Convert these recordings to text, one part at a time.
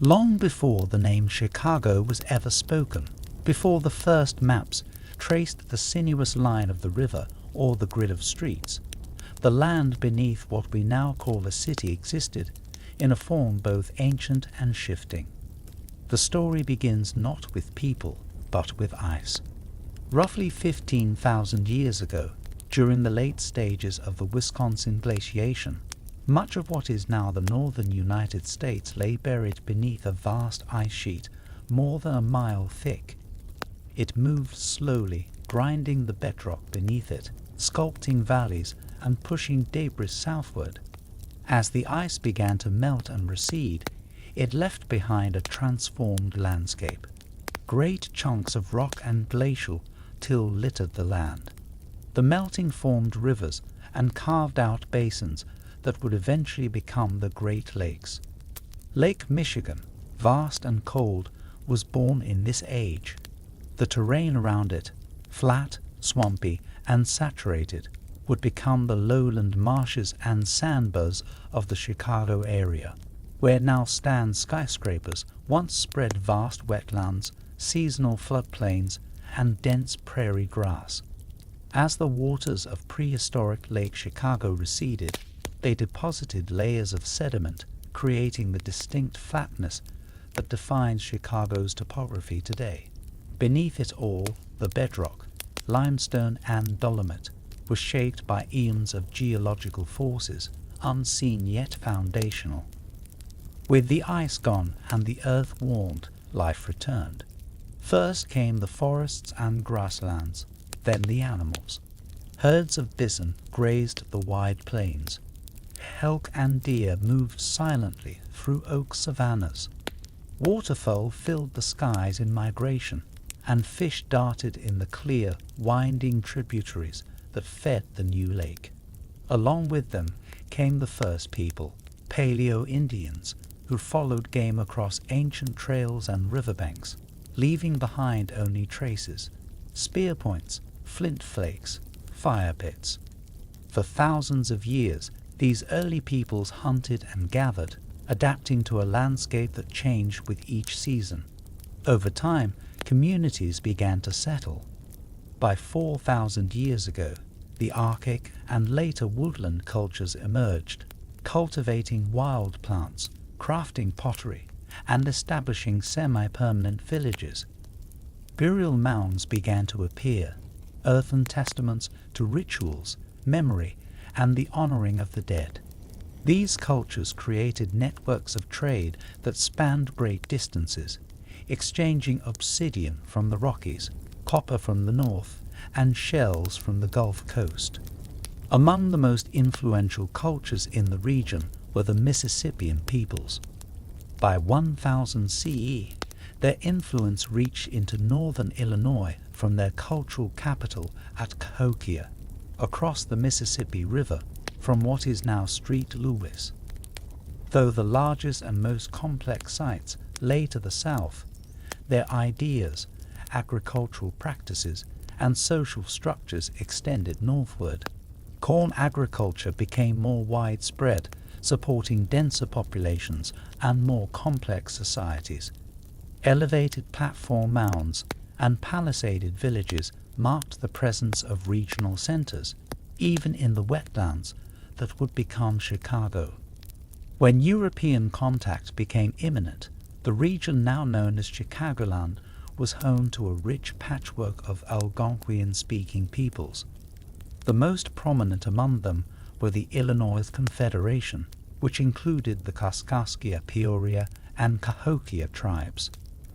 Long before the name Chicago was ever spoken, before the first maps traced the sinuous line of the river or the grid of streets, the land beneath what we now call a city existed in a form both ancient and shifting. The story begins not with people, but with ice. Roughly 15,000 years ago, during the late stages of the Wisconsin glaciation, much of what is now the northern United States lay buried beneath a vast ice sheet more than a mile thick. It moved slowly, grinding the bedrock beneath it, sculpting valleys and pushing debris southward. As the ice began to melt and recede, it left behind a transformed landscape. Great chunks of rock and glacial till littered the land. The melting formed rivers and carved out basins that would eventually become the Great Lakes. Lake Michigan, vast and cold, was born in this age. The terrain around it, flat, swampy, and saturated, would become the lowland marshes and sandbars of the Chicago area, where now stand skyscrapers, once spread vast wetlands, seasonal floodplains, and dense prairie grass. As the waters of prehistoric Lake Chicago receded, they deposited layers of sediment, creating the distinct flatness that defines Chicago's topography today. Beneath it all, the bedrock, limestone and dolomite, was shaped by eons of geological forces, unseen yet foundational. With the ice gone and the earth warmed, life returned. First came the forests and grasslands, then the animals. Herds of bison grazed the wide plains. Elk and deer moved silently through oak savannas. Waterfowl filled the skies in migration, and fish darted in the clear, winding tributaries that fed the new lake. Along with them came the first people, Paleo-Indians, who followed game across ancient trails and riverbanks, leaving behind only traces, spear points, flint flakes, fire pits. For thousands of years, these early peoples hunted and gathered, adapting to a landscape that changed with each season. Over time, communities began to settle. By 4,000 years ago, the Arctic and later woodland cultures emerged, cultivating wild plants, crafting pottery, and establishing semi-permanent villages. Burial mounds began to appear, earthen testaments to rituals, memory, and the honoring of the dead. These cultures created networks of trade that spanned great distances, exchanging obsidian from the Rockies, copper from the north, and shells from the Gulf Coast. Among the most influential cultures in the region were the Mississippian peoples. By 1000 CE, their influence reached into northern Illinois from their cultural capital at Cahokia, across the Mississippi River from what is now St. Louis. Though the largest and most complex sites lay to the south, their ideas, agricultural practices, and social structures extended northward. Corn agriculture became more widespread, supporting denser populations and more complex societies. Elevated platform mounds and palisaded villages marked the presence of regional centers, even in the wetlands that would become Chicago. When European contact became imminent, the region now known as Chicagoland was home to a rich patchwork of Algonquian-speaking peoples. The most prominent among them were the Illinois Confederation, which included the Kaskaskia, Peoria, and Cahokia tribes.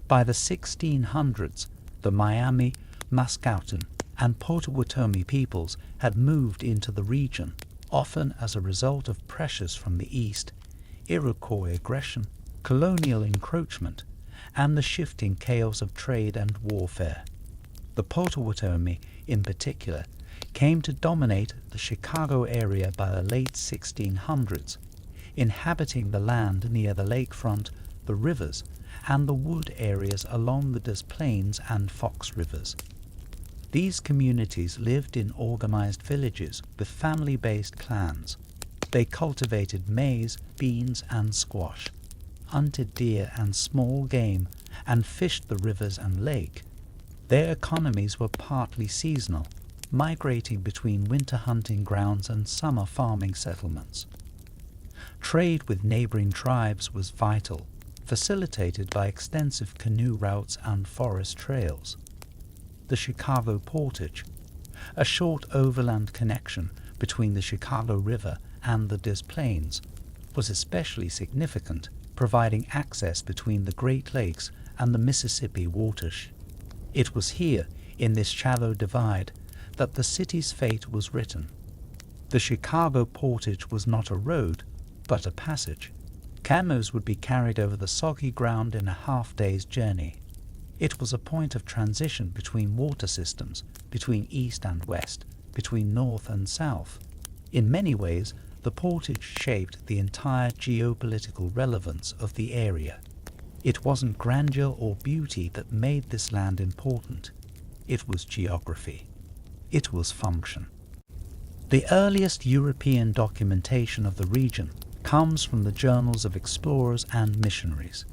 By the 1600s, the Miami, Mascoutin, and Potawatomi peoples had moved into the region, often as a result of pressures from the east, Iroquois aggression, colonial encroachment, and the shifting chaos of trade and warfare. The Potawatomi, in particular, came to dominate the Chicago area by the late 1600s, inhabiting the land near the lakefront, the rivers, and the wood areas along the Des Plaines and Fox Rivers. These communities lived in organized villages with family-based clans. They cultivated maize, beans, and squash. hunted deer and small game, and fished the rivers and lake. Their economies were partly seasonal, migrating between winter hunting grounds and summer farming settlements. Trade with neighboring tribes was vital, facilitated by extensive canoe routes and forest trails. The Chicago Portage, a short overland connection between the Chicago River and the Des Plaines, was especially significant, providing access between the Great Lakes and the Mississippi watershed. It was here, in this shallow divide, that the city's fate was written. The Chicago Portage was not a road, but a passage. Canoes would be carried over the soggy ground in a half-day's journey. It was a point of transition between water systems, between east and west, between north and south. In many ways, the portage shaped the entire geopolitical relevance of the area. It wasn't grandeur or beauty that made this land important. It was geography. It was function. The earliest European documentation of the region comes from the journals of explorers and missionaries.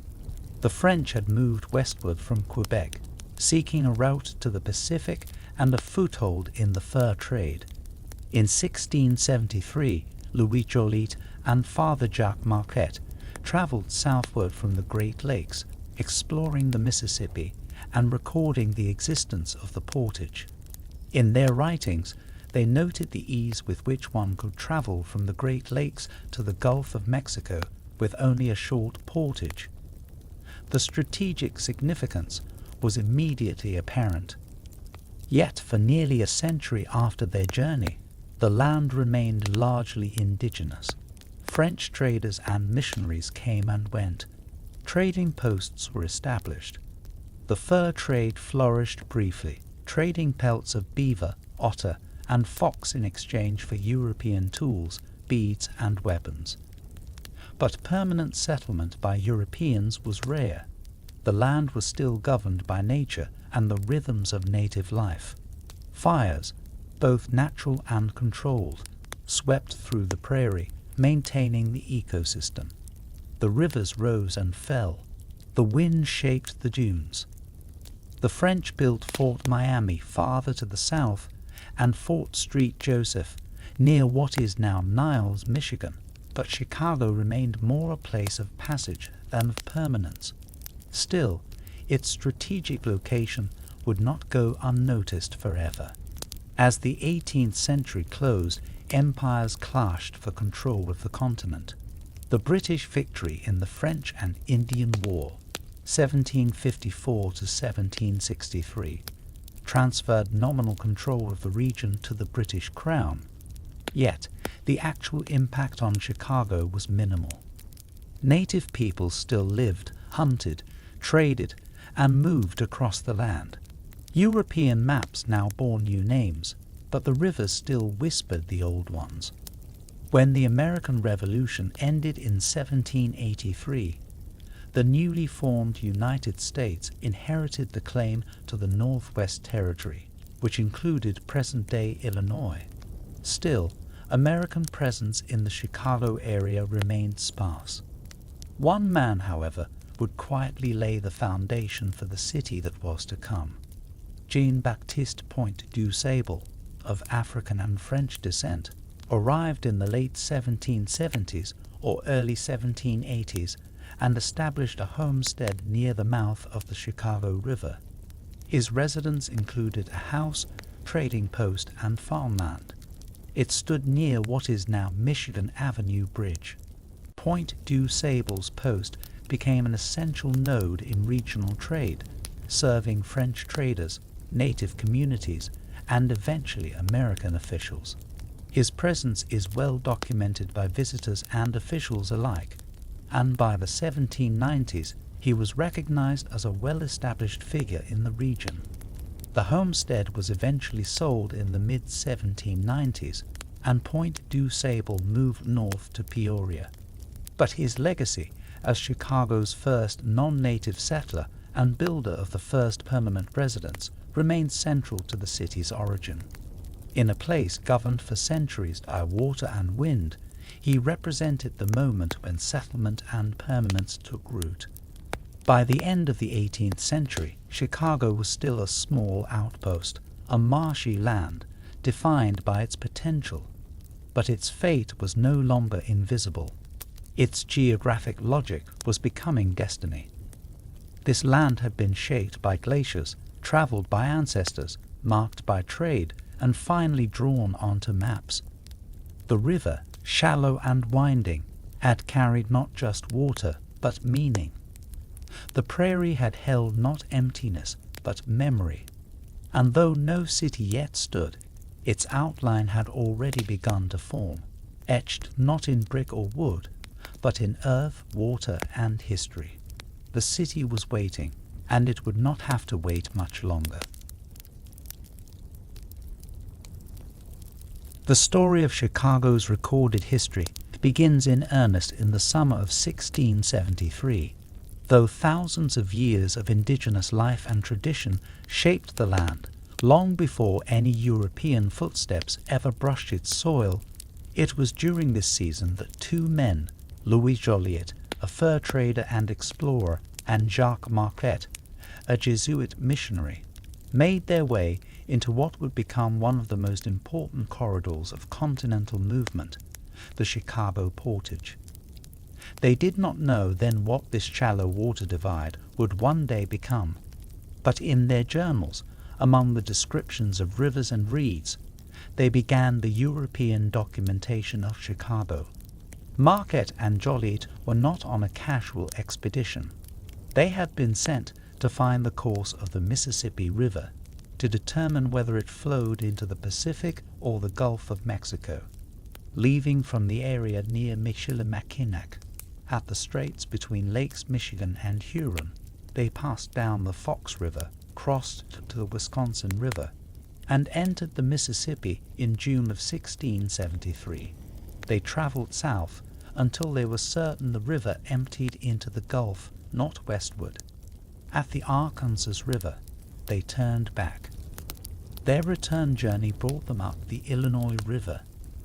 The French had moved westward from Quebec, seeking a route to the Pacific and a foothold in the fur trade. In 1673, Louis Jolliet and Father Jacques Marquette traveled southward from the Great Lakes, exploring the Mississippi and recording the existence of the portage. In their writings, they noted the ease with which one could travel from the Great Lakes to the Gulf of Mexico with only a short portage. The strategic significance was immediately apparent. Yet for nearly a century after their journey, the land remained largely indigenous. French traders and missionaries came and went. Trading posts were established. The fur trade flourished briefly, trading pelts of beaver, otter, and fox in exchange for European tools, beads, and weapons. But permanent settlement by Europeans was rare. The land was still governed by nature and the rhythms of native life. Fires, both natural and controlled, swept through the prairie, maintaining the ecosystem. The rivers rose and fell. The wind shaped the dunes. The French built Fort Miami farther to the south and Fort St. Joseph near what is now Niles, Michigan, but Chicago remained more a place of passage than of permanence. Still, its strategic location would not go unnoticed forever. As the 18th century closed, empires clashed for control of the continent. The British victory in the French and Indian War, 1754 to 1763, transferred nominal control of the region to the British Crown. Yet, the actual impact on Chicago was minimal. Native people still lived, hunted, traded, and moved across the land. European maps now bore new names, but the rivers still whispered the old ones. When the American Revolution ended in 1783, the newly formed United States inherited the claim to the Northwest Territory, which included present-day Illinois. Still, American presence in the Chicago area remained sparse. One man, however, would quietly lay the foundation for the city that was to come. Jean-Baptiste Point du Sable, of African and French descent, arrived in the late 1770s or early 1780s and established a homestead near the mouth of the Chicago River. His residence included a house, trading post, and farmland. It stood near what is now Michigan Avenue Bridge. Point du Sable's post became an essential node in regional trade, serving French traders, native communities, and eventually American officials. His presence is well documented by visitors and officials alike, and by the 1790s he was recognized as a well-established figure in the region. The homestead was eventually sold in the mid-1790s, and Point du Sable moved north to Peoria. But his legacy as Chicago's first non-native settler and builder of the first permanent residence remained central to the city's origin. In a place governed for centuries by water and wind, He represented the moment when settlement and permanence took root. By the end of the 18th century, Chicago was still a small outpost, a marshy land defined by its potential, but its fate was no longer invisible. Its geographic logic was becoming destiny. This land had been shaped by glaciers, traveled by ancestors, marked by trade, and finally drawn onto maps. The river, shallow and winding, had carried not just water, but meaning. The prairie had held not emptiness, but memory, and though no city yet stood, its outline had already begun to form, etched not in brick or wood, but in earth, water, and history. The city was waiting, and it would not have to wait much longer. The story of Chicago's recorded history begins in earnest in the summer of 1673. Though thousands of years of indigenous life and tradition shaped the land, long before any European footsteps ever brushed its soil, it was during this season that two men, Louis Joliet, a fur trader and explorer, and Jacques Marquette, a Jesuit missionary, made their way into what would become one of the most important corridors of continental movement, the Chicago Portage. They did not know then what this shallow water divide would one day become, but in their journals, among the descriptions of rivers and reeds, they began the European documentation of Chicago. Marquette and Joliet were not on a casual expedition. They had been sent to find the course of the Mississippi River, to determine whether it flowed into the Pacific or the Gulf of Mexico. Leaving from the area near Michilimackinac, at the straits between Lakes Michigan and Huron, they passed down the Fox River, crossed to the Wisconsin River, and entered the Mississippi in June of 1673. They traveled south until they were certain the river emptied into the Gulf, not westward. At the Arkansas River, they turned back. Their return journey brought them up the Illinois River,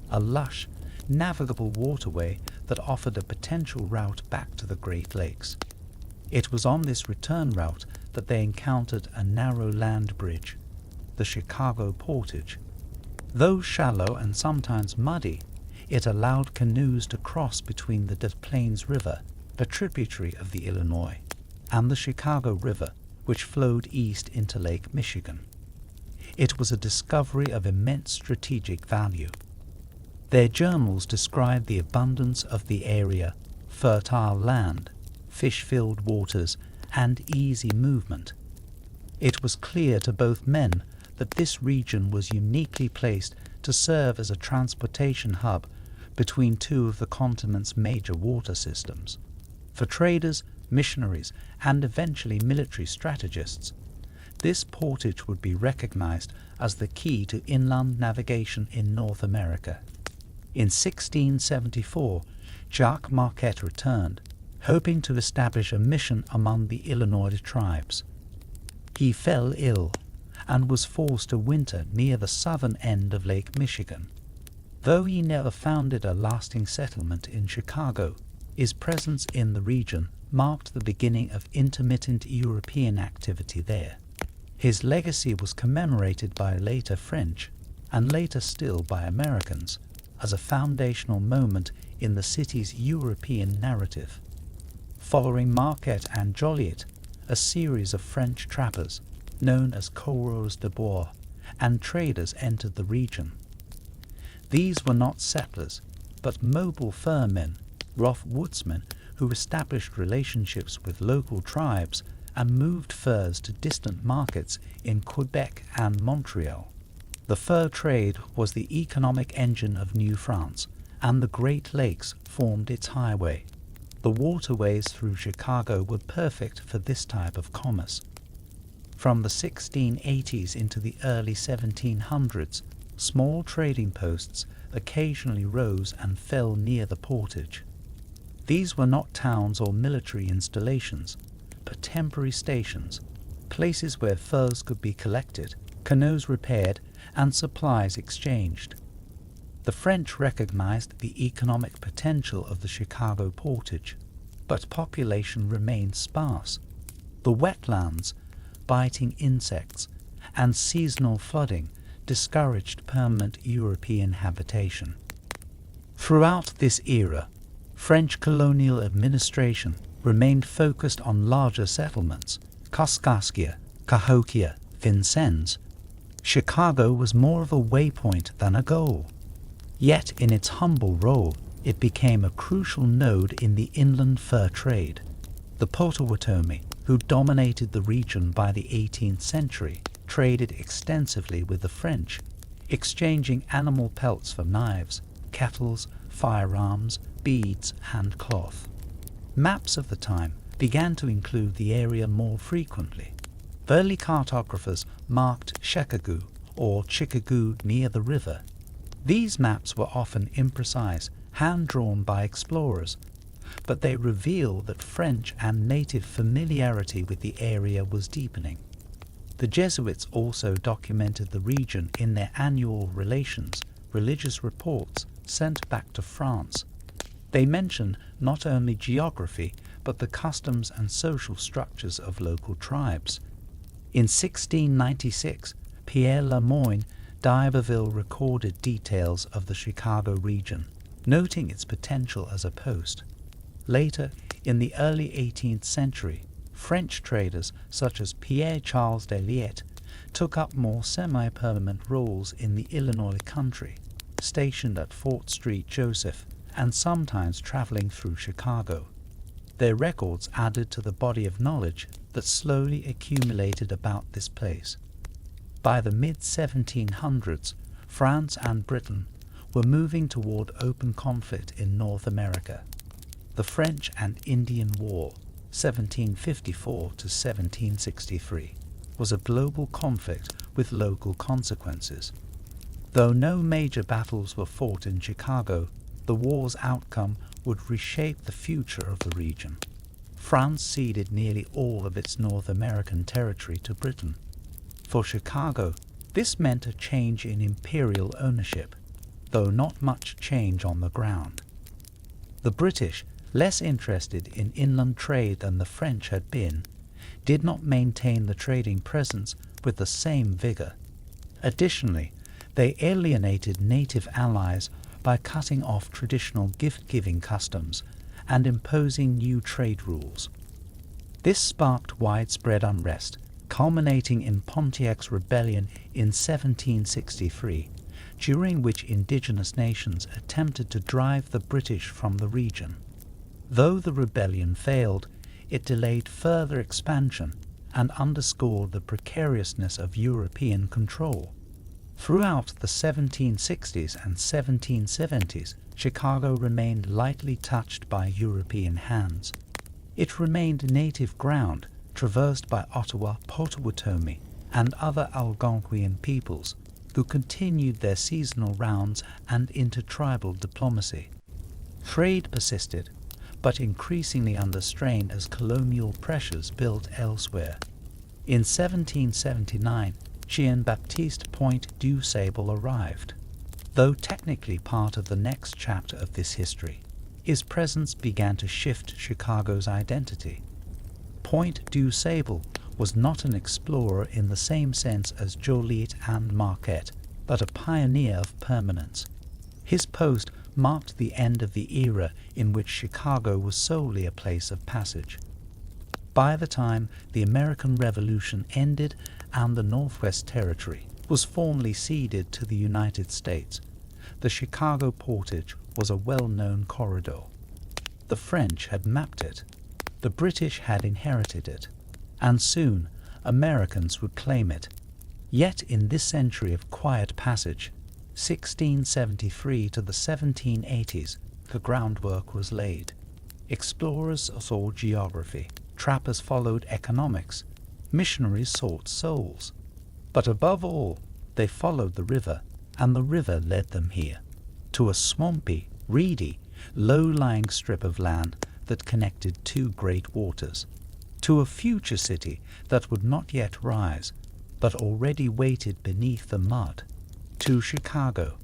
a lush, navigable waterway that offered a potential route back to the Great Lakes. It was on this return route that they encountered a narrow land bridge, the Chicago Portage. Though shallow and sometimes muddy, it allowed canoes to cross between the Des Plaines River, a tributary of the Illinois, and the Chicago River, which flowed east into Lake Michigan. It was a discovery of immense strategic value. Their journals describe the abundance of the area, fertile land, fish-filled waters, and easy movement. It was clear to both men that this region was uniquely placed to serve as a transportation hub between two of the continent's major water systems. For traders, missionaries, and eventually military strategists, this portage would be recognized as the key to inland navigation in North America. In 1674, Jacques Marquette returned, hoping to establish a mission among the Illinois tribes. He fell ill and was forced to winter near the southern end of Lake Michigan. Though he never founded a lasting settlement in Chicago, his presence in the region marked the beginning of intermittent European activity there. His legacy was commemorated by later French, and later still by Americans, as a foundational moment in the city's European narrative. Following Marquette and Joliet, a series of French trappers, known as coureurs de bois, and traders entered the region. These were not settlers, but mobile fur men, rough woodsmen who established relationships with local tribes and moved furs to distant markets in Quebec and Montreal. The fur trade was the economic engine of New France, and the Great Lakes formed its highway. The waterways through Chicago were perfect for this type of commerce. From the 1680s into the early 1700s, small trading posts occasionally rose and fell near the portage. These were not towns or military installations, but temporary stations, places where furs could be collected, canoes repaired, and supplies exchanged. The French recognized the economic potential of the Chicago Portage, but population remained sparse. The wetlands, biting insects, and seasonal flooding discouraged permanent European habitation. Throughout this era, French colonial administration remained focused on larger settlements, Kaskaskia, Cahokia, Vincennes. Chicago was more of a waypoint than a goal. Yet in its humble role, it became a crucial node in the inland fur trade. The Potawatomi, who dominated the region by the 18th century, traded extensively with the French, exchanging animal pelts for knives, kettles, firearms, beads, and cloth. Maps of the time began to include the area more frequently. Early cartographers marked Shekagoo or Chicagoo near the river. These maps were often imprecise, hand-drawn by explorers, but they reveal that French and native familiarity with the area was deepening. The Jesuits also documented the region in their annual relations, religious reports sent back to France. They mention not only geography, but the customs and social structures of local tribes. In 1696, Pierre Lemoyne d'Iberville recorded details of the Chicago region, noting its potential as a post. Later, in the early 18th century, French traders such as Pierre-Charles de Liette took up more semi-permanent roles in the Illinois country, stationed at Fort St. Joseph and sometimes traveling through Chicago. Their records added to the body of knowledge that slowly accumulated about this place. By the mid-1700s, France and Britain were moving toward open conflict in North America. The French and Indian War, 1754 to 1763, was a global conflict with local consequences. Though no major battles were fought in Chicago, the war's outcome would reshape the future of the region. France ceded nearly all of its North American territory to Britain. For Chicago, this meant a change in imperial ownership, though not much change on the ground. The British, less interested in inland trade than the French had been, did not maintain the trading presence with the same vigor. Additionally, they alienated native allies by cutting off traditional gift-giving customs and imposing new trade rules. This sparked widespread unrest, culminating in Pontiac's rebellion in 1763, during which indigenous nations attempted to drive the British from the region. Though the rebellion failed, it delayed further expansion and underscored the precariousness of European control. Throughout the 1760s and 1770s, Chicago remained lightly touched by European hands. It remained native ground, traversed by Ottawa Potawatomi and other Algonquian peoples, who continued their seasonal rounds and intertribal diplomacy. Trade persisted, but increasingly under strain as colonial pressures built elsewhere. In 1779, Jean-Baptiste Point du Sable arrived. Though technically part of the next chapter of this history, his presence began to shift Chicago's identity. Point du Sable was not an explorer in the same sense as Joliet and Marquette, but a pioneer of permanence. His post marked the end of the era in which Chicago was solely a place of passage. By the time the American Revolution ended and the Northwest Territory was formally ceded to the United States, the Chicago Portage was a well-known corridor. The French had mapped it, the British had inherited it, and soon Americans would claim it. Yet in this century of quiet passage, 1673 to the 1780s, the groundwork was laid. Explorers saw geography, trappers followed economics, missionaries sought souls. But above all, they followed the river, and the river led them here, to a swampy, reedy, low-lying strip of land that connected two great waters, to a future city that would not yet rise, but already waited beneath the mud, to Chicago.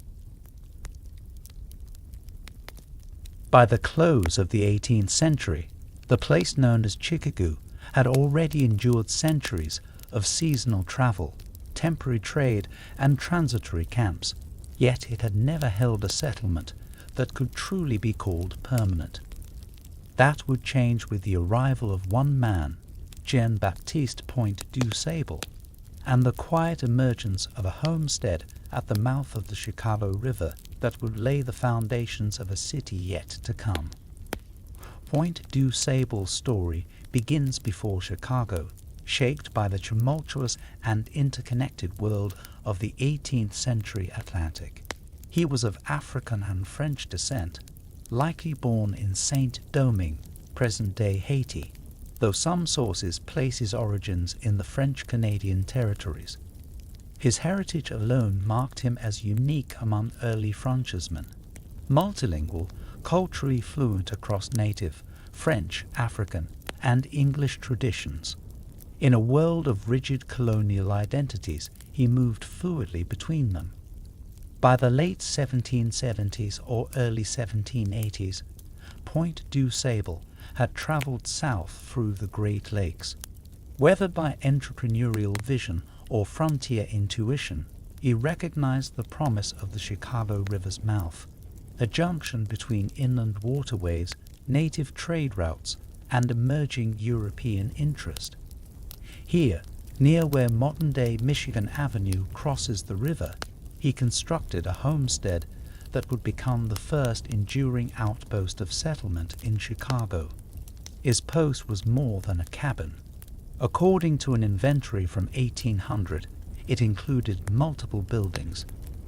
By the close of the 18th century, the place known as Chicago had already endured centuries of seasonal travel, temporary trade, and transitory camps, yet it had never held a settlement that could truly be called permanent. That would change with the arrival of one man, Jean-Baptiste Point du Sable, and the quiet emergence of a homestead at the mouth of the Chicago River that would lay the foundations of a city yet to come. Point du Sable's story begins before Chicago, shaped by the tumultuous and interconnected world of the 18th century Atlantic. He was of African and French descent, likely born in Saint-Domingue, present-day Haiti, though some sources place his origins in the French-Canadian territories. His heritage alone marked him as unique among early frontiersmen. Multilingual, culturally fluent across native, French, African, and English traditions. In a world of rigid colonial identities, he moved fluidly between them. By the late 1770s or early 1780s, Point du Sable had traveled south through the Great Lakes. Whether by entrepreneurial vision or frontier intuition, he recognized the promise of the Chicago River's mouth, a junction between inland waterways, native trade routes, and emerging European interest. Here, near where modern-day Michigan Avenue crosses the river, he constructed a homestead that would become the first enduring outpost of settlement in Chicago. His post was more than a cabin. According to an inventory from 1800, it included multiple buildings: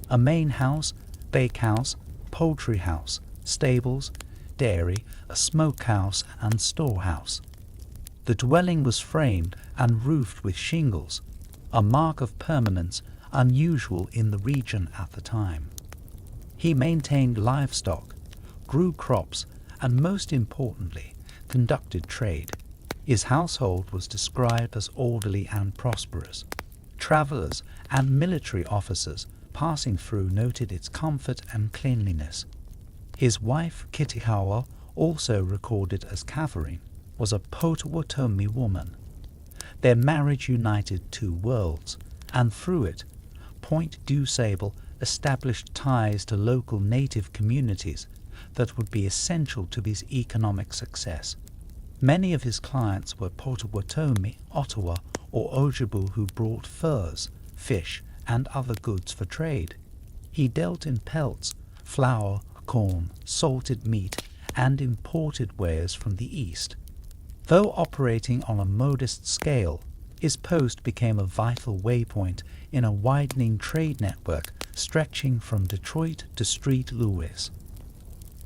a main house, bakehouse, poultry house, stables, dairy, a smokehouse, and storehouse. The dwelling was framed and roofed with shingles, a mark of permanence unusual in the region at the time. He maintained livestock, grew crops, and most importantly, conducted trade. His household was described as orderly and prosperous. Travelers and military officers passing through noted its comfort and cleanliness. His wife, Kitty Howell, also recorded as Catherine, was a Potawatomi woman. Their marriage united two worlds, and through it, Point du Sable established ties to local native communities that would be essential to his economic success. Many of his clients were Potawatomi, Ottawa, or Ojibwe who brought furs, fish, and other goods for trade. He dealt in pelts, flour, corn, salted meat, and imported wares from the East. Though operating on a modest scale, his post became a vital waypoint in a widening trade network stretching from Detroit to St. Louis.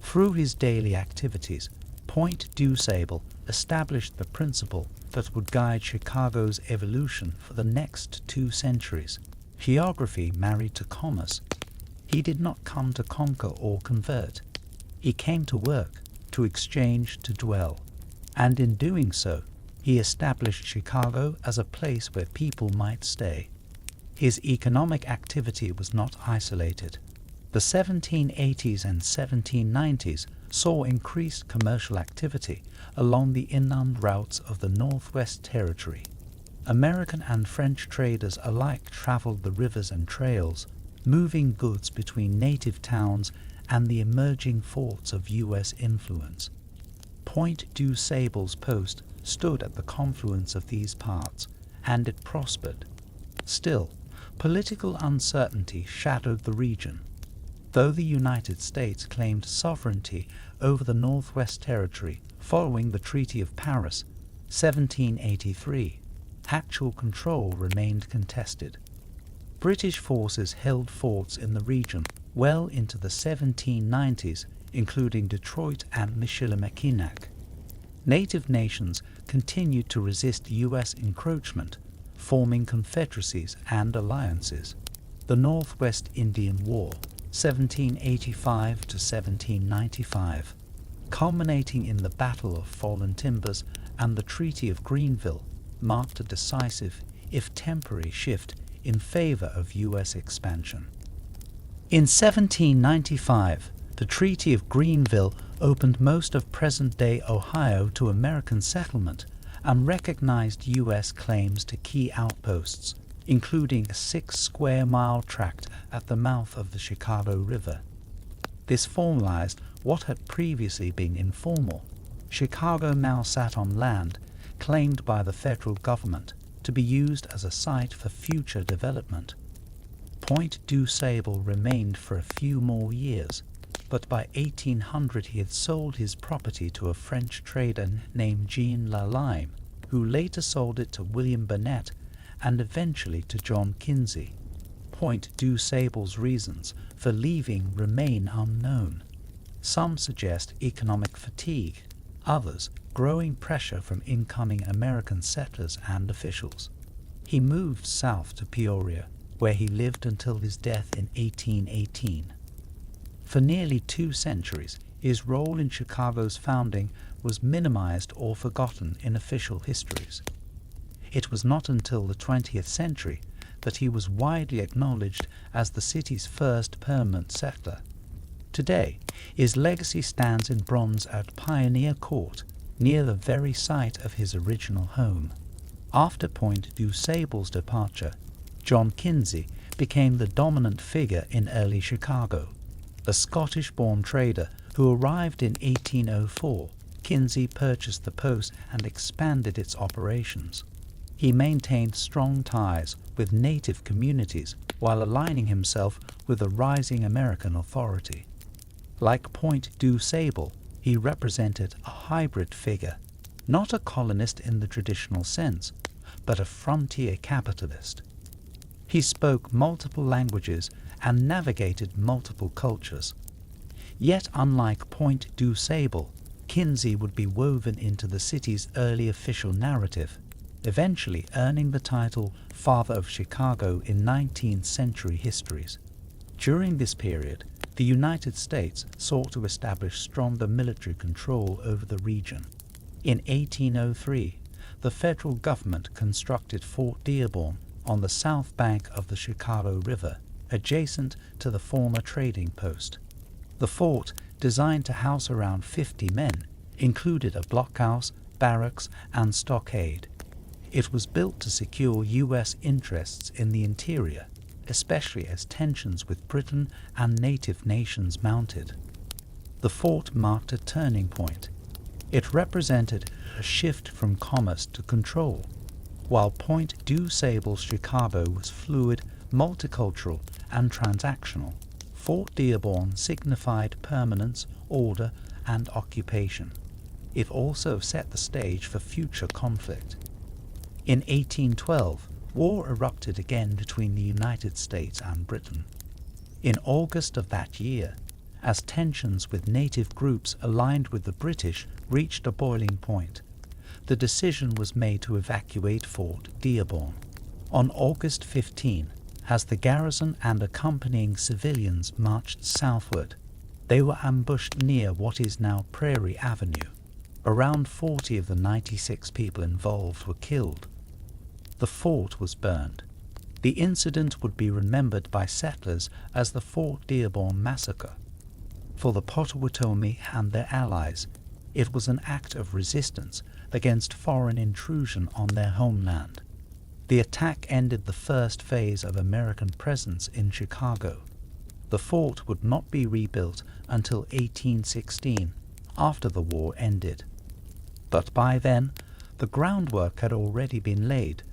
Through his daily activities, Point du Sable established the principle that would guide Chicago's evolution for the next 2 centuries: geography married to commerce. He did not come to conquer or convert. He came to work, to exchange, to dwell. And in doing so, he established Chicago as a place where people might stay. His economic activity was not isolated. The 1780s and 1790s saw increased commercial activity along the inland routes of the Northwest Territory. American and French traders alike traveled the rivers and trails, moving goods between native towns and the emerging forts of U.S. influence. Point du Sable's post stood at the confluence of these paths, and it prospered. Still, political uncertainty shadowed the region. Though the United States claimed sovereignty over the Northwest Territory following the Treaty of Paris, 1783, actual control remained contested. British forces held forts in the region well into the 1790s, including Detroit and Michilimackinac. Native nations continued to resist U.S. encroachment, forming confederacies and alliances. The Northwest Indian War, 1785 to 1795, culminating in the Battle of Fallen Timbers and the Treaty of Greenville, marked a decisive, if temporary, shift in favor of U.S. expansion. In 1795, the Treaty of Greenville opened most of present-day Ohio to American settlement and recognized U.S. claims to key outposts, including a 6-square-mile tract at the mouth of the Chicago River. This formalized what had previously been informal. Chicago now sat on land claimed by the federal government to be used as a site for future development. Point du Sable remained for a few more years, but by 1800 he had sold his property to a French trader named Jean Lalime, who later sold it to William Burnett and eventually to John Kinsey. Point du Sable's reasons for leaving remain unknown. Some suggest economic fatigue, others growing pressure from incoming American settlers and officials. He moved south to Peoria, where he lived until his death in 1818. For nearly 2 centuries, his role in Chicago's founding was minimized or forgotten in official histories. It was not until the 20th century that he was widely acknowledged as the city's first permanent settler. Today, his legacy stands in bronze at Pioneer Court, near the very site of his original home. After Point du Sable's departure, John Kinsey became the dominant figure in early Chicago. A Scottish-born trader who arrived in 1804, Kinsey purchased the post and expanded its operations. He maintained strong ties with native communities while aligning himself with a rising American authority. Like Point du Sable, he represented a hybrid figure, not a colonist in the traditional sense, but a frontier capitalist. He spoke multiple languages and navigated multiple cultures. Yet unlike Point du Sable, Kinsey would be woven into the city's early official narrative, eventually earning the title Father of Chicago in 19th century histories. During this period, the United States sought to establish stronger military control over the region. In 1803, the federal government constructed Fort Dearborn on the south bank of the Chicago River, adjacent to the former trading post. The fort, designed to house around 50 men, included a blockhouse, barracks, and stockade. It was built to secure U.S. interests in the interior, especially as tensions with Britain and native nations mounted. The fort marked a turning point. It represented a shift from commerce to control. While Point du Sable's Chicago was fluid, multicultural, and transactional, Fort Dearborn signified permanence, order, and occupation. It also set the stage for future conflict. In 1812, war erupted again between the United States and Britain. In August of that year, as tensions with native groups aligned with the British reached a boiling point, the decision was made to evacuate Fort Dearborn. On August 15, as the garrison and accompanying civilians marched southward, they were ambushed near what is now Prairie Avenue. Around 40 of the 96 people involved were killed. The fort was burned. The incident would be remembered by settlers as the Fort Dearborn Massacre. For the Potawatomi and their allies, it was an act of resistance against foreign intrusion on their homeland. The attack ended the first phase of American presence in Chicago. The fort would not be rebuilt until 1816, after the war ended. But by then, the groundwork had already been laid,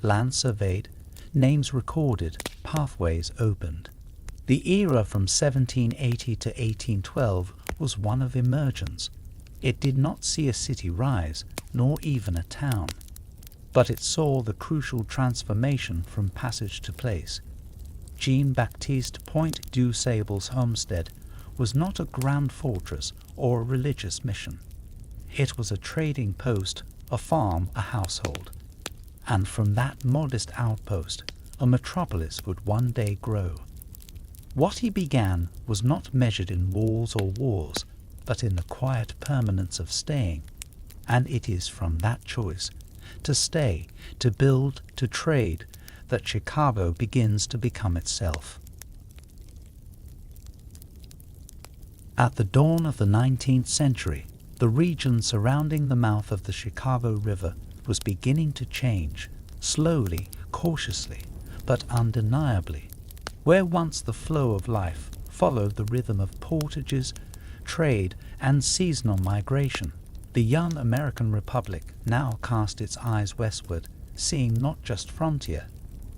land surveyed, names recorded, pathways opened. The era from 1780 to 1812 was one of emergence. It did not see a city rise, nor even a town. But it saw the crucial transformation from passage to place. Jean-Baptiste Point du Sable's homestead was not a grand fortress or a religious mission. It was a trading post, a farm, a household. And from that modest outpost, a metropolis would one day grow. What he began was not measured in walls or wars, but in the quiet permanence of staying. And it is from that choice, to stay, to build, to trade, that Chicago begins to become itself. At the dawn of the 19th century, the region surrounding the mouth of the Chicago River was beginning to change, slowly, cautiously, but undeniably. Where once the flow of life followed the rhythm of portages, trade, and seasonal migration, the young American Republic now cast its eyes westward, seeing not just frontier,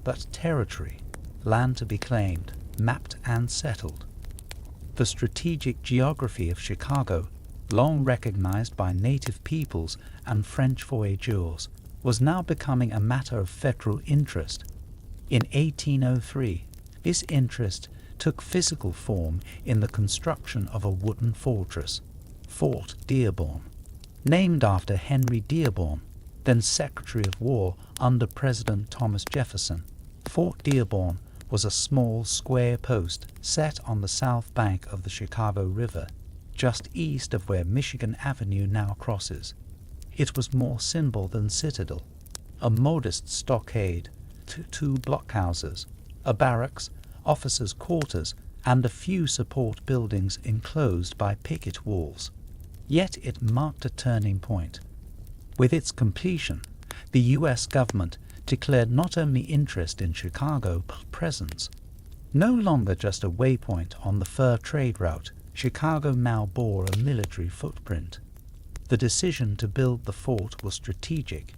but territory, land to be claimed, mapped and settled. The strategic geography of Chicago, long recognized by native peoples and French voyageurs, was now becoming a matter of federal interest. In 1803, this interest took physical form in the construction of a wooden fortress, Fort Dearborn. Named after Henry Dearborn, then Secretary of War under President Thomas Jefferson, Fort Dearborn was a small square post set on the south bank of the Chicago River, just east of where Michigan Avenue now crosses. It was more symbol than citadel, a modest stockade, two blockhouses, a barracks, officers' quarters, and a few support buildings enclosed by picket walls. Yet it marked a turning point. With its completion, the U.S. government declared not only interest in Chicago but presence. No longer just a waypoint on the fur trade route, Chicago now bore a military footprint. The decision to build the fort was strategic.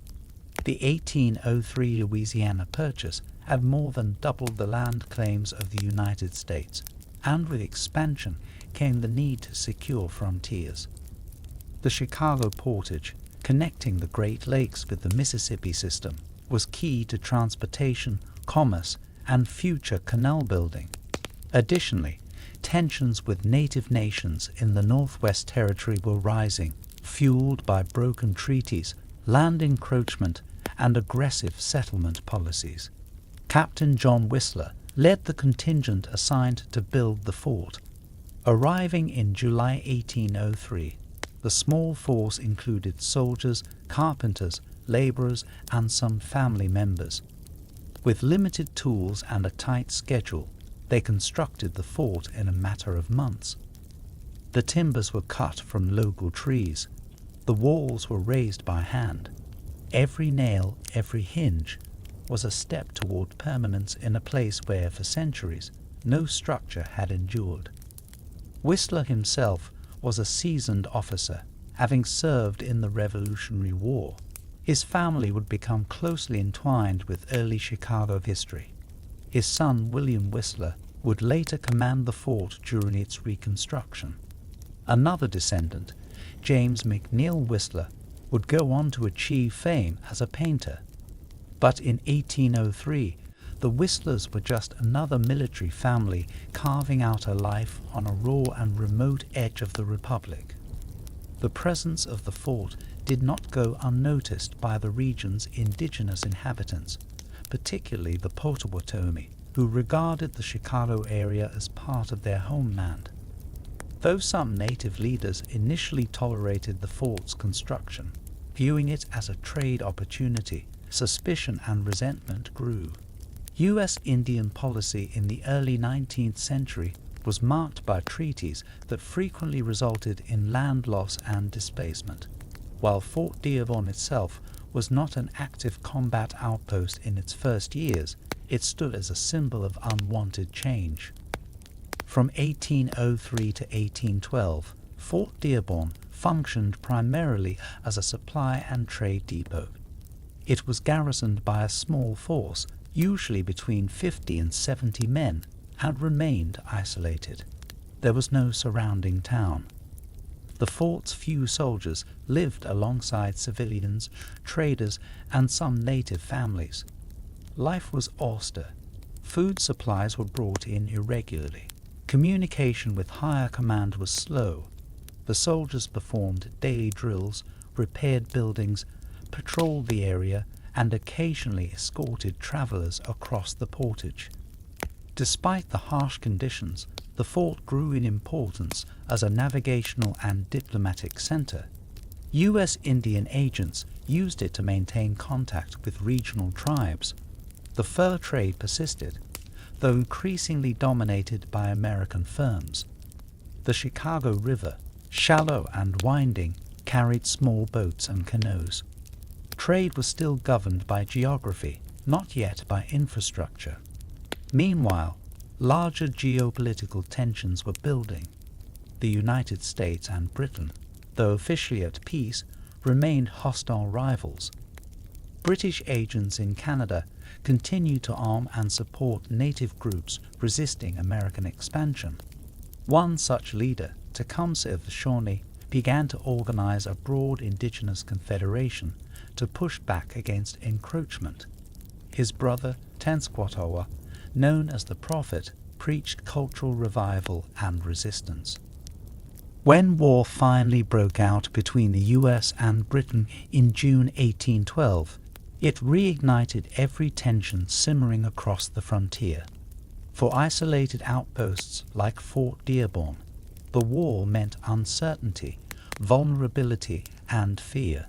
The 1803 Louisiana Purchase had more than doubled the land claims of the United States, and with expansion came the need to secure frontiers. The Chicago Portage, connecting the Great Lakes with the Mississippi system, was key to transportation, commerce, and future canal building. Additionally, tensions with native nations in the Northwest Territory were rising, fueled by broken treaties, land encroachment, and aggressive settlement policies. Captain John Whistler led the contingent assigned to build the fort. Arriving in July 1803, the small force included soldiers, carpenters, laborers, and some family members. With limited tools and a tight schedule, they constructed the fort in a matter of months. The timbers were cut from local trees. The walls were raised by hand. Every nail, every hinge, was a step toward permanence in a place where, for centuries, no structure had endured. Whistler himself was a seasoned officer, having served in the Revolutionary War. His family would become closely entwined with early Chicago history. His son, William Whistler, would later command the fort during its reconstruction. Another descendant, James McNeill Whistler, would go on to achieve fame as a painter. But in 1803, the Whistlers were just another military family carving out a life on a raw and remote edge of the Republic. The presence of the fort did not go unnoticed by the region's indigenous inhabitants, particularly the Potawatomi, who regarded the Chicago area as part of their homeland. Though some native leaders initially tolerated the fort's construction, viewing it as a trade opportunity, suspicion and resentment grew. U.S. Indian policy in the early 19th century was marked by treaties that frequently resulted in land loss and displacement. While Fort Dearborn itself was not an active combat outpost in its first years, it stood as a symbol of unwanted change. From 1803 to 1812, Fort Dearborn functioned primarily as a supply and trade depot. It was garrisoned by a small force, usually between 50 and 70 men, and remained isolated. There was no surrounding town. The fort's few soldiers lived alongside civilians, traders, and some native families. Life was austere. Food supplies were brought in irregularly. Communication with higher command was slow. The soldiers performed daily drills, repaired buildings, patrolled the area, and occasionally escorted travelers across the portage. Despite the harsh conditions, the fort grew in importance as a navigational and diplomatic center. U.S. Indian agents used it to maintain contact with regional tribes. The fur trade persisted, though increasingly dominated by American firms. The Chicago River, shallow and winding, carried small boats and canoes. Trade was still governed by geography, not yet by infrastructure. Meanwhile, larger geopolitical tensions were building. The United States and Britain, though officially at peace, remained hostile rivals. British agents in Canada continued to arm and support native groups resisting American expansion. One such leader, Tecumseh the Shawnee, began to organize a broad indigenous confederation to push back against encroachment. His brother, Tenskwatawa, known as the Prophet, preached cultural revival and resistance. When war finally broke out between the US and Britain in June 1812, it reignited every tension simmering across the frontier. For isolated outposts like Fort Dearborn, the war meant uncertainty, vulnerability, and fear.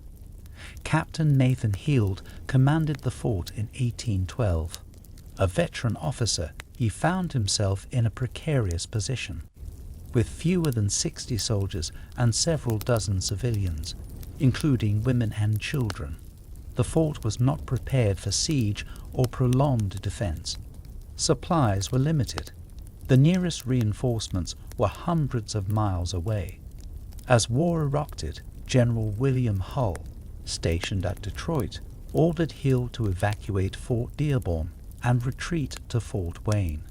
Captain Nathan Heald commanded the fort in 1812. A veteran officer, he found himself in a precarious position. With fewer than 60 soldiers and several dozen civilians, including women and children, the fort was not prepared for siege or prolonged defense. Supplies were limited. The nearest reinforcements were hundreds of miles away. As war erupted, General William Hull, stationed at Detroit, ordered Hill to evacuate Fort Dearborn and retreat to Fort Wayne.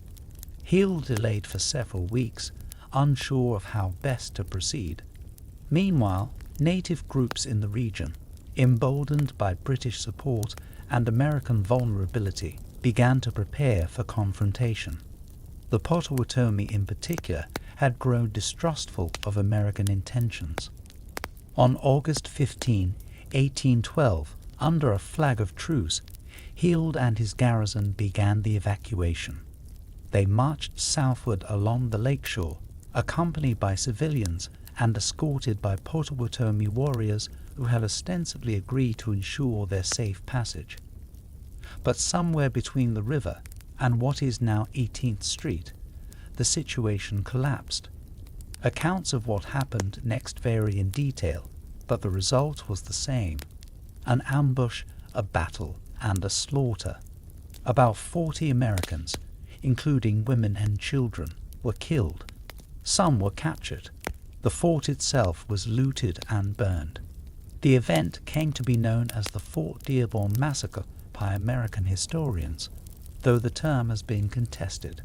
Hill delayed for several weeks, unsure of how best to proceed. Meanwhile, native groups in the region, emboldened by British support and American vulnerability, began to prepare for confrontation. The Potawatomi in particular had grown distrustful of American intentions. On August 15, 1812, under a flag of truce, Heald and his garrison began the evacuation. They marched southward along the lakeshore, accompanied by civilians and escorted by Potawatomi warriors who had ostensibly agreed to ensure their safe passage. But somewhere between the river and what is now 18th Street, the situation collapsed. Accounts of what happened next vary in detail, but the result was the same: an ambush, a battle, and a slaughter. About 40 Americans, including women and children, were killed. Some were captured. The fort itself was looted and burned. The event came to be known as the Fort Dearborn Massacre by American historians, though the term has been contested.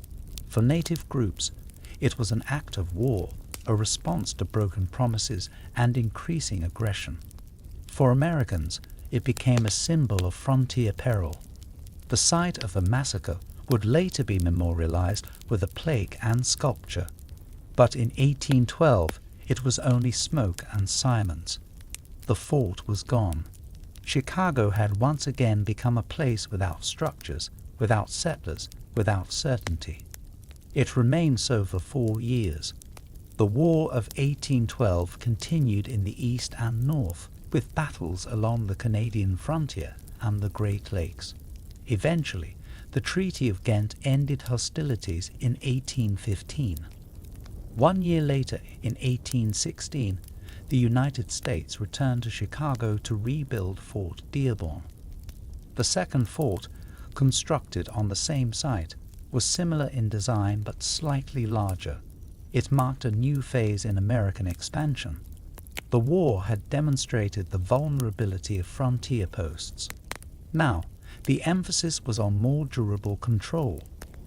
For native groups, it was an act of war, a response to broken promises and increasing aggression. For Americans, it became a symbol of frontier peril. The site of the massacre would later be memorialized with a plaque and sculpture. But in 1812, it was only smoke and silence. The fort was gone. Chicago had once again become a place without structures, without settlers, without certainty. It remained so for 4 years. The War of 1812 continued in the east and north, with battles along the Canadian frontier and the Great Lakes. Eventually, the Treaty of Ghent ended hostilities in 1815. 1 year later, in 1816, the United States returned to Chicago to rebuild Fort Dearborn. The second fort, constructed on the same site, was similar in design but slightly larger. It marked a new phase in American expansion. The war had demonstrated the vulnerability of frontier posts. Now, the emphasis was on more durable control.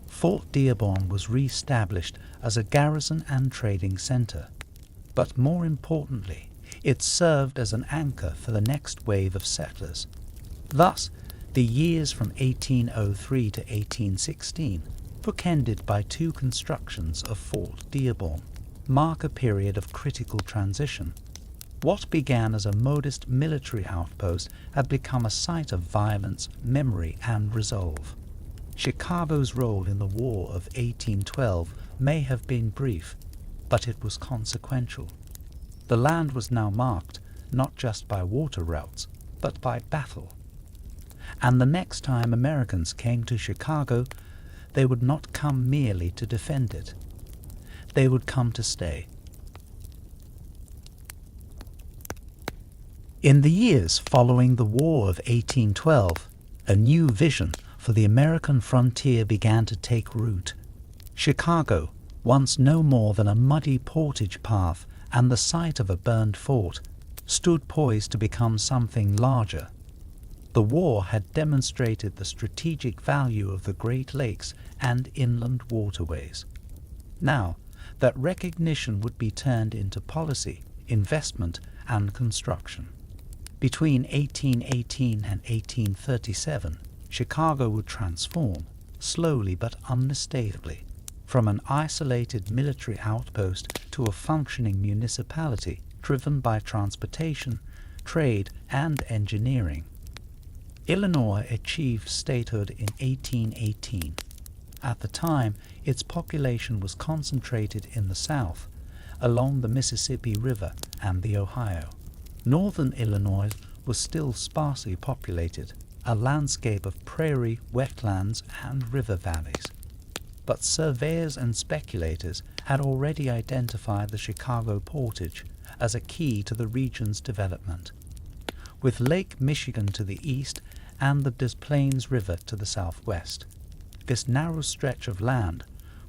Fort Dearborn was re-established as a garrison and trading center. But more importantly, it served as an anchor for the next wave of settlers. Thus, the years from 1803 to 1816, bookended by 2 constructions of Fort Dearborn, mark a period of critical transition. What began as a modest military outpost had become a site of violence, memory, and resolve. Chicago's role in the War of 1812 may have been brief, but it was consequential. The land was now marked not just by water routes, but by battle. And the next time Americans came to Chicago, they would not come merely to defend it. They would come to stay, In the years following the War of 1812, a new vision for the American frontier began to take root. Chicago, once no more than a muddy portage path and the site of a burned fort, stood poised to become something larger. The war had demonstrated the strategic value of the Great Lakes and inland waterways. Now, that recognition would be turned into policy, investment, and construction. Between 1818 and 1837, Chicago would transform, slowly but unmistakably, from an isolated military outpost to a functioning municipality driven by transportation, trade, and engineering. Illinois achieved statehood in 1818. At the time, its population was concentrated in the south, along the Mississippi River and the Ohio. Northern Illinois was still sparsely populated, a landscape of prairie, wetlands, and river valleys. But surveyors and speculators had already identified the Chicago Portage as a key to the region's development. With Lake Michigan to the east and the Des Plaines River to the southwest, this narrow stretch of land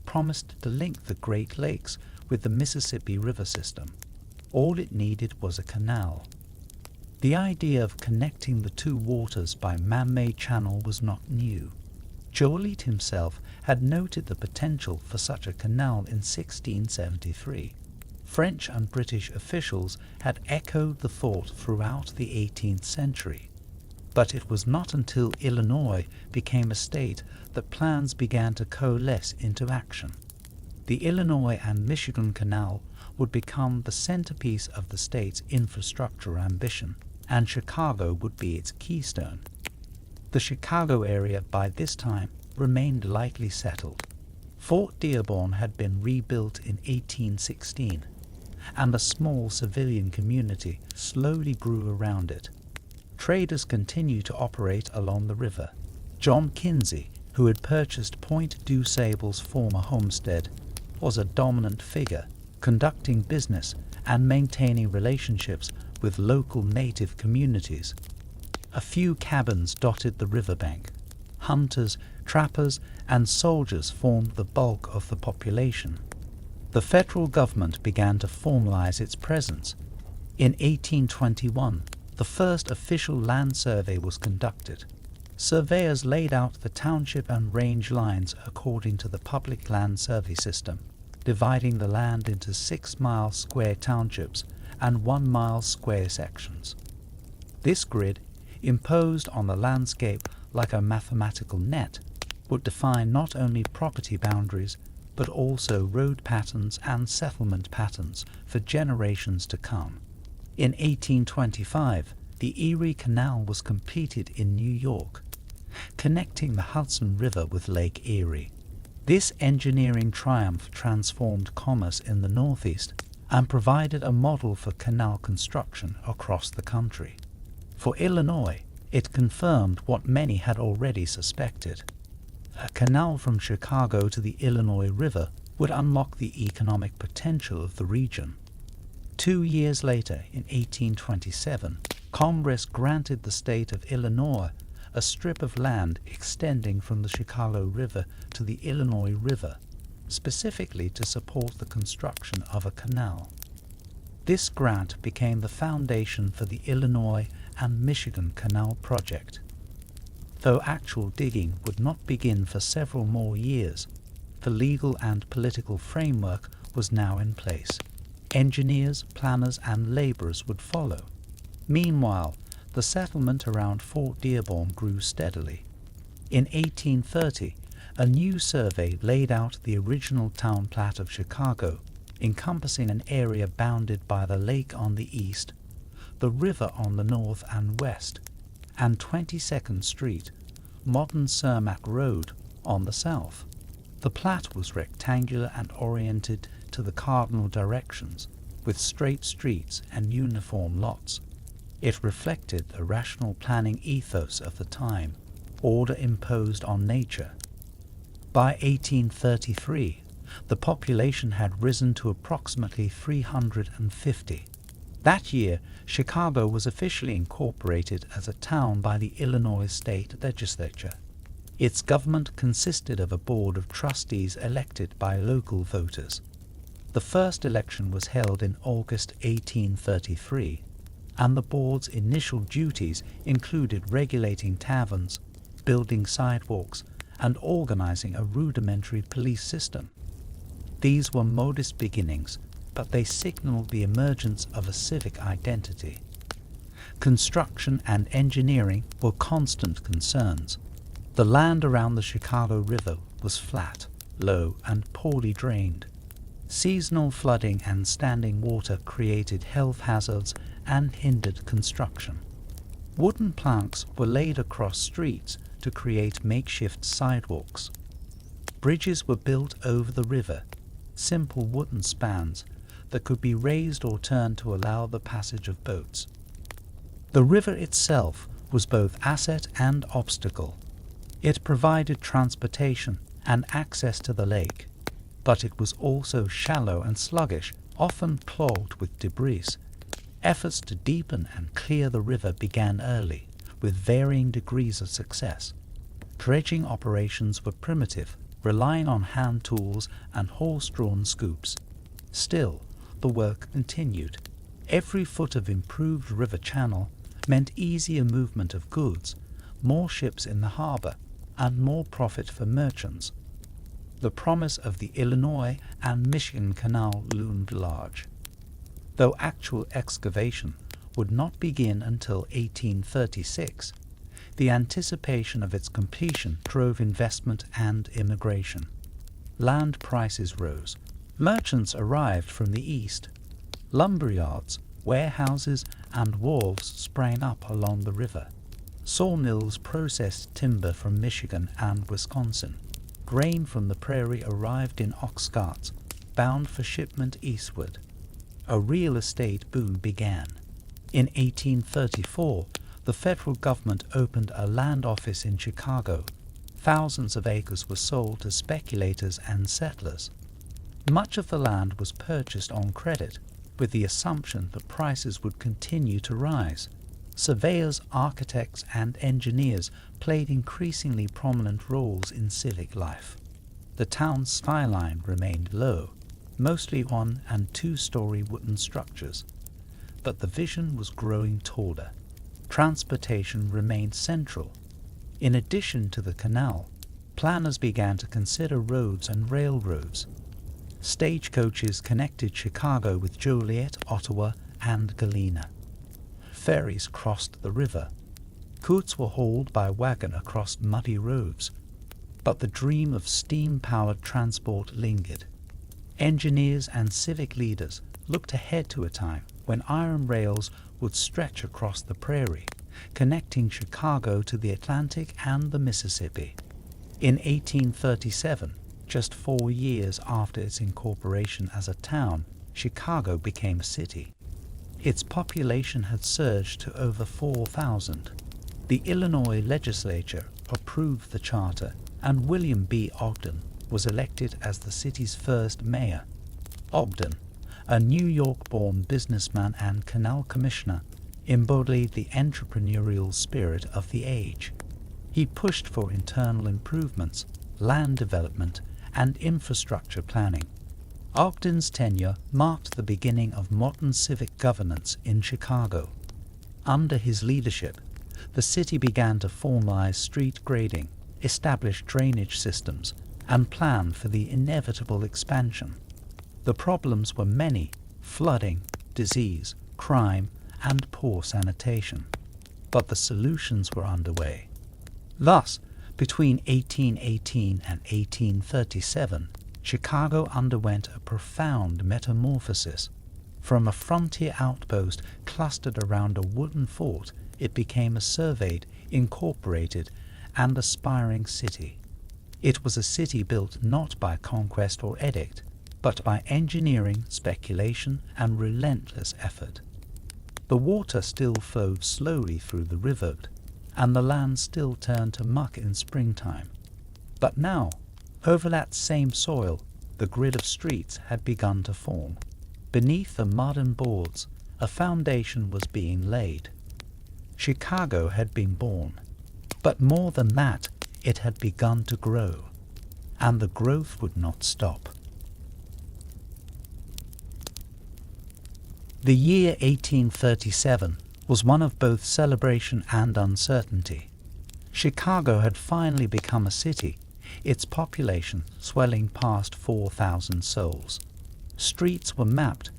promised to link the Great Lakes with the Mississippi River system. All it needed was a canal. The idea of connecting the two waters by man-made channel was not new. Joliet himself had noted the potential for such a canal in 1673. French and British officials had echoed the thought throughout the 18th century. But it was not until Illinois became a state that plans began to coalesce into action. The Illinois and Michigan Canal would become the centerpiece of the state's infrastructure ambition, and Chicago would be its keystone. The Chicago area by this time remained lightly settled. Fort Dearborn had been rebuilt in 1816, and a small civilian community slowly grew around it. Traders continued to operate along the river. John Kinsey, who had purchased Point du Sable's former homestead, was a dominant figure, conducting business and maintaining relationships with local native communities. A few cabins dotted the riverbank. Hunters, trappers, and soldiers formed the bulk of the population. The federal government began to formalize its presence. In 1821, the first official land survey was conducted. Surveyors laid out the township and range lines according to the public land survey system, dividing the land into 6-mile square townships and 1-mile square sections. This grid, imposed on the landscape like a mathematical net, would define not only property boundaries but also road patterns and settlement patterns for generations to come. In 1825, the Erie Canal was completed in New York, connecting the Hudson River with Lake Erie. This engineering triumph transformed commerce in the Northeast and provided a model for canal construction across the country. For Illinois, it confirmed what many had already suspected. A canal from Chicago to the Illinois River would unlock the economic potential of the region. 2 years later, in 1827, Congress granted the state of Illinois a strip of land extending from the Chicago River to the Illinois River, specifically to support the construction of a canal. This grant became the foundation for the Illinois and Michigan Canal project. Though actual digging would not begin for several more years, the legal and political framework was now in place. Engineers, planners, and laborers would follow. Meanwhile, the settlement around Fort Dearborn grew steadily. In 1830, a new survey laid out the original town plat of Chicago, encompassing an area bounded by the lake on the east, the river on the north and west, and 22nd Street, modern Cermak Road, on the south. The plat was rectangular and oriented to the cardinal directions, with straight streets and uniform lots. It reflected the rational planning ethos of the time, order imposed on nature. By 1833, the population had risen to approximately 350. That year, Chicago was officially incorporated as a town by the Illinois State Legislature. Its government consisted of a board of trustees elected by local voters. The first election was held in August 1833, and the board's initial duties included regulating taverns, building sidewalks, and organizing a rudimentary police system. These were modest beginnings, but they signaled the emergence of a civic identity. Construction and engineering were constant concerns. The land around the Chicago River was flat, low, and poorly drained. Seasonal flooding and standing water created health hazards and hindered construction. Wooden planks were laid across streets to create makeshift sidewalks. Bridges were built over the river, simple wooden spans that could be raised or turned to allow the passage of boats. The river itself was both asset and obstacle. It provided transportation and access to the lake, but it was also shallow and sluggish, often clogged with debris. Efforts to deepen and clear the river began early, with varying degrees of success. Dredging operations were primitive, relying on hand tools and horse-drawn scoops. Still, the work continued. Every foot of improved river channel meant easier movement of goods, more ships in the harbor, and more profit for merchants. The promise of the Illinois and Michigan Canal loomed large. Though actual excavation would not begin until 1836, the anticipation of its completion drove investment and immigration. Land prices rose. Merchants arrived from the east. Lumberyards, warehouses, and wharves sprang up along the river. Sawmills processed timber from Michigan and Wisconsin. Grain from the prairie arrived in ox carts, bound for shipment eastward. A real estate boom began. In 1834, the federal government opened a land office in Chicago. Thousands of acres were sold to speculators and settlers. Much of the land was purchased on credit, with the assumption that prices would continue to rise. Surveyors, architects, and engineers played increasingly prominent roles in civic life. The town's skyline remained low, mostly one- and two-story wooden structures, but the vision was growing taller. Transportation remained central. In addition to the canal, planners began to consider roads and railroads. Stagecoaches connected Chicago with Joliet, Ottawa, and Galena. Ferries crossed the river. Goods were hauled by wagon across muddy roads, but the dream of steam-powered transport lingered. Engineers and civic leaders looked ahead to a time when iron rails would stretch across the prairie, connecting Chicago to the Atlantic and the Mississippi. In 1837, just 4 years after its incorporation as a town, Chicago became a city. Its population had surged to over 4,000. The Illinois legislature approved the charter, and William B. Ogden was elected as the city's first mayor. Ogden, a New York-born businessman and canal commissioner, embodied the entrepreneurial spirit of the age. He pushed for internal improvements, land development, and infrastructure planning. Ogden's tenure marked the beginning of modern civic governance in Chicago. Under his leadership, the city began to formalize street grading, establish drainage systems, and plan for the inevitable expansion. The problems were many: flooding, disease, crime, and poor sanitation. But the solutions were underway. Thus, between 1818 and 1837, Chicago underwent a profound metamorphosis. From a frontier outpost clustered around a wooden fort, it became a surveyed, incorporated, and aspiring city. It was a city built not by conquest or edict, but by engineering, speculation, and relentless effort. The water still flowed slowly through the river, and the land still turned to muck in springtime. But now, over that same soil, the grid of streets had begun to form. Beneath the mud and boards, a foundation was being laid. Chicago had been born, but more than that, it had begun to grow, and the growth would not stop. The year 1837 was one of both celebration and uncertainty. Chicago had finally become a city, its population swelling past 4,000 souls. Streets were mapped,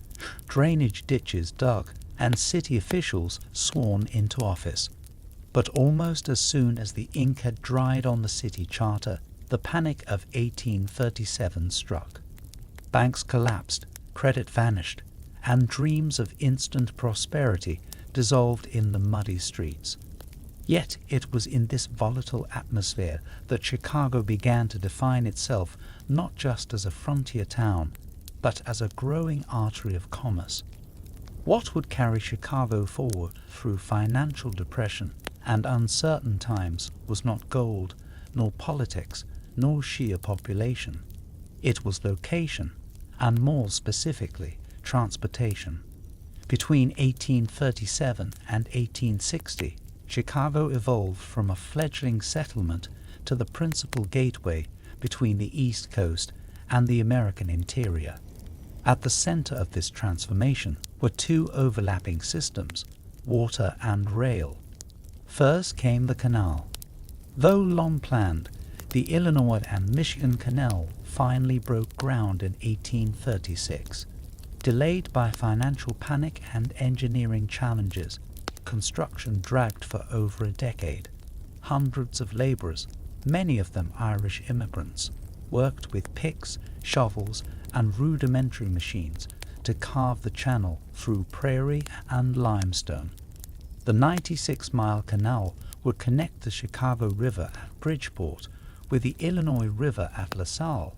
drainage ditches dug, and city officials sworn into office. But almost as soon as the ink had dried on the city charter, the panic of 1837 struck. Banks collapsed, credit vanished, and dreams of instant prosperity dissolved in the muddy streets. Yet it was in this volatile atmosphere that Chicago began to define itself not just as a frontier town, but as a growing artery of commerce. What would carry Chicago forward through financial depression and uncertain times was not gold, nor politics, nor sheer population. It was location, and more specifically, transportation. Between 1837 and 1860, Chicago evolved from a fledgling settlement to the principal gateway between the East Coast and the American interior. At the center of this transformation were two overlapping systems, water and rail. First came the canal. Though long planned, the Illinois and Michigan Canal finally broke ground in 1836. Delayed by financial panic and engineering challenges, construction dragged for over a decade. Hundreds of laborers, many of them Irish immigrants, worked with picks, shovels, and rudimentary machines to carve the channel through prairie and limestone. The 96-mile canal would connect the Chicago River at Bridgeport with the Illinois River at LaSalle,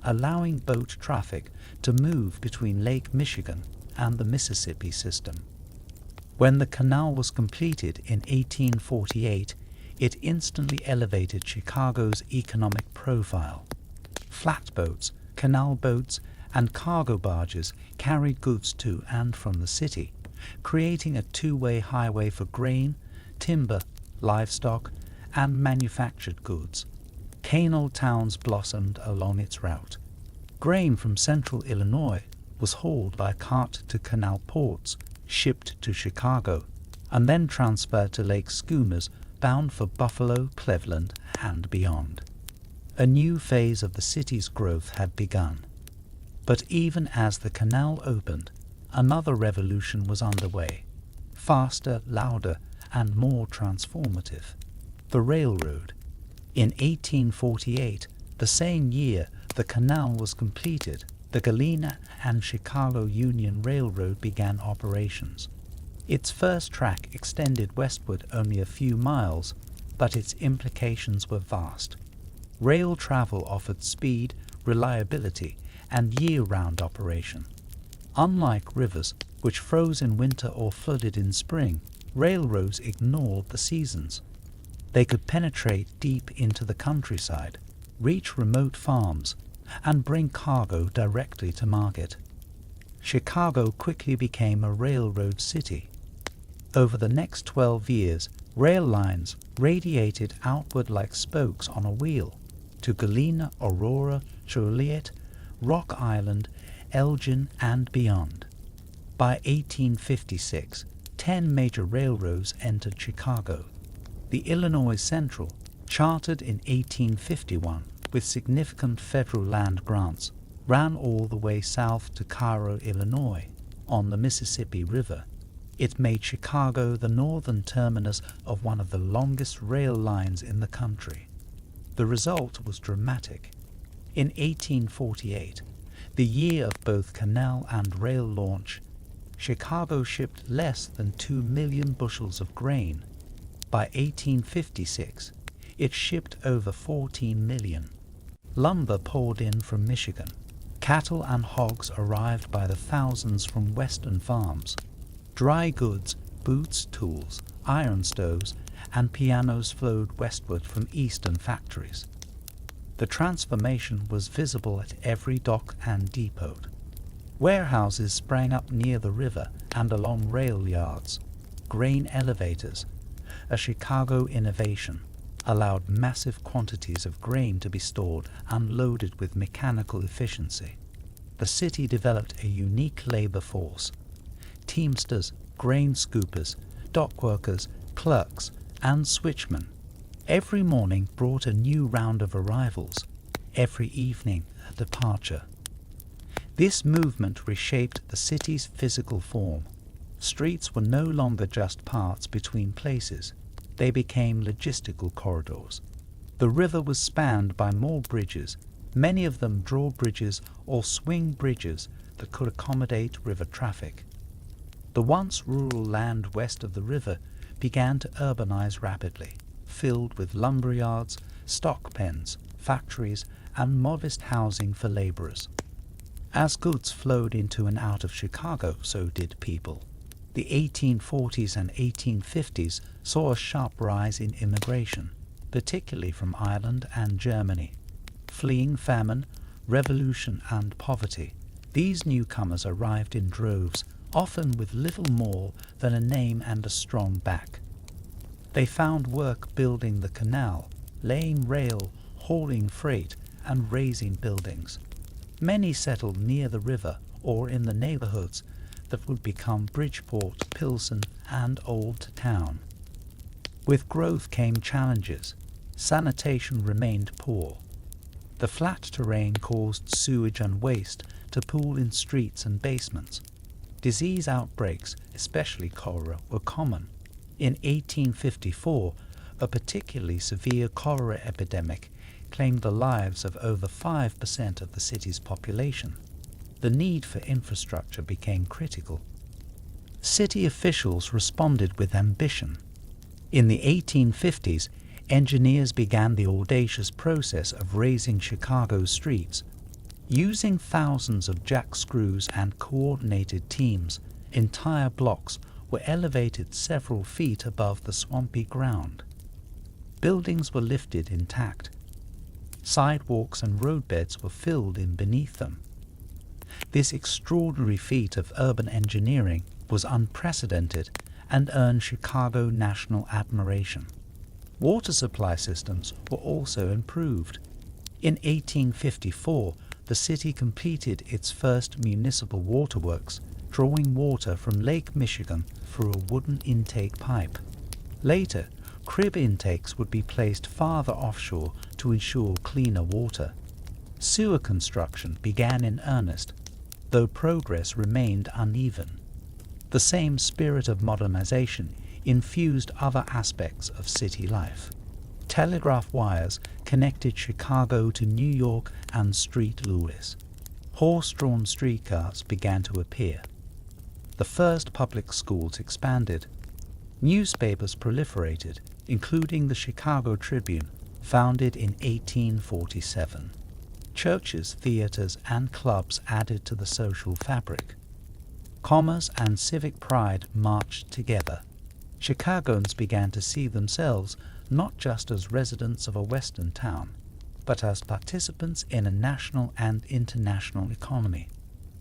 allowing boat traffic to move between Lake Michigan and the Mississippi system. When the canal was completed in 1848, it instantly elevated Chicago's economic profile. Flatboats, canal boats, and cargo barges carried goods to and from the city, creating a two-way highway for grain, timber, livestock, and manufactured goods. Canal towns blossomed along its route. Grain from central Illinois was hauled by cart to canal ports, shipped to Chicago, and then transferred to lake schooners bound for Buffalo, Cleveland, and beyond. A new phase of the city's growth had begun. But even as the canal opened, another revolution was underway, faster, louder, and more transformative: the railroad. In 1848, the same year the canal was completed, the Galena and Chicago Union Railroad began operations. Its first track extended westward only a few miles, but its implications were vast. Rail travel offered speed, reliability, and year-round operation. Unlike rivers, which froze in winter or flooded in spring, railroads ignored the seasons. They could penetrate deep into the countryside, reach remote farms, and bring cargo directly to market. Chicago quickly became a railroad city. Over the next 12 years, rail lines radiated outward like spokes on a wheel to Galena, Aurora, Joliet, Rock Island, Elgin, and beyond. By 1856, 10 major railroads entered Chicago. The Illinois Central, chartered in 1851 with significant federal land grants, ran all the way south to Cairo, Illinois, on the Mississippi River. It made Chicago the northern terminus of one of the longest rail lines in the country. The result was dramatic. In 1848, the year of both canal and rail launch, Chicago shipped less than 2 million bushels of grain. By 1856, it shipped over 14 million. Lumber poured in from Michigan. Cattle and hogs arrived by the thousands from western farms. Dry goods, boots, tools, iron stoves, and pianos flowed westward from eastern factories. The transformation was visible at every dock and depot. Warehouses sprang up near the river and along rail yards. Grain elevators, a Chicago innovation, allowed massive quantities of grain to be stored and loaded with mechanical efficiency. The city developed a unique labor force. Teamsters, grain scoopers, dock workers, clerks, and switchmen. Every morning brought a new round of arrivals, every evening a departure. This movement reshaped the city's physical form. Streets were no longer just paths between places. They became logistical corridors. The river was spanned by more bridges, many of them drawbridges or swing bridges that could accommodate river traffic. The once rural land west of the river began to urbanize rapidly, filled with lumberyards, stock pens, factories, and modest housing for laborers. As goods flowed into and out of Chicago, so did people. The 1840s and 1850s saw a sharp rise in immigration, particularly from Ireland and Germany. Fleeing famine, revolution, and poverty, these newcomers arrived in droves, often with little more than a name and a strong back. They found work building the canal, laying rail, hauling freight, and raising buildings. Many settled near the river or in the neighborhoods that would become Bridgeport, Pilsen, and Old Town. With growth came challenges. Sanitation remained poor. The flat terrain caused sewage and waste to pool in streets and basements. Disease outbreaks, especially cholera, were common. In 1854, a particularly severe cholera epidemic claimed the lives of over 5% of the city's population. The need for infrastructure became critical. City officials responded with ambition. In the 1850s, engineers began the audacious process of raising Chicago's streets. Using thousands of jack screws and coordinated teams, entire blocks were elevated several feet above the swampy ground. Buildings were lifted intact. Sidewalks and roadbeds were filled in beneath them. This extraordinary feat of urban engineering was unprecedented and earned Chicago national admiration. Water supply systems were also improved. In 1854, the city completed its first municipal waterworks, drawing water from Lake Michigan through a wooden intake pipe. Later, crib intakes would be placed farther offshore to ensure cleaner water. Sewer construction began in earnest, though progress remained uneven. The same spirit of modernization infused other aspects of city life. Telegraph wires connected Chicago to New York and St. Louis. Horse-drawn streetcars began to appear. The first public schools expanded. Newspapers proliferated, including the Chicago Tribune, founded in 1847. Churches, theaters, and clubs added to the social fabric. Commerce and civic pride marched together. Chicagoans began to see themselves not just as residents of a western town, but as participants in a national and international economy.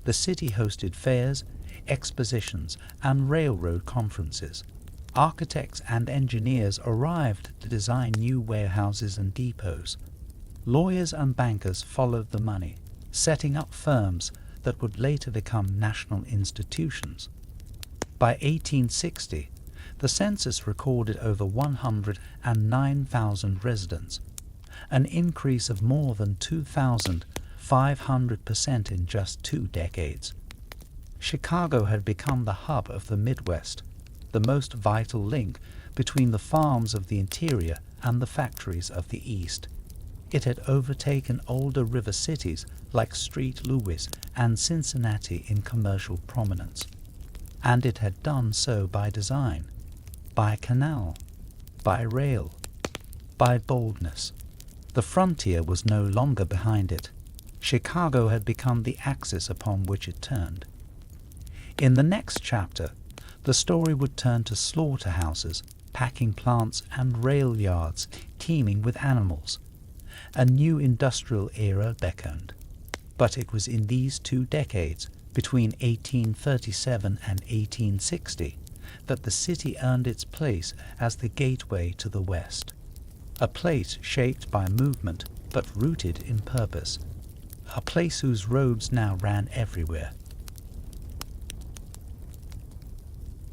The city hosted fairs, expositions, and railroad conferences. Architects and engineers arrived to design new warehouses and depots. Lawyers and bankers followed the money, setting up firms that would later become national institutions. By 1860, the census recorded over 109,000 residents, an increase of more than 2,500% in just 2 decades. Chicago had become the hub of the Midwest, the most vital link between the farms of the interior and the factories of the East. It had overtaken older river cities like St. Louis and Cincinnati in commercial prominence. And it had done so by design, by canal, by rail, by boldness. The frontier was no longer behind it. Chicago had become the axis upon which it turned. In the next chapter, the story would turn to slaughterhouses, packing plants, and rail yards teeming with animals. A new industrial era beckoned. But it was in these 2 decades between 1837 and 1860 that the city earned its place as the gateway to the West, a place shaped by movement but rooted in purpose, a place whose roads now ran everywhere.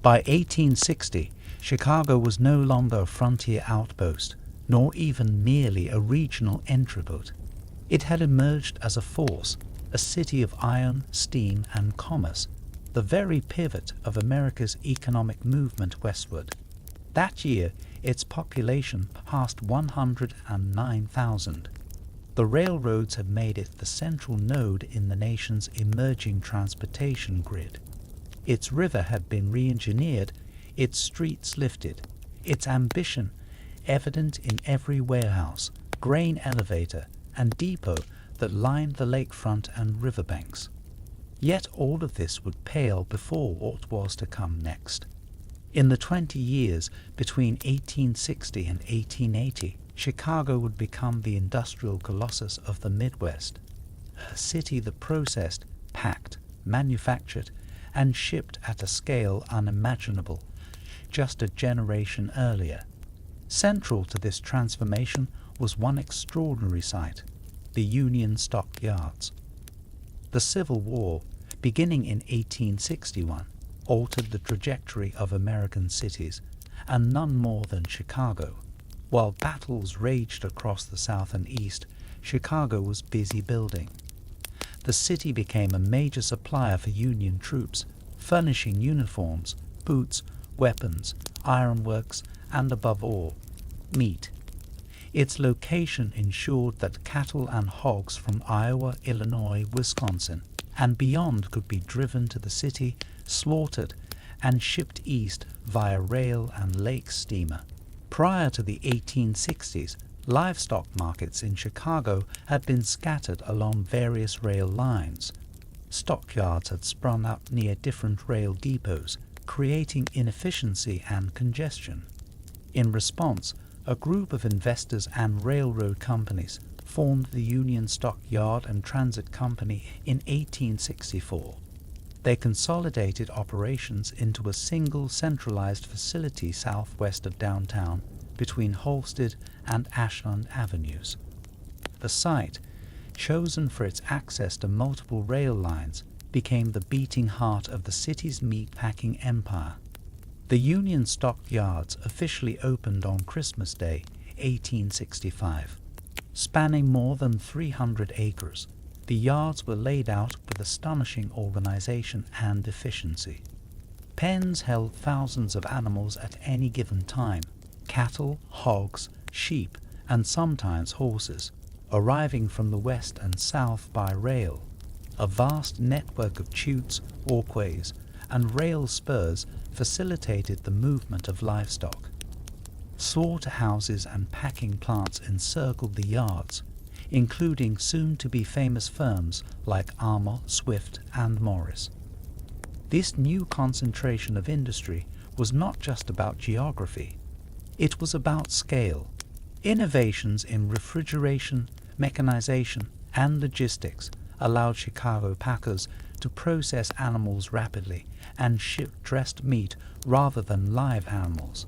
By 1860, Chicago was no longer a frontier outpost, nor even merely a regional entrepôt. It had emerged as a force, a city of iron, steam, and commerce, the very pivot of America's economic movement westward. That year, its population passed 109,000. The railroads had made it the central node in the nation's emerging transportation grid. Its river had been re-engineered, its streets lifted, its ambition evident in every warehouse, grain elevator, and depot that lined the lakefront and riverbanks. Yet all of this would pale before what was to come next. In the 20 years between 1860 and 1880, Chicago would become the industrial colossus of the Midwest, a city that processed, packed, manufactured, and shipped at a scale unimaginable just a generation earlier. Central to this transformation was one extraordinary sight, the Union Stockyards. The Civil War, beginning in 1861, altered the trajectory of American cities, and none more than Chicago. While battles raged across the South and East, Chicago was busy building. The city became a major supplier for Union troops, furnishing uniforms, boots, weapons, ironworks, and above all, meat. Its location ensured that cattle and hogs from Iowa, Illinois, Wisconsin, and beyond could be driven to the city, slaughtered, and shipped east via rail and lake steamer. Prior to the 1860s, livestock markets in Chicago had been scattered along various rail lines. Stockyards had sprung up near different rail depots, creating inefficiency and congestion. In response, a group of investors and railroad companies formed the Union Stock Yard and Transit Company in 1864. They consolidated operations into a single centralized facility southwest of downtown between Halsted and Ashland Avenues. The site, chosen for its access to multiple rail lines, became the beating heart of the city's meat-packing empire. The Union Stock Yards officially opened on Christmas Day, 1865. Spanning more than 300 acres, the yards were laid out with astonishing organization and efficiency. Pens held thousands of animals at any given time, cattle, hogs, sheep, and sometimes horses, arriving from the west and south by rail. A vast network of chutes, walkways, and rail spurs facilitated the movement of livestock. Slaughterhouses and packing plants encircled the yards, including soon-to-be famous firms like Armour, Swift, and Morris. This new concentration of industry was not just about geography. It was about scale. Innovations in refrigeration, mechanization, and logistics allowed Chicago packers to process animals rapidly and ship dressed meat rather than live animals.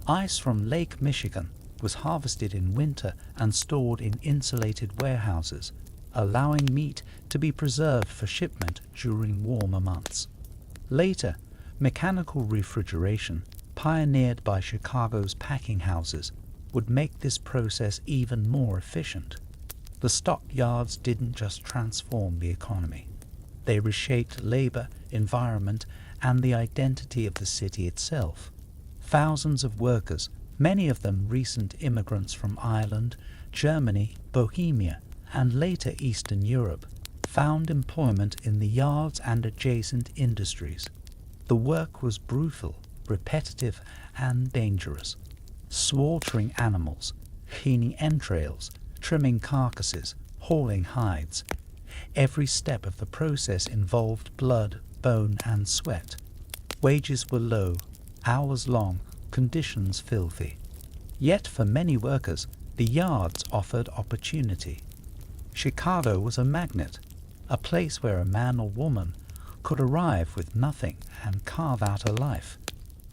Ice from Lake Michigan was harvested in winter and stored in insulated warehouses, allowing meat to be preserved for shipment during warmer months. Later, mechanical refrigeration, pioneered by Chicago's packing houses, would make this process even more efficient. The stockyards didn't just transform the economy. They reshaped labor, environment, and the identity of the city itself. Thousands of workers, many of them recent immigrants from Ireland, Germany, Bohemia, and later Eastern Europe, found employment in the yards and adjacent industries. The work was brutal, repetitive, and dangerous. Slaughtering animals, cleaning entrails, trimming carcasses, hauling hides. Every step of the process involved blood, bone, and sweat. Wages were low, hours long, conditions filthy. Yet for many workers, the yards offered opportunity. Chicago was a magnet, a place where a man or woman could arrive with nothing and carve out a life.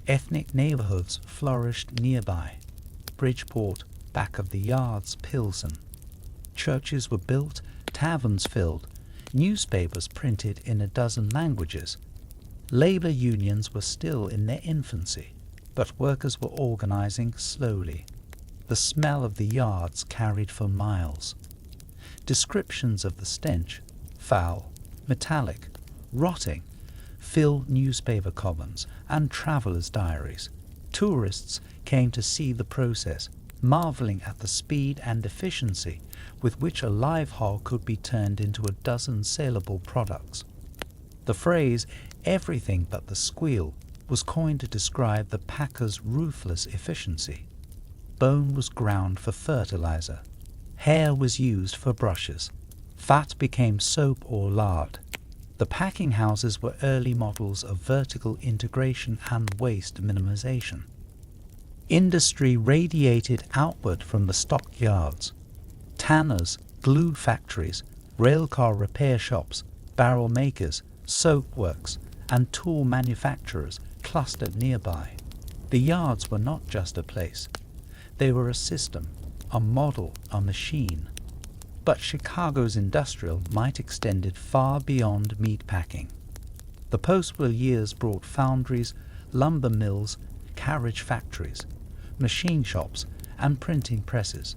Ethnic neighborhoods flourished nearby. Bridgeport, back of the yards, Pilsen. Churches were built, taverns filled, newspapers printed in a dozen languages. Labor unions were still in their infancy, but workers were organizing slowly. The smell of the yards carried for miles. Descriptions of the stench, foul, metallic, rotting, filled newspaper columns and travelers' diaries. Tourists came to see the process, marveling at the speed and efficiency with which a live hog could be turned into a dozen saleable products. The phrase, "everything but the squeal," was coined to describe the packer's ruthless efficiency. Bone was ground for fertilizer. Hair was used for brushes. Fat became soap or lard. The packing houses were early models of vertical integration and waste minimization. Industry radiated outward from the stockyards. Tanners, glue factories, railcar repair shops, barrel makers, soap works, and tool manufacturers clustered nearby. The yards were not just a place. They were a system, a model, a machine. But Chicago's industrial might extended far beyond meatpacking. The post-war years brought foundries, lumber mills, carriage factories, machine shops, and printing presses.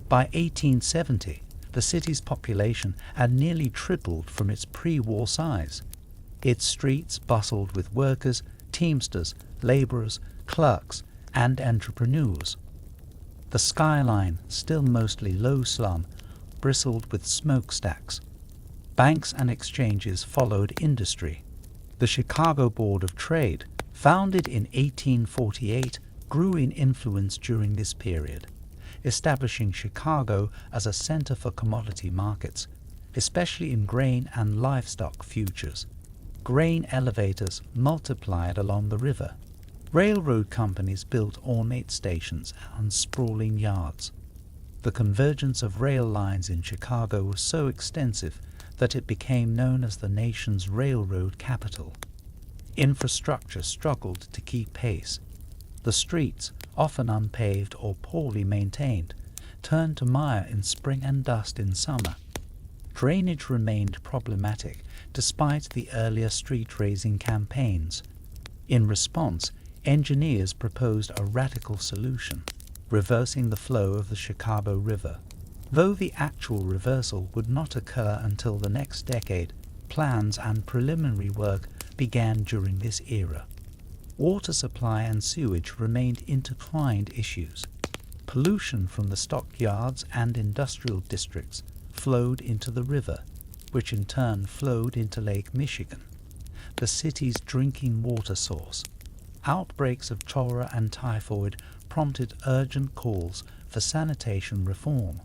By 1870, the city's population had nearly tripled from its pre-war size. Its streets bustled with workers, teamsters, laborers, clerks, and entrepreneurs. The skyline, still mostly low slum, bristled with smokestacks. Banks and exchanges followed industry. The Chicago Board of Trade, founded in 1848, grew in influence during this period, establishing Chicago as a center for commodity markets, especially in grain and livestock futures. Grain elevators multiplied along the river. Railroad companies built ornate stations and sprawling yards. The convergence of rail lines in Chicago was so extensive that it became known as the nation's railroad capital. Infrastructure struggled to keep pace. The streets, often unpaved or poorly maintained, turned to mire in spring and dust in summer. Drainage remained problematic despite the earlier street-raising campaigns. In response, engineers proposed a radical solution, reversing the flow of the Chicago River. Though the actual reversal would not occur until the next decade, plans and preliminary work began during this era. Water supply and sewage remained intertwined issues. Pollution from the stockyards and industrial districts flowed into the river, which in turn flowed into Lake Michigan, the city's drinking water source. Outbreaks of cholera and typhoid prompted urgent calls for sanitation reform.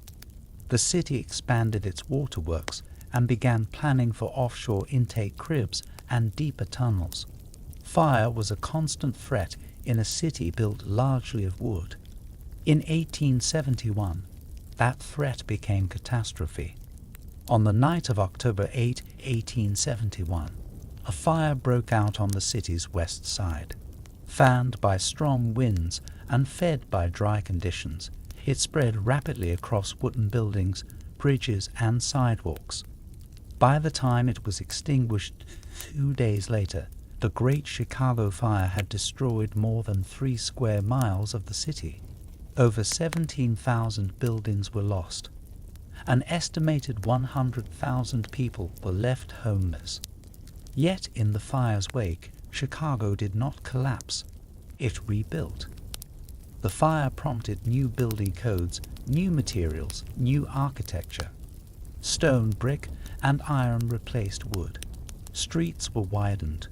The city expanded its waterworks and began planning for offshore intake cribs and deeper tunnels. Fire was a constant threat in a city built largely of wood. In 1871, that threat became catastrophe. On the night of October 8, 1871, a fire broke out on the city's west side. Fanned by strong winds and fed by dry conditions, it spread rapidly across wooden buildings, bridges, and sidewalks. By the time it was extinguished 2 days later, the Great Chicago Fire had destroyed more than 3 square miles of the city. Over 17,000 buildings were lost. An estimated 100,000 people were left homeless. Yet in the fire's wake, Chicago did not collapse. It rebuilt. The fire prompted new building codes, new materials, new architecture. Stone, brick, and iron replaced wood. Streets were widened.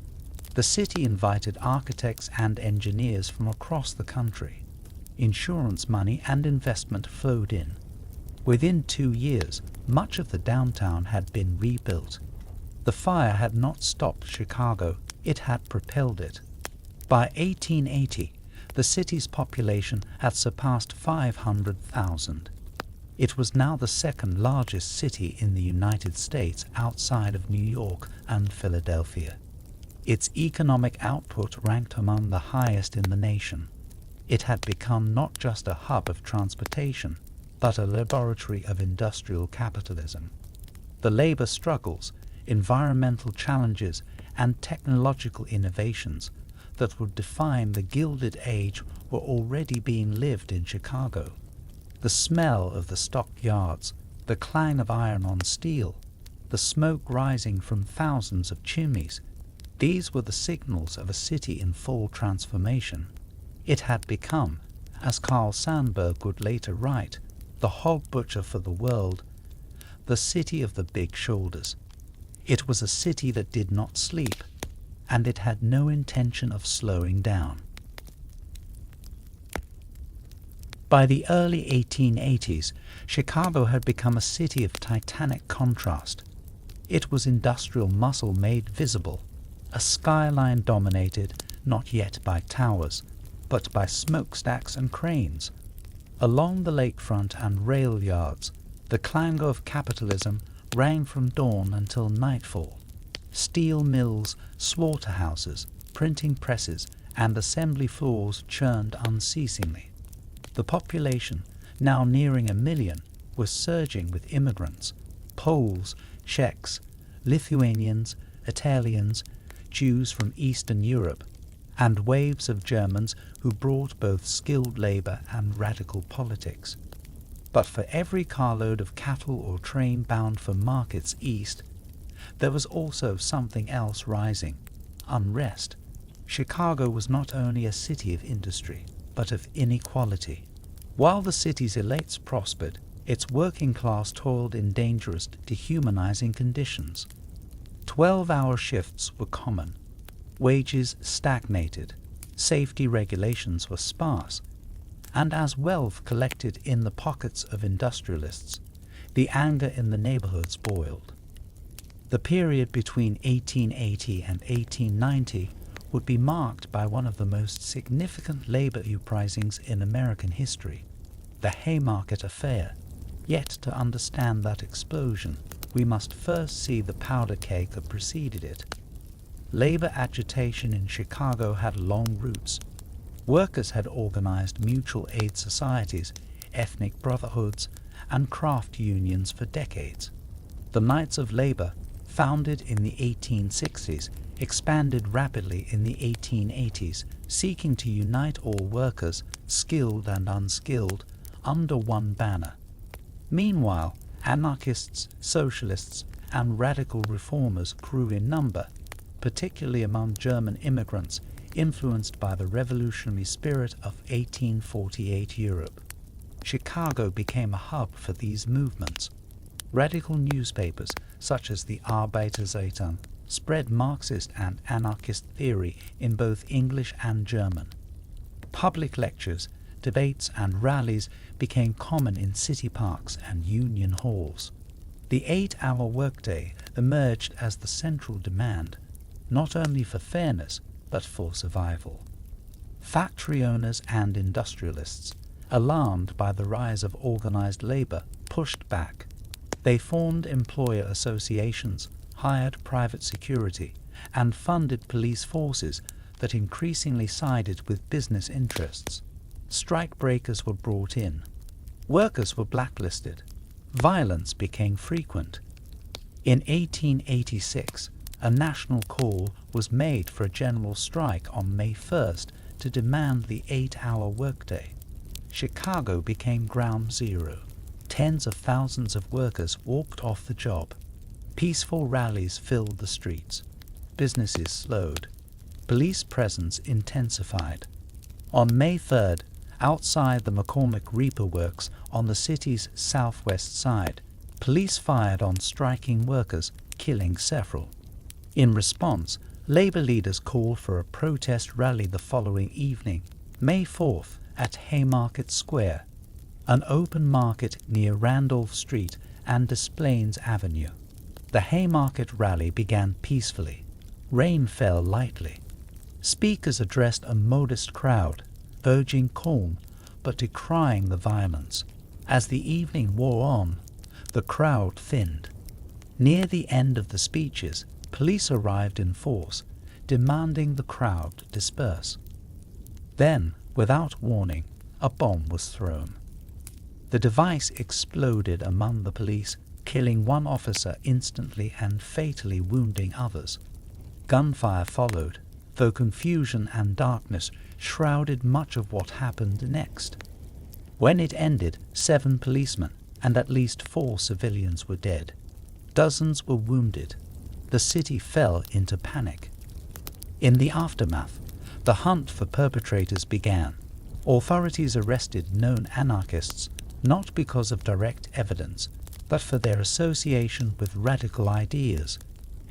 The city invited architects and engineers from across the country. Insurance money and investment flowed in. Within 2 years, much of the downtown had been rebuilt. The fire had not stopped Chicago, it had propelled it. By 1880, the city's population had surpassed 500,000. It was now the second largest city in the United States outside of New York and Philadelphia. Its economic output ranked among the highest in the nation. It had become not just a hub of transportation, but a laboratory of industrial capitalism. The labor struggles, environmental challenges, and technological innovations that would define the Gilded Age were already being lived in Chicago. The smell of the stockyards, the clang of iron on steel, the smoke rising from thousands of chimneys, these were the signals of a city in full transformation. It had become, as Carl Sandburg would later write, the hog butcher for the world, the city of the big shoulders. It was a city that did not sleep, and it had no intention of slowing down. By the early 1880s, Chicago had become a city of titanic contrast. It was industrial muscle made visible, a skyline dominated not yet by towers, but by smokestacks and cranes. Along the lakefront and rail yards, the clangor of capitalism rang from dawn until nightfall. Steel mills, slaughterhouses, printing presses, and assembly floors churned unceasingly. The population, now nearing 1 million, was surging with immigrants: Poles, Czechs, Lithuanians, Italians, Jews from Eastern Europe, and waves of Germans who brought both skilled labor and radical politics. But for every carload of cattle or train bound for markets east, there was also something else rising: unrest. Chicago was not only a city of industry, but of inequality. While the city's elites prospered, its working class toiled in dangerous, dehumanizing conditions. 12-hour shifts were common. Wages stagnated. Safety regulations were sparse. And as wealth collected in the pockets of industrialists, the anger in the neighborhoods boiled. The period between 1880 and 1890 would be marked by one of the most significant labor uprisings in American history, the Haymarket Affair. Yet to understand that explosion, we must first see the powder keg that preceded it. Labor agitation in Chicago had long roots. Workers had organized mutual aid societies, ethnic brotherhoods, and craft unions for decades. The Knights of Labor, founded in the 1860s, expanded rapidly in the 1880s, seeking to unite all workers, skilled and unskilled, under one banner. Meanwhile, anarchists, socialists, and radical reformers grew in number, particularly among German immigrants influenced by the revolutionary spirit of 1848 Europe. Chicago became a hub for these movements. Radical newspapers, such as the Arbeiterzeitung, spread Marxist and anarchist theory in both English and German. Public lectures, debates, and rallies became common in city parks and union halls. The 8-hour workday emerged as the central demand, not only for fairness, but for survival. Factory owners and industrialists, alarmed by the rise of organized labor, pushed back. They formed employer associations, hired private security, and funded police forces that increasingly sided with business interests. Strikebreakers were brought in. Workers were blacklisted. Violence became frequent. In 1886, a national call was made for a general strike on May 1st to demand the 8-hour workday. Chicago became ground zero. Tens of thousands of workers walked off the job. Peaceful rallies filled the streets. Businesses slowed. Police presence intensified. On May 3rd, outside the McCormick Reaper Works on the city's southwest side, police fired on striking workers, killing several. In response, labor leaders called for a protest rally the following evening, May 4th, at Haymarket Square, an open market near Randolph Street and Des Plaines Avenue. The Haymarket rally began peacefully. Rain fell lightly. Speakers addressed a modest crowd, urging calm but decrying the violence. As the evening wore on, the crowd thinned. Near the end of the speeches, police arrived in force, demanding the crowd disperse. Then, without warning, a bomb was thrown. The device exploded among the police, killing one officer instantly and fatally wounding others. Gunfire followed, though confusion and darkness shrouded much of what happened next. When it ended, 7 policemen and at least 4 civilians were dead. Dozens were wounded. The city fell into panic. In the aftermath, the hunt for perpetrators began. Authorities arrested known anarchists not because of direct evidence, but for their association with radical ideas.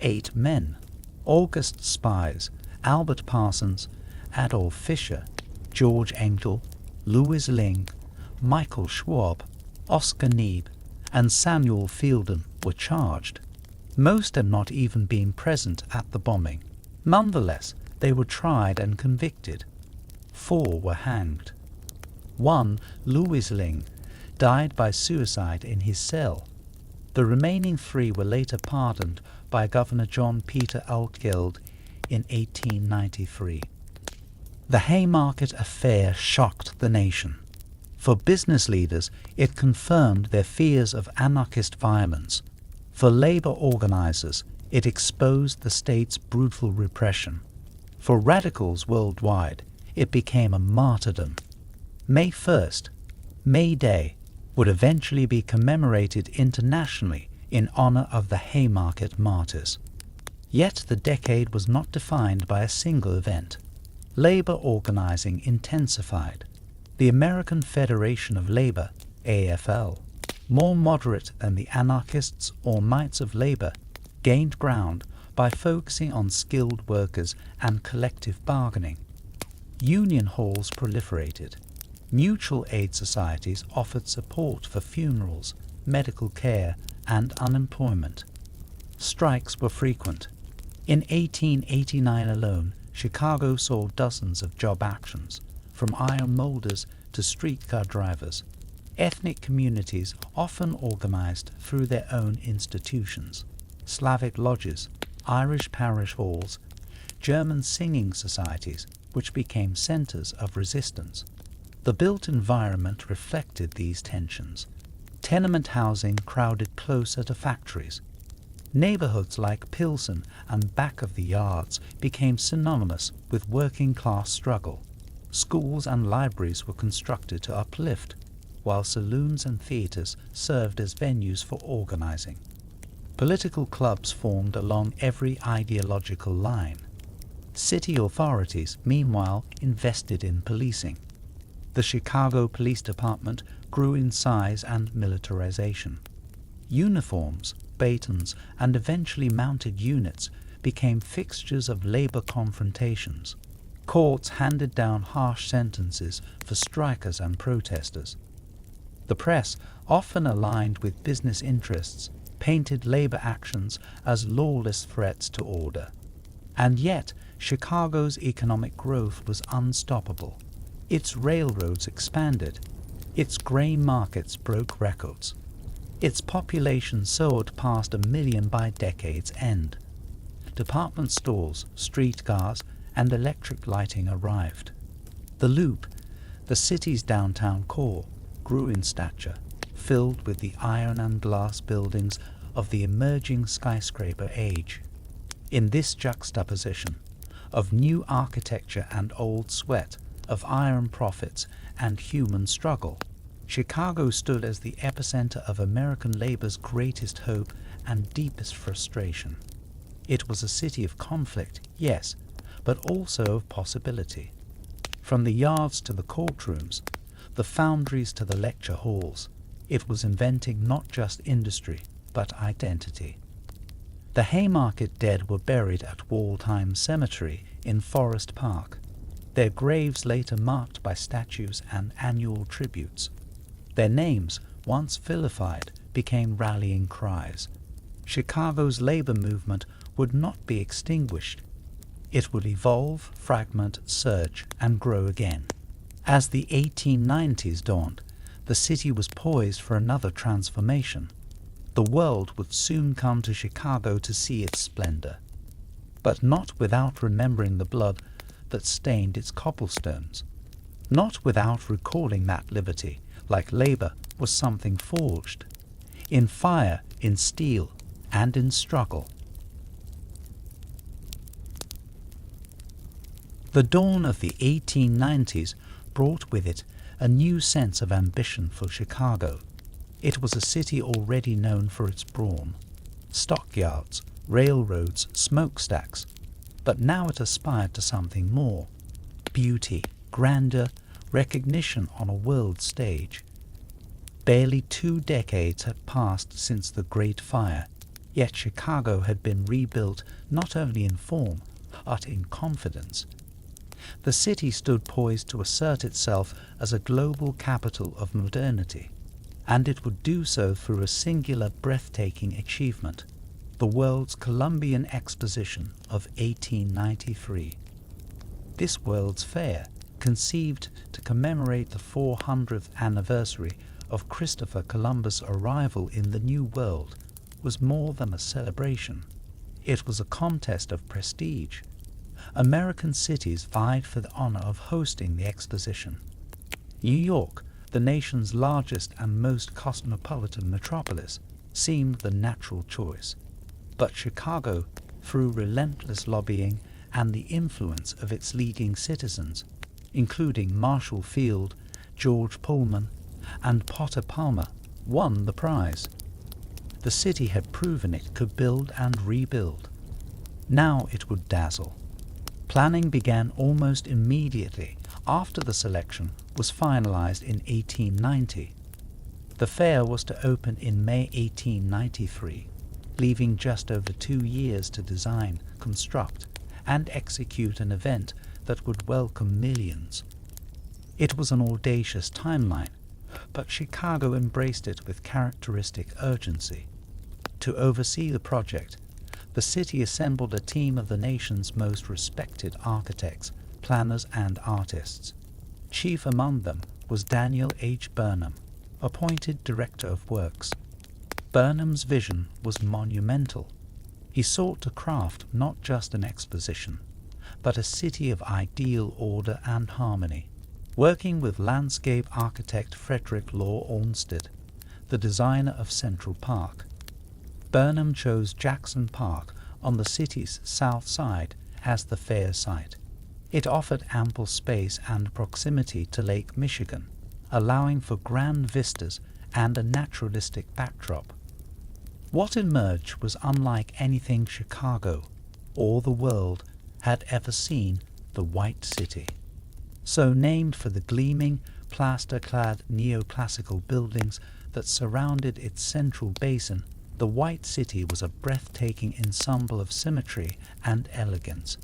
8 men: August Spies, Albert Parsons, Adolf Fischer, George Engel, Louis Ling, Michael Schwab, Oscar Neebe, and Samuel Fielden were charged. Most had not even been present at the bombing. Nonetheless, they were tried and convicted. 4 were hanged. One, Louis Ling, died by suicide in his cell. The remaining 3 were later pardoned by Governor John Peter Altgeld in 1893. The Haymarket affair shocked the nation. For business leaders, it confirmed their fears of anarchist violence. For labor organizers, it exposed the state's brutal repression. For radicals worldwide, it became a martyrdom. May 1st, May Day, would eventually be commemorated internationally in honor of the Haymarket martyrs. Yet the decade was not defined by a single event. Labor organizing intensified. The American Federation of Labor, AFL, more moderate than the anarchists or Knights of Labor, gained ground by focusing on skilled workers and collective bargaining. Union halls proliferated. Mutual aid societies offered support for funerals, medical care, and unemployment. Strikes were frequent. In 1889 alone, Chicago saw dozens of job actions, from iron molders to streetcar drivers. Ethnic communities often organized through their own institutions: Slavic lodges, Irish parish halls, German singing societies, which became centers of resistance. The built environment reflected these tensions. Tenement housing crowded closer to factories. Neighborhoods like Pilsen and back of the yards became synonymous with working-class struggle. Schools and libraries were constructed to uplift, while saloons and theaters served as venues for organizing. Political clubs formed along every ideological line. City authorities, meanwhile, invested in policing. The Chicago Police Department grew in size and militarization. Uniforms, batons, and eventually mounted units became fixtures of labor confrontations. Courts handed down harsh sentences for strikers and protesters. The press, often aligned with business interests, painted labor actions as lawless threats to order. And yet, Chicago's economic growth was unstoppable. Its railroads expanded. Its grain markets broke records. Its population soared past 1 million by decade's end. Department stores, streetcars, and electric lighting arrived. The Loop, the city's downtown core, grew in stature, filled with the iron and glass buildings of the emerging skyscraper age. In this juxtaposition of new architecture and old sweat, of iron profits and human struggle, Chicago stood as the epicenter of American labor's greatest hope and deepest frustration. It was a city of conflict, yes, but also of possibility. From the yards to the courtrooms, the foundries to the lecture halls, it was inventing not just industry, but identity. The Haymarket dead were buried at Waldheim Cemetery in Forest Park, their graves later marked by statues and annual tributes. Their names, once vilified, became rallying cries. Chicago's labor movement would not be extinguished. It would evolve, fragment, surge, and grow again. As the 1890s dawned, the city was poised for another transformation. The world would soon come to Chicago to see its splendor, but not without remembering the blood that stained its cobblestones, not without recalling that liberty, like labor, was something forged, in fire, in steel, and in struggle. The dawn of the 1890s brought with it a new sense of ambition for Chicago. It was a city already known for its brawn, stockyards, railroads, smokestacks, but now it aspired to something more: beauty, grandeur, recognition on a world stage. Barely 2 decades had passed since the Great Fire, yet Chicago had been rebuilt not only in form, but in confidence. The city stood poised to assert itself as a global capital of modernity, and it would do so through a singular, breathtaking achievement: the World's Columbian Exposition of 1893. This World's Fair, conceived to commemorate the 400th anniversary of Christopher Columbus' arrival in the New World, was more than a celebration. It was a contest of prestige. American cities vied for the honor of hosting the exposition. New York, the nation's largest and most cosmopolitan metropolis, seemed the natural choice. But Chicago, through relentless lobbying and the influence of its leading citizens, including Marshall Field, George Pullman, and Potter Palmer, won the prize. The city had proven it could build and rebuild. Now it would dazzle. Planning began almost immediately after the selection was finalized in 1890. The fair was to open in May 1893, leaving just over 2 years to design, construct, and execute an event that would welcome millions. It was an audacious timeline, but Chicago embraced it with characteristic urgency. To oversee the project, the city assembled a team of the nation's most respected architects, planners, and artists. Chief among them was Daniel H. Burnham, appointed Director of Works. Burnham's vision was monumental. He sought to craft not just an exposition, but a city of ideal order and harmony. Working with landscape architect Frederick Law Olmsted, the designer of Central Park, Burnham chose Jackson Park on the city's south side as the fair site. It offered ample space and proximity to Lake Michigan, allowing for grand vistas and a naturalistic backdrop. What emerged was unlike anything Chicago or the world had ever seen: the White City. So named for the gleaming, plaster-clad neoclassical buildings that surrounded its central basin, the White City was a breathtaking ensemble of symmetry and elegance.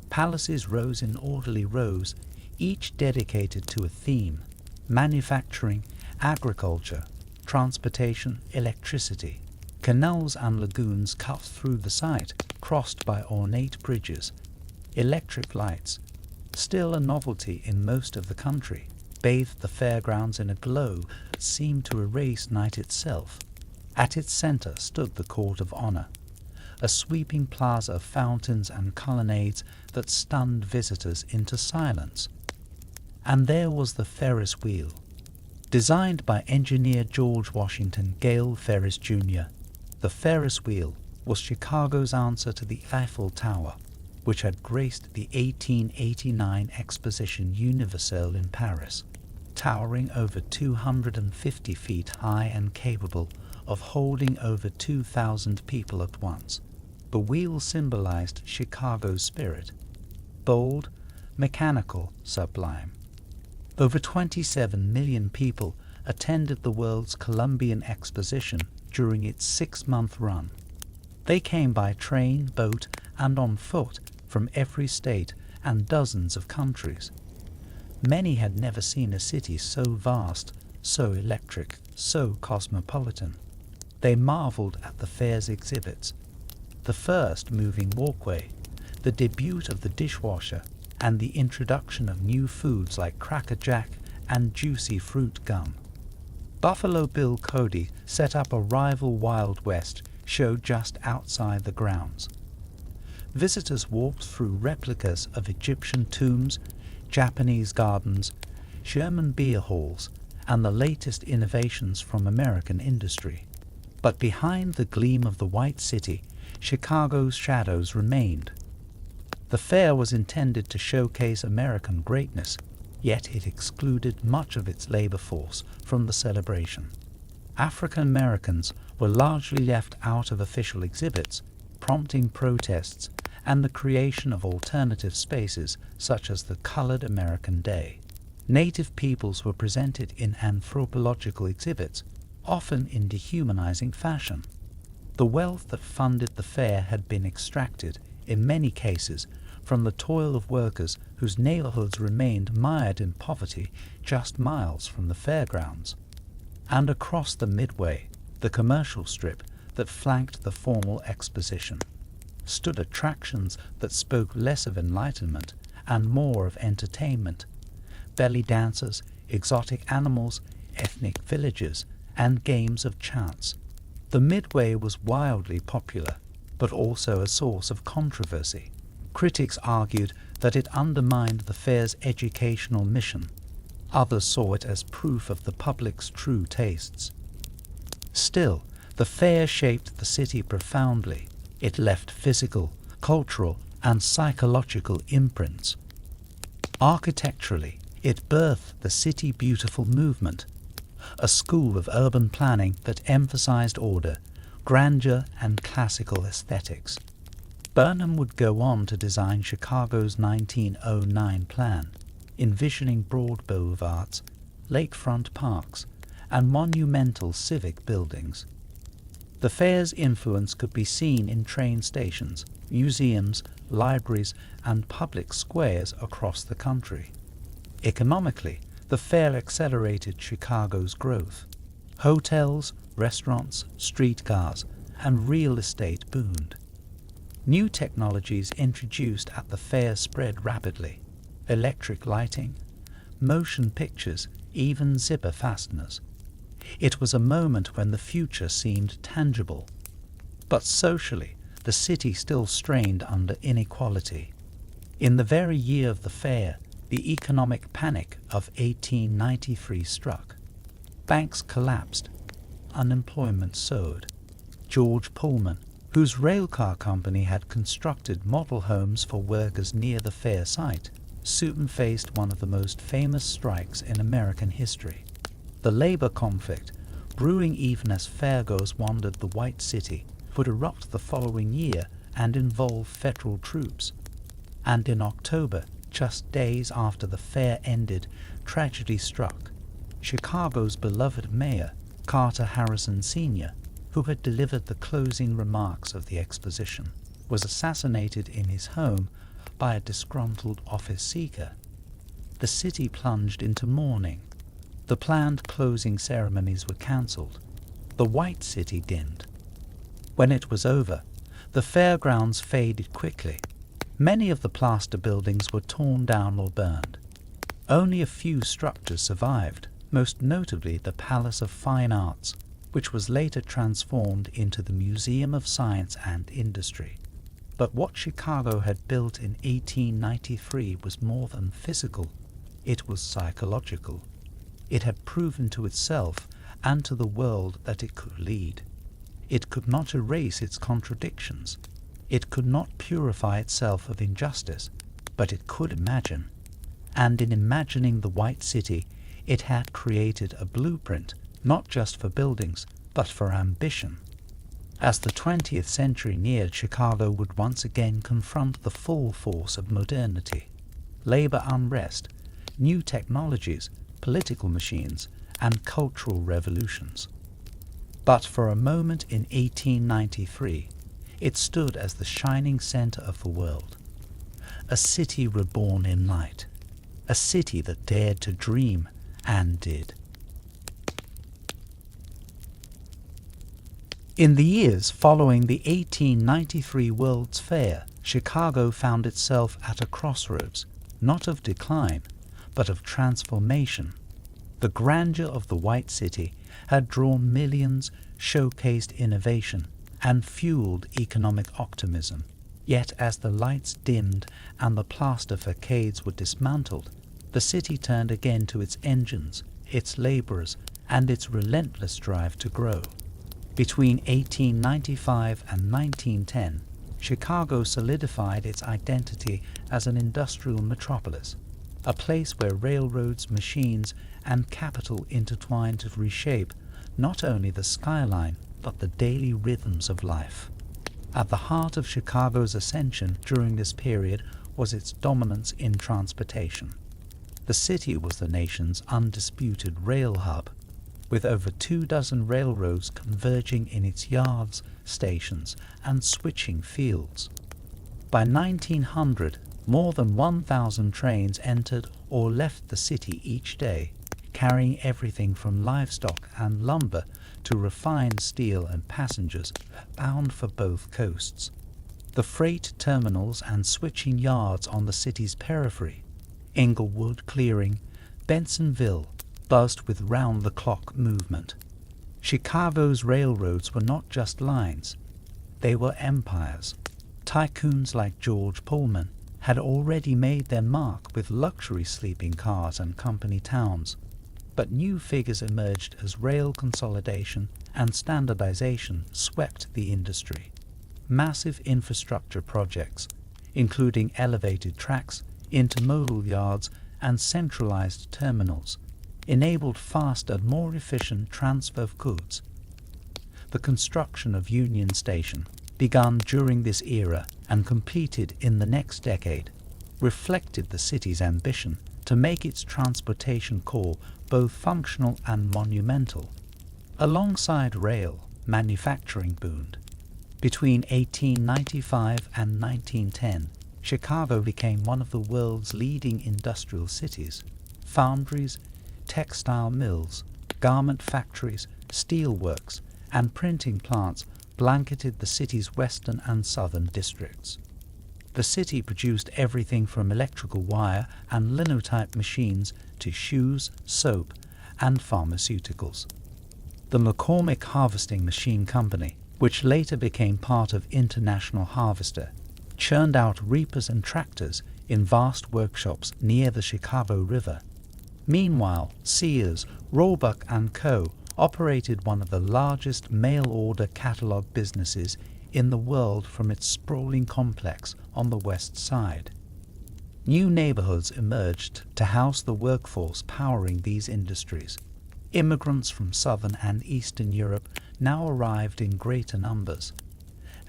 Palaces rose in orderly rows, each dedicated to a theme: manufacturing, agriculture, transportation, electricity. Canals and lagoons cut through the site, crossed by ornate bridges. Electric lights, still a novelty in most of the country, bathed the fairgrounds in a glow that seemed to erase night itself. At its center stood the Court of Honor, a sweeping plaza of fountains and colonnades that stunned visitors into silence. And there was the Ferris wheel, designed by engineer George Washington Gale Ferris Jr. The Ferris wheel was Chicago's answer to the Eiffel Tower, which had graced the 1889 Exposition Universelle in Paris. Towering over 250 feet high and capable of holding over 2,000 people at once, the wheel symbolized Chicago's spirit: bold, mechanical, sublime. Over 27 million people attended the World's Columbian Exposition during its 6-month run. They came by train, boat, and on foot from every state and dozens of countries. Many had never seen a city so vast, so electric, so cosmopolitan. They marveled at the fair's exhibits: the first moving walkway, the debut of the dishwasher, and the introduction of new foods like Cracker Jack and juicy fruit gum. Buffalo Bill Cody set up a rival Wild West show just outside the grounds. Visitors walked through replicas of Egyptian tombs, Japanese gardens, German beer halls, and the latest innovations from American industry. But behind the gleam of the White City, Chicago's shadows remained. The fair was intended to showcase American greatness, yet it excluded much of its labor force from the celebration. African Americans were largely left out of official exhibits, prompting protests and the creation of alternative spaces such as the Colored American Day. Native peoples were presented in anthropological exhibits, often in dehumanizing fashion. The wealth that funded the fair had been extracted, in many cases, from the toil of workers whose neighborhoods remained mired in poverty just miles from the fairgrounds. And across the Midway, the commercial strip that flanked the formal exposition, stood attractions that spoke less of enlightenment and more of entertainment: belly dancers, exotic animals, ethnic villages, and games of chance. The Midway was wildly popular, but also a source of controversy. Critics argued that it undermined the fair's educational mission. Others saw it as proof of the public's true tastes. Still, the fair shaped the city profoundly. It left physical, cultural, and psychological imprints. Architecturally, it birthed the City Beautiful movement, a school of urban planning that emphasized order, grandeur, and classical aesthetics. Burnham would go on to design Chicago's 1909 plan, envisioning broad boulevards, lakefront parks, and monumental civic buildings. The fair's influence could be seen in train stations, museums, libraries, and public squares across the country. Economically, the fair accelerated Chicago's growth. Hotels, restaurants, streetcars, and real estate boomed. New technologies introduced at the fair spread rapidly: electric lighting, motion pictures, even zipper fasteners. It was a moment when the future seemed tangible. But socially, the city still strained under inequality. In the very year of the fair, the economic panic of 1893 struck. Banks collapsed. Unemployment soared. George Pullman, whose railcar company had constructed model homes for workers near the fair site, soon faced one of the most famous strikes in American history. The labor conflict, brewing even as fairgoers wandered the White City, would erupt the following year and involve federal troops. And in October, just days after the fair ended, tragedy struck. Chicago's beloved mayor, Carter Harrison Sr., who had delivered the closing remarks of the exposition, was assassinated in his home by a disgruntled office seeker. The city plunged into mourning. The planned closing ceremonies were cancelled. The White City dimmed. When it was over, the fairgrounds faded quickly. Many of the plaster buildings were torn down or burned. Only a few structures survived, most notably the Palace of Fine Arts, which was later transformed into the Museum of Science and Industry. But what Chicago had built in 1893 was more than physical. It was psychological. It had proven to itself and to the world that it could lead. It could not erase its contradictions. It could not purify itself of injustice, but it could imagine. And in imagining the White City, it had created a blueprint, not just for buildings, but for ambition. As the 20th century neared, Chicago would once again confront the full force of modernity. Labor unrest, new technologies, political machines, and cultural revolutions. But for a moment in 1893, it stood as the shining center of the world. A city reborn in light. A city that dared to dream and did. In the years following the 1893 World's Fair, Chicago found itself at a crossroads, not of decline, but of transformation. The grandeur of the White City had drawn millions, showcased innovation, and fueled economic optimism. Yet as the lights dimmed and the plaster facades were dismantled, the city turned again to its engines, its laborers, and its relentless drive to grow. Between 1895 and 1910, Chicago solidified its identity as an industrial metropolis, a place where railroads, machines, and capital intertwined to reshape not only the skyline but the daily rhythms of life. At the heart of Chicago's ascension during this period was its dominance in transportation. The city was the nation's undisputed rail hub, with over 24 railroads converging in its yards, stations, and switching fields. By 1900, more than 1,000 trains entered or left the city each day, carrying everything from livestock and lumber to refined steel and passengers bound for both coasts. The freight terminals and switching yards on the city's periphery, Englewood, Clearing, Bensonville, buzzed with round-the-clock movement. Chicago's railroads were not just lines, they were empires. Tycoons like George Pullman had already made their mark with luxury sleeping cars and company towns, but new figures emerged as rail consolidation and standardization swept the industry. Massive infrastructure projects, including elevated tracks, intermodal yards, and centralized terminals, enabled fast and more efficient transfer of goods. The construction of Union Station, begun during this era and completed in the next decade, reflected the city's ambition to make its transportation core both functional and monumental. Alongside rail, manufacturing boomed. Between 1895 and 1910, Chicago became one of the world's leading industrial cities. Foundries, textile mills, garment factories, steelworks, and printing plants blanketed the city's western and southern districts. The city produced everything from electrical wire and linotype machines to shoes, soap, and pharmaceuticals. The McCormick Harvesting Machine Company, which later became part of International Harvester, churned out reapers and tractors in vast workshops near the Chicago River. Meanwhile, Sears, Roebuck & Co. operated one of the largest mail-order catalog businesses in the world from its sprawling complex on the west side. New neighborhoods emerged to house the workforce powering these industries. Immigrants from southern and eastern Europe now arrived in greater numbers.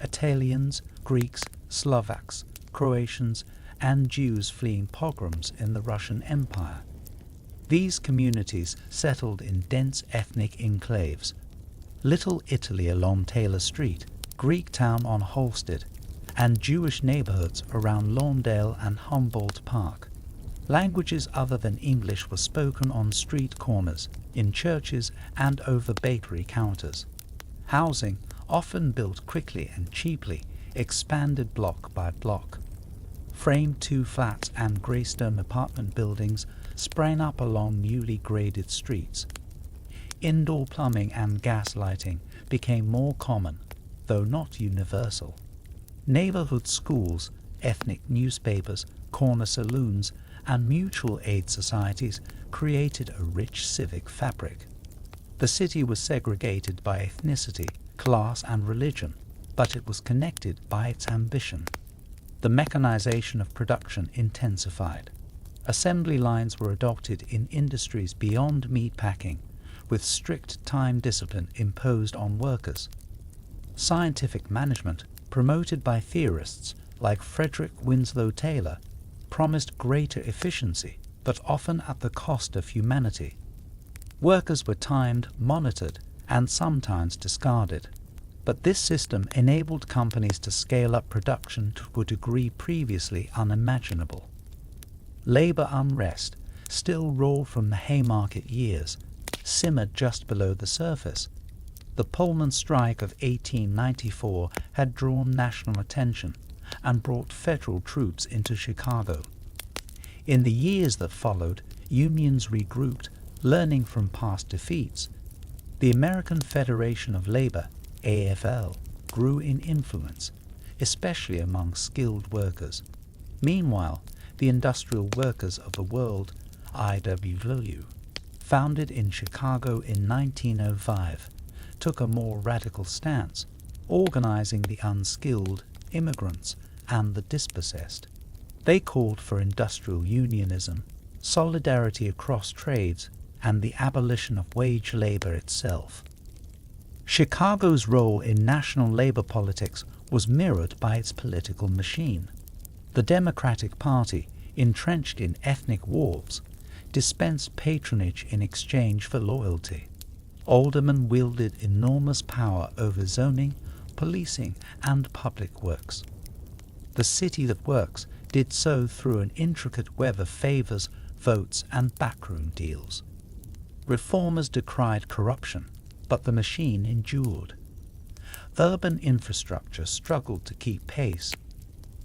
Italians, Greeks, Slovaks, Croatians, and Jews fleeing pogroms in the Russian Empire. These communities settled in dense ethnic enclaves. Little Italy along Taylor Street, Greek Town on Halsted, and Jewish neighborhoods around Lawndale and Humboldt Park. Languages other than English were spoken on street corners, in churches, and over bakery counters. Housing, often built quickly and cheaply, expanded block by block. Framed two-flats and greystone apartment buildings sprang up along newly graded streets. Indoor plumbing and gas lighting became more common, though not universal. Neighborhood schools, ethnic newspapers, corner saloons, and mutual aid societies created a rich civic fabric. The city was segregated by ethnicity, class, and religion, but it was connected by its ambition. The mechanization of production intensified. Assembly lines were adopted in industries beyond meatpacking, with strict time discipline imposed on workers. Scientific management, promoted by theorists like Frederick Winslow Taylor, promised greater efficiency, but often at the cost of humanity. Workers were timed, monitored, and sometimes discarded. But this system enabled companies to scale up production to a degree previously unimaginable. Labor unrest, still raw from the Haymarket years, simmered just below the surface. The Pullman strike of 1894 had drawn national attention and brought federal troops into Chicago. In the years that followed, unions regrouped, Learning from past defeats, the American Federation of Labor, AFL, grew in influence, especially among skilled workers. Meanwhile, the Industrial Workers of the World, IWW, founded in Chicago in 1905, took a more radical stance, organizing the unskilled, immigrants, and the dispossessed. They called for industrial unionism, solidarity across trades, and the abolition of wage labor itself. Chicago's role in national labor politics was mirrored by its political machine. The Democratic Party, entrenched in ethnic wars, dispensed patronage in exchange for loyalty. Aldermen wielded enormous power over zoning, policing, and public works. The city that works did so through an intricate web of favors, votes, and backroom deals. Reformers decried corruption, but the machine endured. Urban infrastructure struggled to keep pace.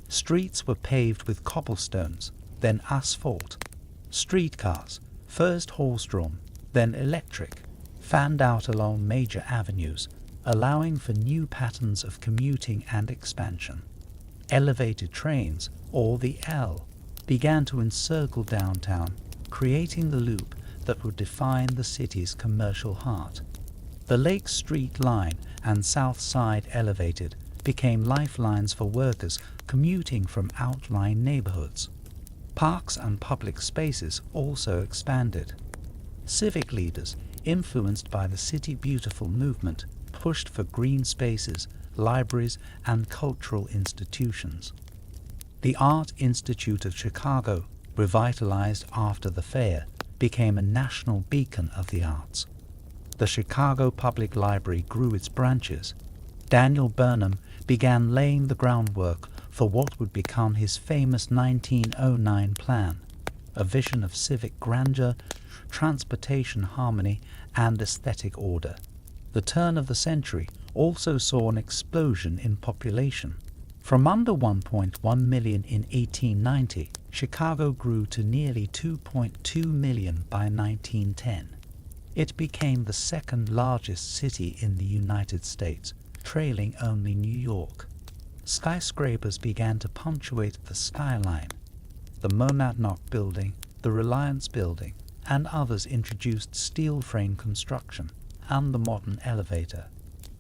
Streets were paved with cobblestones, then asphalt. Streetcars, first horse-drawn, then electric, fanned out along major avenues, allowing for new patterns of commuting and expansion. Elevated trains, or the L, began to encircle downtown, creating the loop that would define the city's commercial heart. The Lake Street Line and South Side Elevated became lifelines for workers commuting from outlying neighborhoods. Parks and public spaces also expanded. Civic leaders, influenced by the City Beautiful movement, pushed for green spaces, libraries, and cultural institutions. The Art Institute of Chicago, revitalized after the fair, became a national beacon of the arts. The Chicago Public Library grew its branches. Daniel Burnham began laying the groundwork for what would become his famous 1909 plan, a vision of civic grandeur, transportation harmony, and aesthetic order. The turn of the century also saw an explosion in population. From under 1.1 million in 1890, Chicago grew to nearly 2.2 million by 1910. It became the second largest city in the United States, trailing only New York. Skyscrapers began to punctuate the skyline. The Monadnock Building, the Reliance Building, and others introduced steel frame construction and the modern elevator.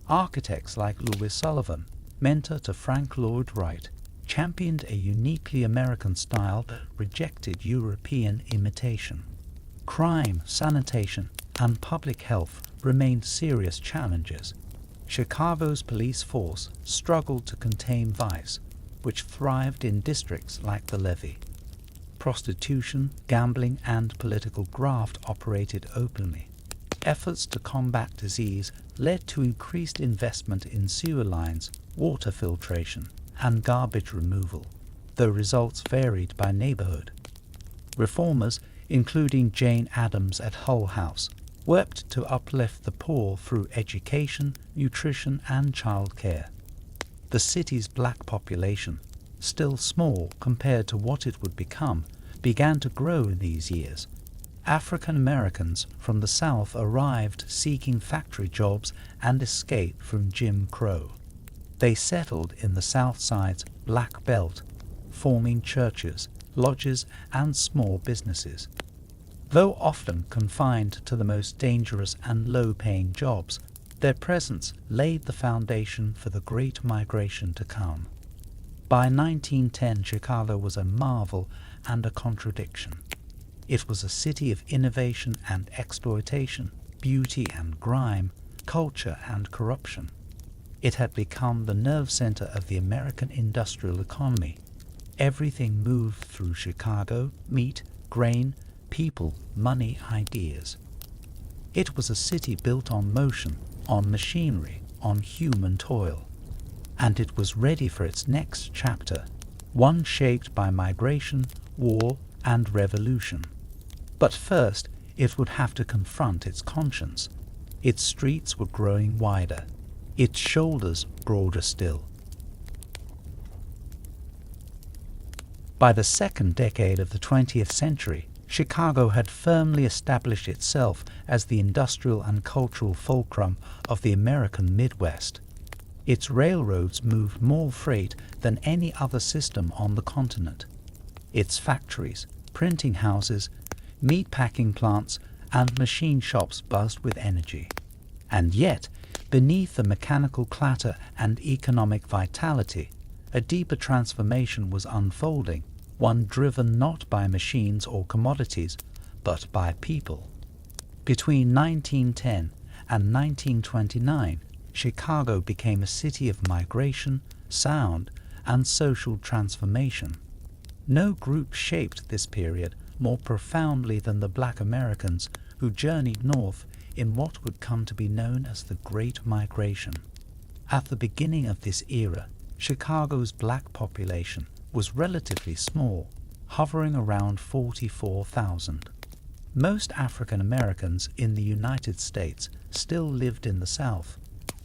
Architects like Louis Sullivan, mentor to Frank Lloyd Wright, championed a uniquely American style that rejected European imitation. Crime, sanitation, and public health remained serious challenges. Chicago's police force struggled to contain vice, which thrived in districts like the Levee. Prostitution, gambling, and political graft operated openly. Efforts to combat disease led to increased investment in sewer lines, water filtration, and garbage removal, though results varied by neighborhood. Reformers, including Jane Addams at Hull House, worked to uplift the poor through education, nutrition, and child care. The city's black population, still small compared to what it would become, began to grow in these years. African Americans from the South arrived seeking factory jobs and escape from Jim Crow. They settled in the South Side's Black Belt, forming churches, lodges, and small businesses. Though often confined to the most dangerous and low-paying jobs, their presence laid the foundation for the Great Migration to come. By 1910, Chicago was a marvel and a contradiction. It was a city of innovation and exploitation, beauty and grime, culture and corruption. It had become the nerve center of the American industrial economy. Everything moved through Chicago: meat, grain, people, money, ideas. It was a city built on motion, on machinery, on human toil. And it was ready for its next chapter, one shaped by migration, war, and revolution. But first, it would have to confront its conscience. Its streets were growing wider, its shoulders broader still. By the second decade of the 20th century, Chicago had firmly established itself as the industrial and cultural fulcrum of the American Midwest. Its railroads moved more freight than any other system on the continent. Its factories, printing houses, meat-packing plants, and machine shops buzzed with energy. And yet, beneath the mechanical clatter and economic vitality, a deeper transformation was unfolding, one driven not by machines or commodities, but by people. Between 1910 and 1929, Chicago became a city of migration, sound, and social transformation. No group shaped this period more profoundly than the Black Americans who journeyed north in what would come to be known as the Great Migration. At the beginning of this era, Chicago's black population was relatively small, hovering around 44,000. Most African Americans in the United States still lived in the South,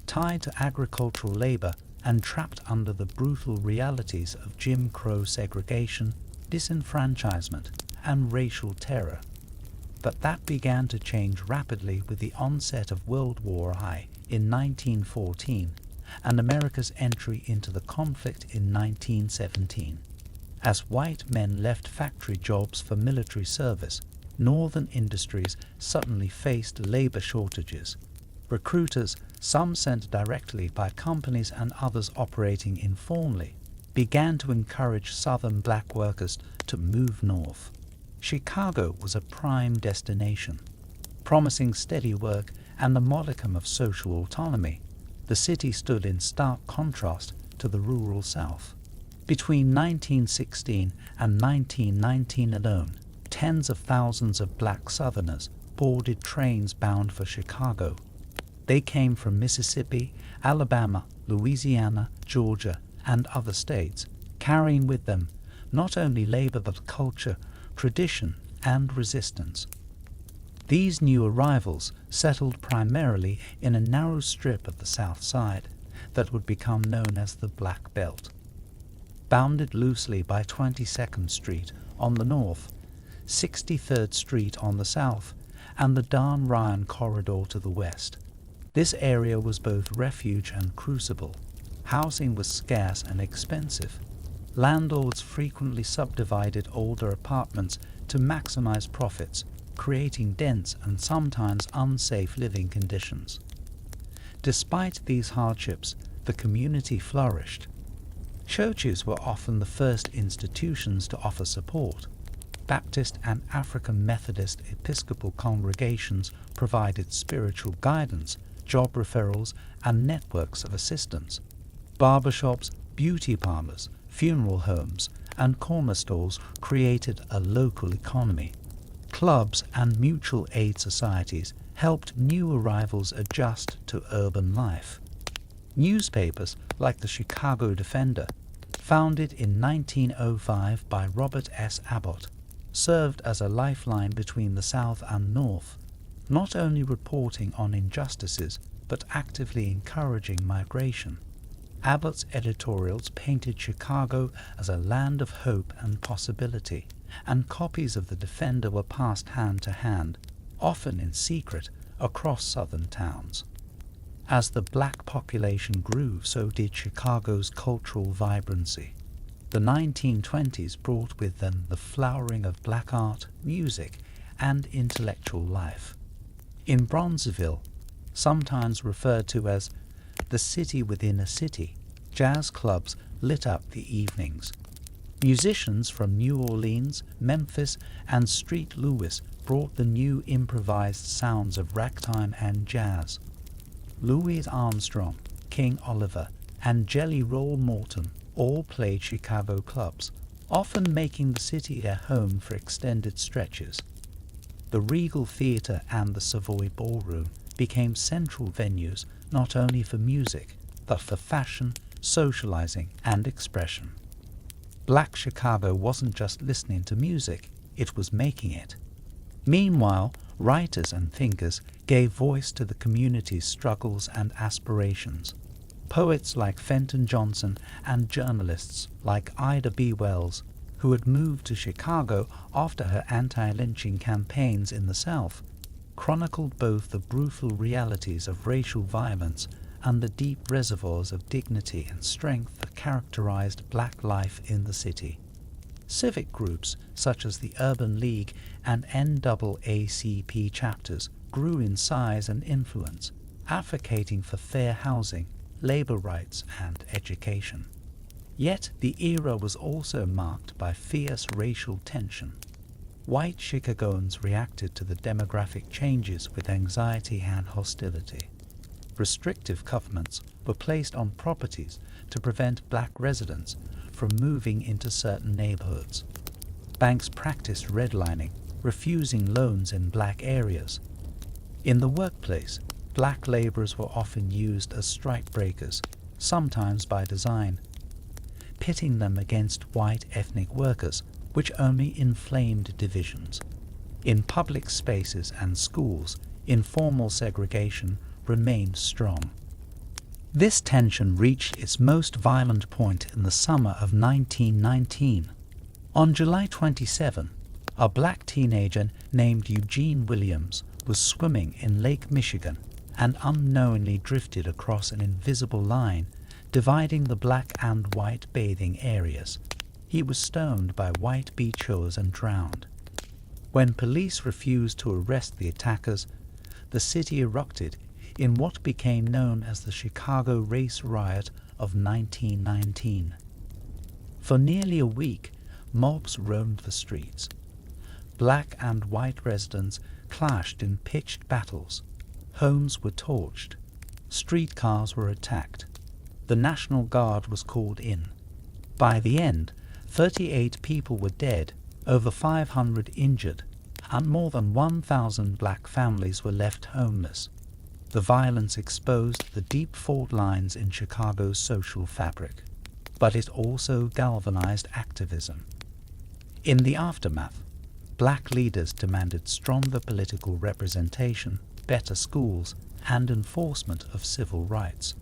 tied to agricultural labor and trapped under the brutal realities of Jim Crow segregation, disenfranchisement, and racial terror. But that began to change rapidly with the onset of World War I in 1914 and America's entry into the conflict in 1917. As white men left factory jobs for military service, northern industries suddenly faced labor shortages. Recruiters, some sent directly by companies and others operating informally, began to encourage southern black workers to move north. Chicago was a prime destination. Promising steady work and a modicum of social autonomy, the city stood in stark contrast to the rural South. Between 1916 and 1919 alone, tens of thousands of black Southerners boarded trains bound for Chicago. They came from Mississippi, Alabama, Louisiana, Georgia, and other states, carrying with them not only labor but culture, tradition, and resistance. These new arrivals settled primarily in a narrow strip of the South Side that would become known as the Black Belt. Bounded loosely by 22nd Street on the north, 63rd Street on the south, and the Dan Ryan Corridor to the west. This area was both refuge and crucible. Housing was scarce and expensive. Landlords frequently subdivided older apartments to maximize profits, creating dense and sometimes unsafe living conditions. Despite these hardships, the community flourished. Churches were often the first institutions to offer support. Baptist and African Methodist Episcopal congregations provided spiritual guidance, job referrals, and networks of assistance. Barbershops, beauty parlors, funeral homes, and corner stores created a local economy. Clubs and mutual aid societies helped new arrivals adjust to urban life. Newspapers like the Chicago Defender, founded in 1905 by Robert S. Abbott, served as a lifeline between the South and North, not only reporting on injustices but actively encouraging migration. Abbott's editorials painted Chicago as a land of hope and possibility, and copies of the Defender were passed hand to hand, often in secret, across southern towns. As the black population grew, so did Chicago's cultural vibrancy. The 1920s brought with them the flowering of black art, music, and intellectual life. In Bronzeville, sometimes referred to as the city within a city, jazz clubs lit up the evenings. Musicians from New Orleans, Memphis, and St. Louis brought the new improvised sounds of ragtime and jazz. Louis Armstrong, King Oliver, and Jelly Roll Morton all played Chicago clubs, often making the city a home for extended stretches. The Regal Theatre and the Savoy Ballroom became central venues not only for music, but for fashion, socializing, and expression. Black Chicago wasn't just listening to music, it was making it. Meanwhile, writers and thinkers gave voice to the community's struggles and aspirations. Poets like Fenton Johnson and journalists like Ida B. Wells, who had moved to Chicago after her anti-lynching campaigns in the South, chronicled both the brutal realities of racial violence and the deep reservoirs of dignity and strength that characterized black life in the city. Civic groups such as the Urban League and NAACP chapters grew in size and influence, advocating for fair housing, labor rights, and education. Yet the era was also marked by fierce racial tension. White Chicagoans reacted to the demographic changes with anxiety and hostility. Restrictive covenants were placed on properties to prevent black residents from moving into certain neighborhoods. Banks practiced redlining, refusing loans in black areas. In the workplace, black laborers were often used as strikebreakers, sometimes by design, pitting them against white ethnic workers, which only inflamed divisions. In public spaces and schools, informal segregation remained strong. This tension reached its most violent point in the summer of 1919. On July 27, a black teenager named Eugene Williams was swimming in Lake Michigan and unknowingly drifted across an invisible line dividing the black and white bathing areas. He was stoned by white beachgoers and drowned. When police refused to arrest the attackers, the city erupted in what became known as the Chicago Race Riot of 1919. For nearly a week, mobs roamed the streets. Black and white residents clashed in pitched battles. Homes were torched. Streetcars were attacked. The National Guard was called in. By the end, 38 people were dead, over 500 injured, and more than 1,000 black families were left homeless. The violence exposed the deep fault lines in Chicago's social fabric, but it also galvanized activism. In the aftermath, black leaders demanded stronger political representation, better schools, and enforcement of civil rights.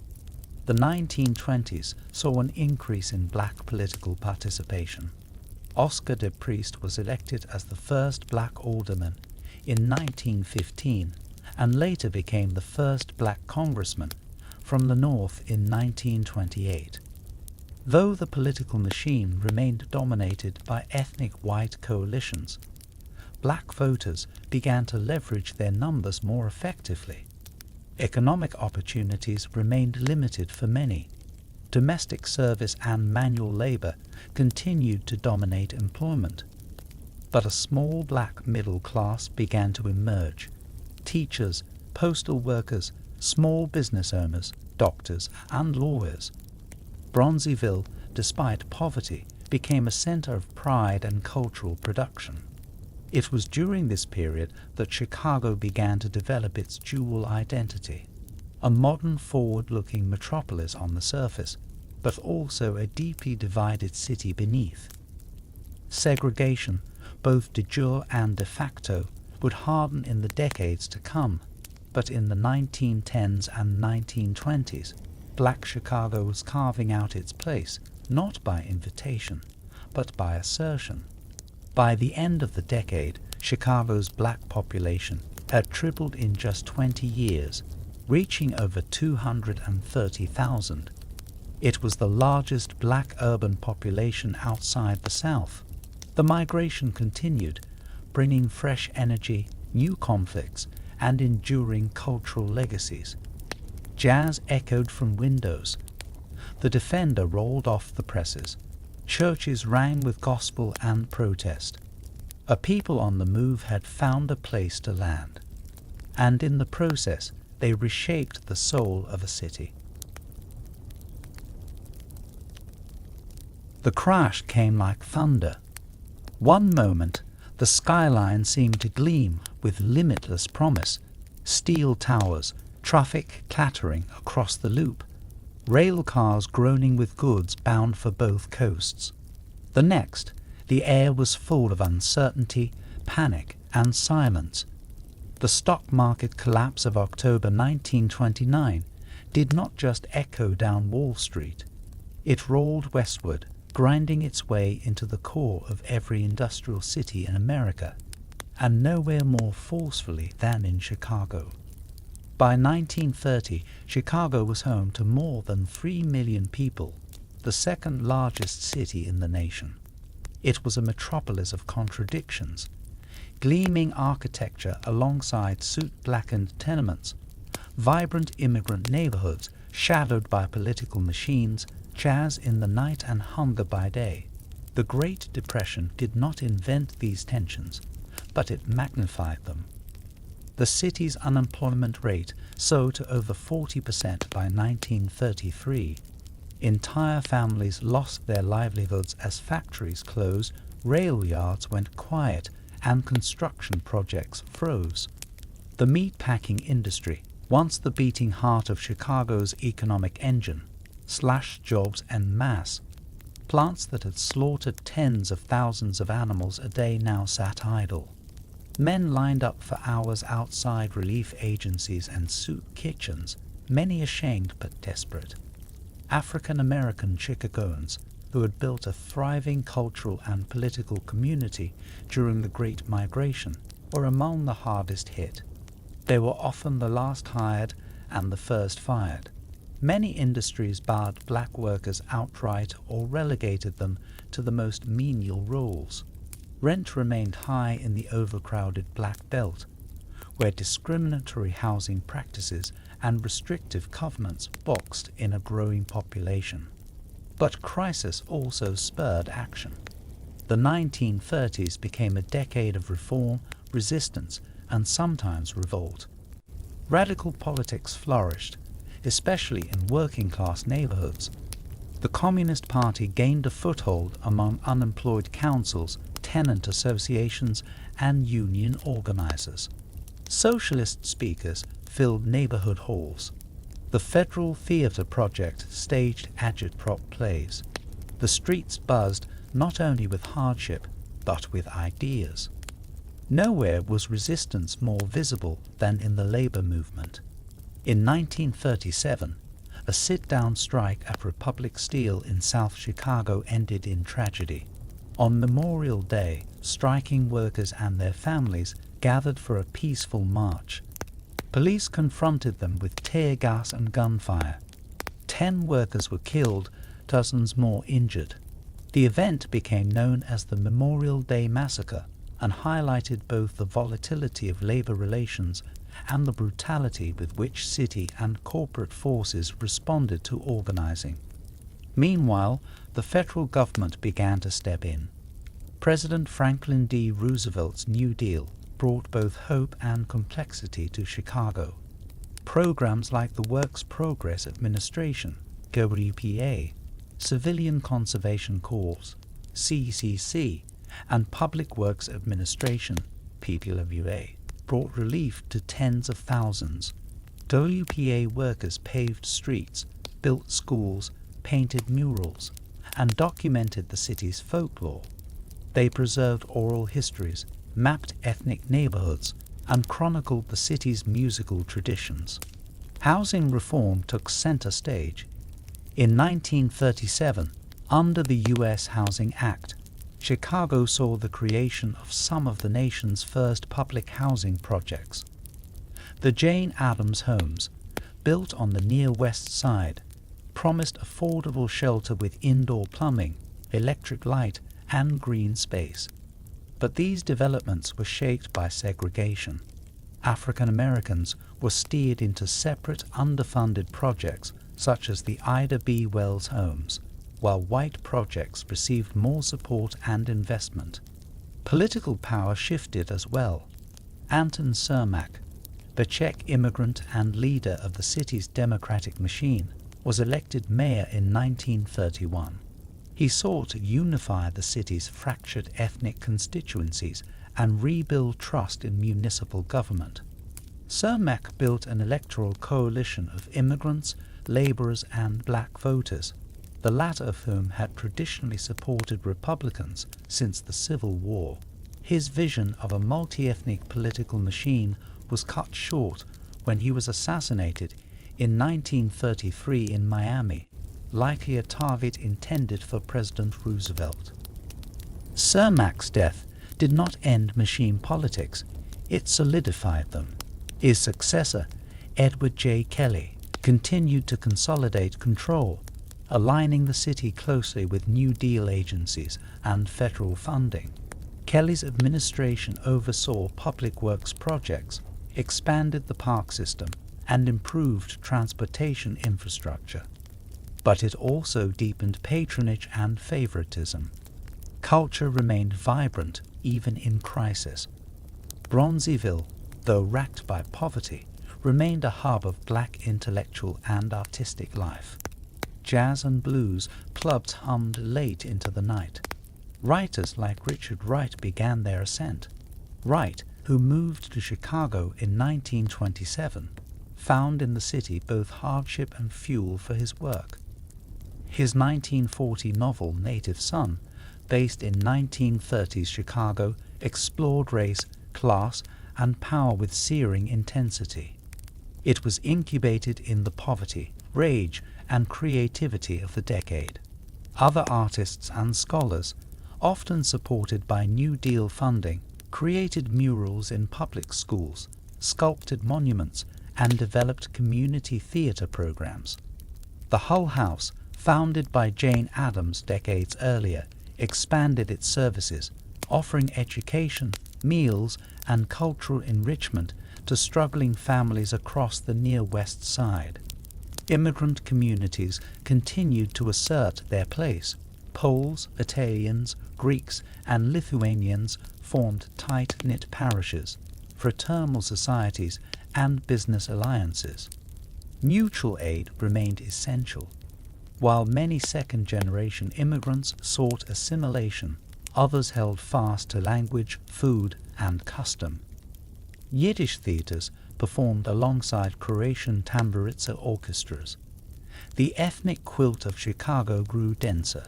The 1920s saw an increase in black political participation. Oscar de Priest was elected as the first black alderman in 1915 and later became the first black congressman from the North in 1928. Though the political machine remained dominated by ethnic white coalitions, black voters began to leverage their numbers more effectively. Economic opportunities remained limited for many. Domestic service and manual labor continued to dominate employment. But a small black middle class began to emerge. Teachers, postal workers, small business owners, doctors, and lawyers. Bronzeville, despite poverty, became a center of pride and cultural production. It was during this period that Chicago began to develop its dual identity, a modern forward-looking metropolis on the surface, but also a deeply divided city beneath. Segregation, both de jure and de facto, would harden in the decades to come, but in the 1910s and 1920s, black Chicago was carving out its place, not by invitation, but by assertion. By the end of the decade, Chicago's black population had tripled in just 20 years, reaching over 230,000. It was the largest black urban population outside the South. The migration continued, bringing fresh energy, new conflicts, and enduring cultural legacies. Jazz echoed from windows. The Defender rolled off the presses. Churches rang with gospel and protest. A people on the move had found a place to land, and in the process they reshaped the soul of a city. The crash came like thunder. One moment, the skyline seemed to gleam with limitless promise. Steel towers, traffic clattering across the loop, rail cars groaning with goods bound for both coasts. The next, the air was full of uncertainty, panic, and silence. The stock market collapse of October 1929 did not just echo down Wall Street. It rolled westward, grinding its way into the core of every industrial city in America, and nowhere more forcefully than in Chicago. By 1930, Chicago was home to more than 3 million people, the second largest city in the nation. It was a metropolis of contradictions, gleaming architecture alongside soot-blackened tenements, vibrant immigrant neighborhoods shadowed by political machines, jazz in the night and hunger by day. The Great Depression did not invent these tensions, but it magnified them. The city's unemployment rate soared to over 40% by 1933. Entire families lost their livelihoods as factories closed, rail yards went quiet, and construction projects froze. The meatpacking industry, once the beating heart of Chicago's economic engine, slashed jobs en masse. Plants that had slaughtered tens of thousands of animals a day now sat idle. Men lined up for hours outside relief agencies and soup kitchens, many ashamed but desperate. African-American Chicagoans, who had built a thriving cultural and political community during the Great Migration, were among the hardest hit. They were often the last hired and the first fired. Many industries barred black workers outright or relegated them to the most menial roles. Rent remained high in the overcrowded Black Belt, where discriminatory housing practices and restrictive covenants boxed in a growing population. But crisis also spurred action. The 1930s became a decade of reform, resistance, and sometimes revolt. Radical politics flourished, especially in working-class neighborhoods. The Communist Party gained a foothold among unemployed councils, tenant associations, and union organizers. Socialist speakers filled neighborhood halls. The Federal Theater Project staged agitprop plays. The streets buzzed not only with hardship, but with ideas. Nowhere was resistance more visible than in the labor movement. In 1937, a sit-down strike at Republic Steel in South Chicago ended in tragedy. On Memorial Day, striking workers and their families gathered for a peaceful march. Police confronted them with tear gas and gunfire. 10 workers were killed, dozens more injured. The event became known as the Memorial Day Massacre and highlighted both the volatility of labor relations and the brutality with which city and corporate forces responded to organizing. Meanwhile, the federal government began to step in. President Franklin D. Roosevelt's New Deal brought both hope and complexity to Chicago. Programs like the Works Progress Administration, WPA, Civilian Conservation Corps, CCC, and Public Works Administration, PWA, brought relief to tens of thousands. WPA workers paved streets, built schools, painted murals, and documented the city's folklore. They preserved oral histories, mapped ethnic neighborhoods, and chronicled the city's musical traditions. Housing reform took center stage. In 1937, under the U.S. Housing Act, Chicago saw the creation of some of the nation's first public housing projects. The Jane Addams homes, built on the near west side, promised affordable shelter with indoor plumbing, electric light, and green space. But these developments were shaped by segregation. African Americans were steered into separate, underfunded projects such as the Ida B. Wells homes, while white projects received more support and investment. Political power shifted as well. Anton Cermak, the Czech immigrant and leader of the city's democratic machine, was elected mayor in 1931. He sought to unify the city's fractured ethnic constituencies and rebuild trust in municipal government. Cermak built an electoral coalition of immigrants, laborers, and black voters, the latter of whom had traditionally supported Republicans since the Civil War. His vision of a multi-ethnic political machine was cut short when he was assassinated in 1933 in Miami. likely a target intended for President Roosevelt. Cermak's death did not end machine politics, it solidified them. His successor, Edward J. Kelly, continued to consolidate control, aligning the city closely with New Deal agencies and federal funding. Kelly's administration oversaw public works projects, expanded the park system, and improved transportation infrastructure. But it also deepened patronage and favoritism. Culture remained vibrant even in crisis. Bronzeville, though racked by poverty, remained a hub of black intellectual and artistic life. Jazz and blues clubs hummed late into the night. Writers like Richard Wright began their ascent. Wright, who moved to Chicago in 1927, found in the city both hardship and fuel for his work. His 1940 novel Native Son, based in 1930s Chicago, explored race, class, and power with searing intensity. It was incubated in the poverty, rage, and creativity of the decade. Other artists and scholars, often supported by New Deal funding, created murals in public schools, sculpted monuments, and developed community theater programs. The Hull House, founded by Jane Addams decades earlier, expanded its services, offering education, meals, and cultural enrichment to struggling families across the near West Side. Immigrant communities continued to assert their place. Poles, Italians, Greeks, and Lithuanians formed tight-knit parishes, fraternal societies, and business alliances. Mutual aid remained essential. While many second-generation immigrants sought assimilation, others held fast to language, food, and custom. Yiddish theaters performed alongside Croatian tamburica orchestras. The ethnic quilt of Chicago grew denser,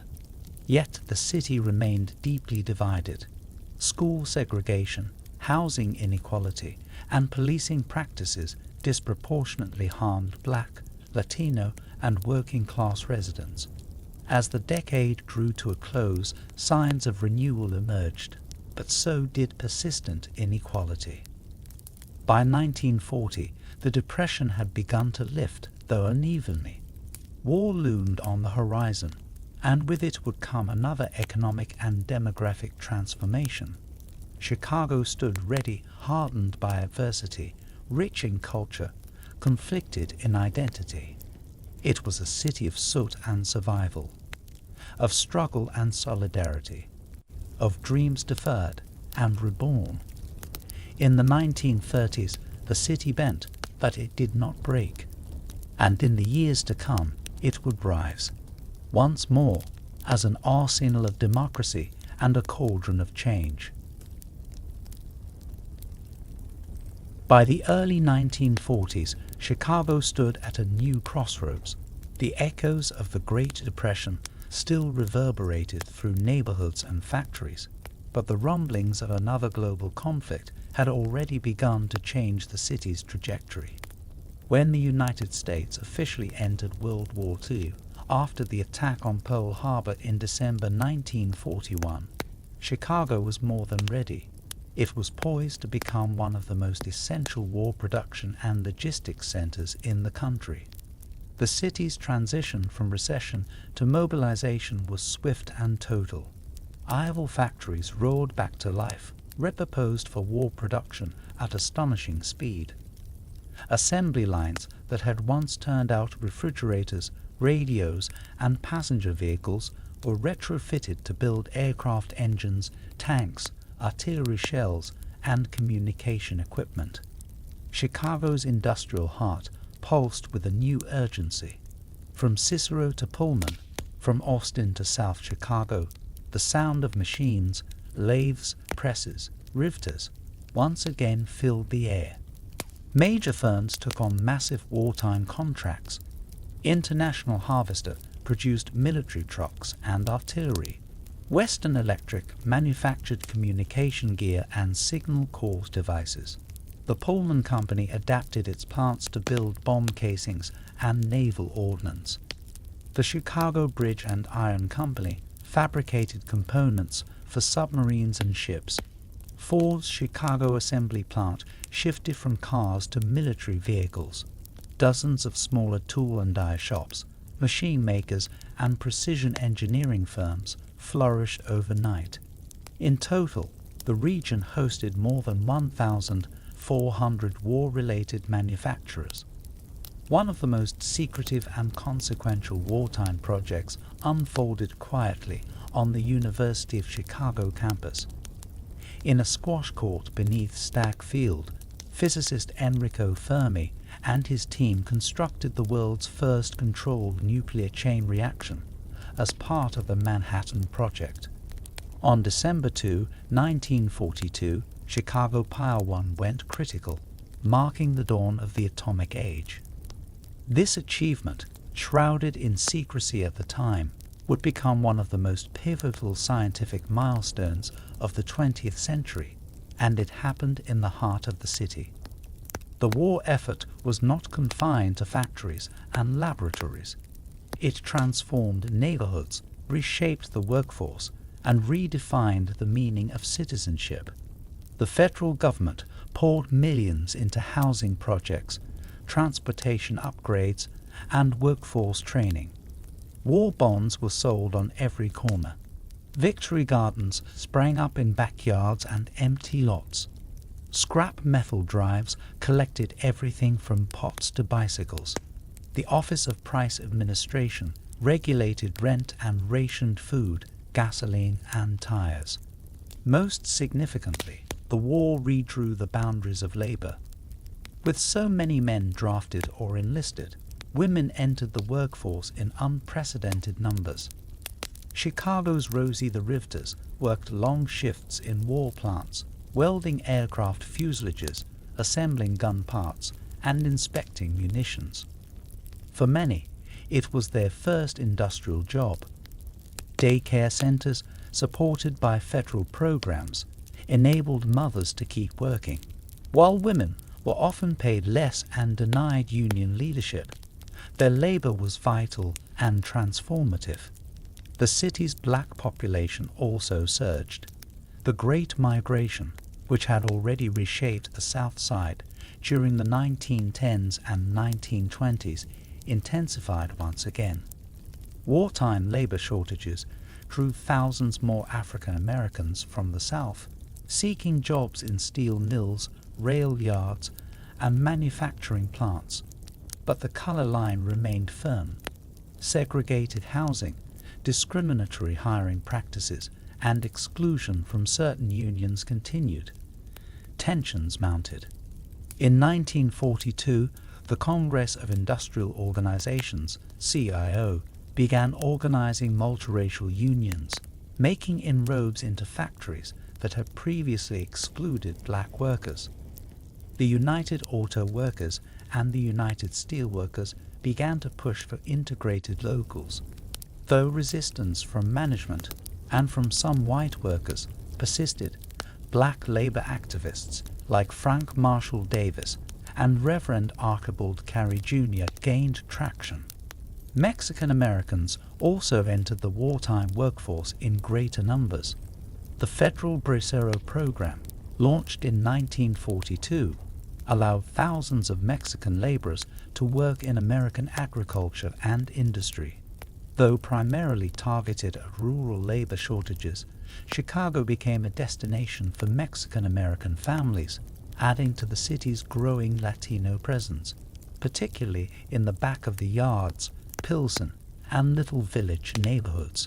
yet the city remained deeply divided. School segregation, housing inequality, and policing practices disproportionately harmed Black, Latino, and working-class residents. As the decade drew to a close, signs of renewal emerged, but so did persistent inequality. By 1940, the Depression had begun to lift, though unevenly. War loomed on the horizon, and with it would come another economic and demographic transformation. Chicago stood ready, hardened by adversity, rich in culture, conflicted in identity. It was a city of soot and survival, of struggle and solidarity, of dreams deferred and reborn. In the 1930s, the city bent, but it did not break. And in the years to come, it would rise, once more, as an arsenal of democracy and a cauldron of change. By the early 1940s, Chicago stood at a new crossroads. The echoes of the Great Depression still reverberated through neighborhoods and factories, but the rumblings of another global conflict had already begun to change the city's trajectory. When the United States officially entered World War II, after the attack on Pearl Harbor in December 1941, Chicago was more than ready. It was poised to become one of the most essential war production and logistics centers in the country. The city's transition from recession to mobilization was swift and total. Iowa factories roared back to life, repurposed for war production at astonishing speed. Assembly lines that had once turned out refrigerators, radios, and passenger vehicles were retrofitted to build aircraft engines, tanks, artillery shells, and communication equipment. Chicago's industrial heart pulsed with a new urgency. From Cicero to Pullman, from Austin to South Chicago, the sound of machines, lathes, presses, riveters, once again filled the air. Major firms took on massive wartime contracts. International Harvester produced military trucks and artillery. Western Electric manufactured communication gear and signal corps devices. The Pullman Company adapted its plants to build bomb casings and naval ordnance. The Chicago Bridge and Iron Company fabricated components for submarines and ships. Ford's Chicago assembly plant shifted from cars to military vehicles. Dozens of smaller tool and die shops, machine makers, and precision engineering firms flourished overnight. In total, the region hosted more than 1,400 war-related manufacturers. One of the most secretive and consequential wartime projects unfolded quietly on the University of Chicago campus. In a squash court beneath Stagg Field, physicist Enrico Fermi and his team constructed the world's first controlled nuclear chain reaction as part of the Manhattan Project. On December 2, 1942, Chicago Power 1 went critical, marking the dawn of the atomic age. This achievement, shrouded in secrecy at the time, would become one of the most pivotal scientific milestones of the 20th century, and it happened in the heart of the city. The war effort was not confined to factories and laboratories. It transformed neighborhoods, reshaped the workforce, and redefined the meaning of citizenship. The federal government poured millions into housing projects, transportation upgrades, and workforce training. War bonds were sold on every corner. Victory gardens sprang up in backyards and empty lots. Scrap metal drives collected everything from pots to bicycles. The Office of Price Administration regulated rent and rationed food, gasoline, and tires. Most significantly, the war redrew the boundaries of labor. With so many men drafted or enlisted, women entered the workforce in unprecedented numbers. Chicago's Rosie the Riveters worked long shifts in war plants, welding aircraft fuselages, assembling gun parts, and inspecting munitions. For many, it was their first industrial job. Daycare centers, supported by federal programs, enabled mothers to keep working, while women were often paid less and denied union leadership. Their labor was vital and transformative. The city's black population also surged. The Great Migration, which had already reshaped the South Side during the 1910s and 1920s, intensified once again. Wartime labor shortages drew thousands more African Americans from the South, seeking jobs in steel mills, rail yards, and manufacturing plants. But the color line remained firm. Segregated housing, discriminatory hiring practices, and exclusion from certain unions continued. Tensions mounted. In 1942, the Congress of Industrial Organizations, CIO, began organizing multiracial unions, making inroads into factories that had previously excluded black workers. The United Auto Workers and the United Steelworkers began to push for integrated locals, though resistance from management and from some white workers persisted. Black labor activists like Frank Marshall Davis and Reverend Archibald Carey Jr. gained traction. Mexican Americans also entered the wartime workforce in greater numbers. The federal Bracero program, launched in 1942, allowed thousands of Mexican laborers to work in American agriculture and industry. Though primarily targeted at rural labor shortages, Chicago became a destination for Mexican American families, adding to the city's growing Latino presence, particularly in the back of the yards, Pilsen, and Little Village neighborhoods.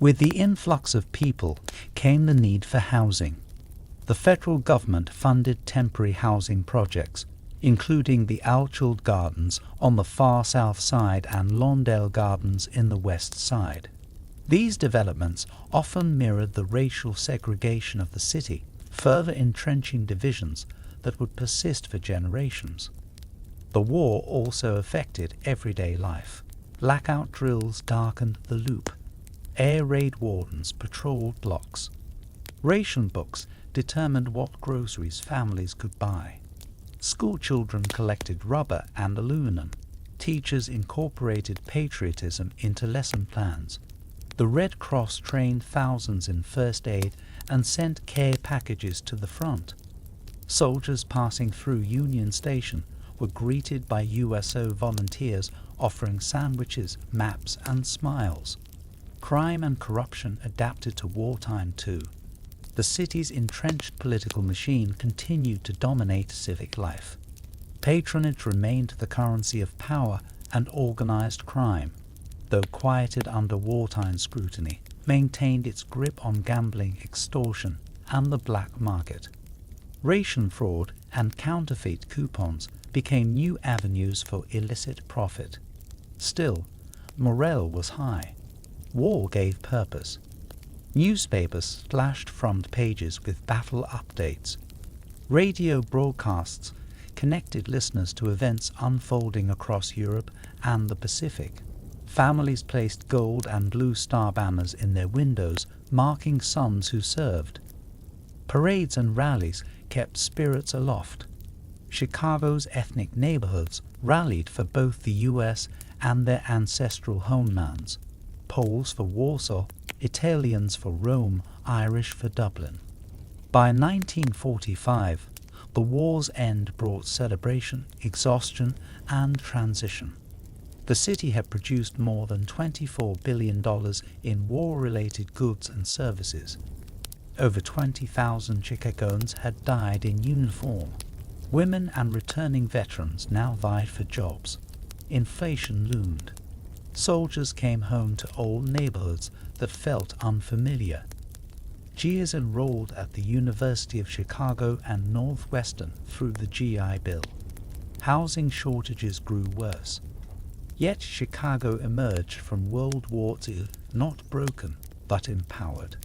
With the influx of people came the need for housing. The federal government funded temporary housing projects, including the Alchild Gardens on the far south side and Lawndale Gardens in the west side. These developments often mirrored the racial segregation of the city, further entrenching divisions that would persist for generations. The war also affected everyday life. Blackout drills darkened the loop. Air raid wardens patrolled blocks. Ration books determined what groceries families could buy. School children collected rubber and aluminum. teachers incorporated patriotism into lesson plans. The Red Cross trained thousands in first aid and sent care packages to the front. Soldiers passing through Union Station were greeted by USO volunteers offering sandwiches, maps, and smiles. Crime and corruption adapted to wartime too. The city's entrenched political machine continued to dominate civic life. Patronage remained the currency of power, and organized crime, though quieted under wartime scrutiny, maintained its grip on gambling, extortion, and the black market. Ration fraud and counterfeit coupons became new avenues for illicit profit. Still, morale was high. War gave purpose. Newspapers splashed front pages with battle updates. Radio broadcasts connected listeners to events unfolding across Europe and the Pacific. Families placed gold and blue star banners in their windows, marking sons who served. Parades and rallies kept spirits aloft. Chicago's ethnic neighborhoods rallied for both the U.S. and their ancestral homelands. Poles for Warsaw, Italians for Rome, Irish for Dublin. By 1945, the war's end brought celebration, exhaustion, and transition. The city had produced more than $24 billion in war-related goods and services. Over 20,000 Chicagoans had died in uniform. Women and returning veterans now vied for jobs. Inflation loomed. Soldiers came home to old neighborhoods that felt unfamiliar. Jeers enrolled at the University of Chicago and Northwestern through the GI Bill. Housing shortages grew worse. Yet Chicago emerged from World War II not broken, but empowered.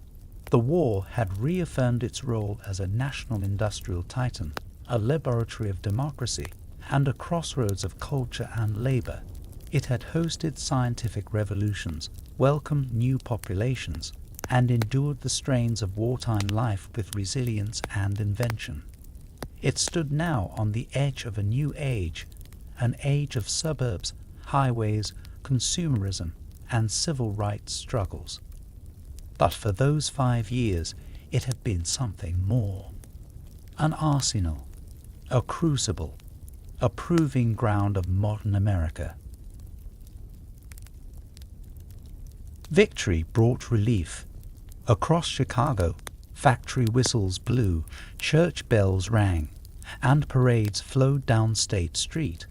The war had reaffirmed its role as a national industrial titan, a laboratory of democracy, and a crossroads of culture and labor. It had hosted scientific revolutions, welcomed new populations, and endured the strains of wartime life with resilience and invention. It stood now on the edge of a new age, an age of suburbs, highways, consumerism, and civil rights struggles. But for those 5 years, it had been something more. An arsenal, a crucible, a proving ground of modern America. Victory brought relief. Across Chicago, factory whistles blew, church bells rang, and parades flowed down State Street.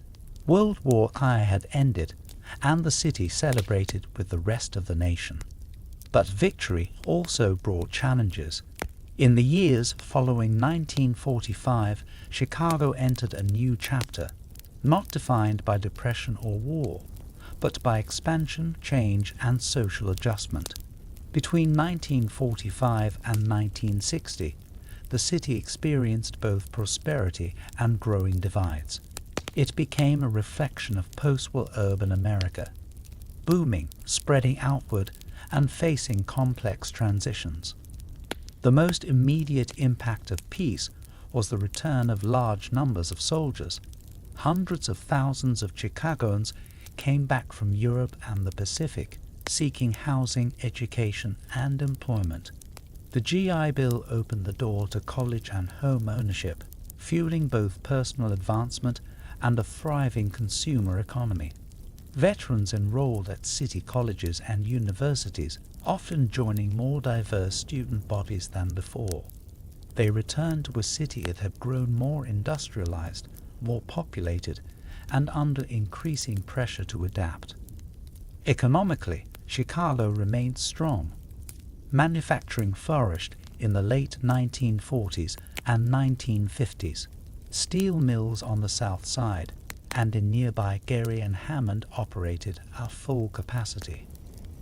World War I had ended, and the city celebrated with the rest of the nation. But victory also brought challenges. In the years following 1945, Chicago entered a new chapter, not defined by depression or war, but by expansion, change, and social adjustment. Between 1945 and 1960, the city experienced both prosperity and growing divides. It became a reflection of post-war urban America, booming, spreading outward, and facing complex transitions. The most immediate impact of peace was the return of large numbers of soldiers. Hundreds of thousands of Chicagoans came back from Europe and the Pacific, seeking housing, education, and employment. The GI Bill opened the door to college and home ownership, fueling both personal advancement and a thriving consumer economy. Veterans enrolled at city colleges and universities, often joining more diverse student bodies than before. They returned to a city that had grown more industrialized, more populated, and under increasing pressure to adapt. Economically, Chicago remained strong. Manufacturing flourished in the late 1940s and 1950s. Steel mills on the south side and in nearby Gary and Hammond operated at full capacity.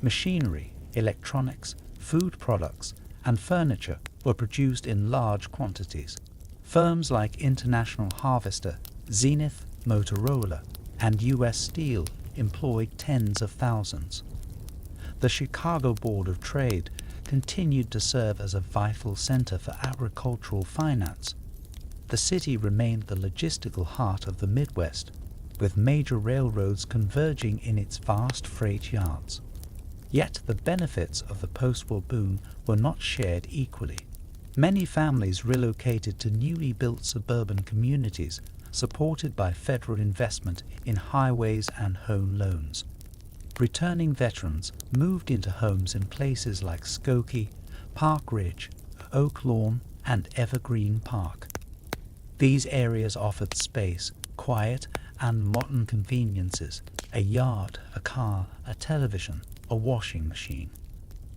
Machinery, electronics, food products, and furniture were produced in large quantities. Firms like International Harvester, Zenith, Motorola, and U.S. Steel employed tens of thousands. The Chicago Board of Trade continued to serve as a vital center for agricultural finance. The city remained the logistical heart of the Midwest, with major railroads converging in its vast freight yards. Yet the benefits of the post-war boom were not shared equally. Many families relocated to newly built suburban communities supported by federal investment in highways and home loans. Returning veterans moved into homes in places like Skokie, Park Ridge, Oak Lawn, and Evergreen Park. These areas offered space, quiet, and modern conveniences: a yard, a car, a television, a washing machine.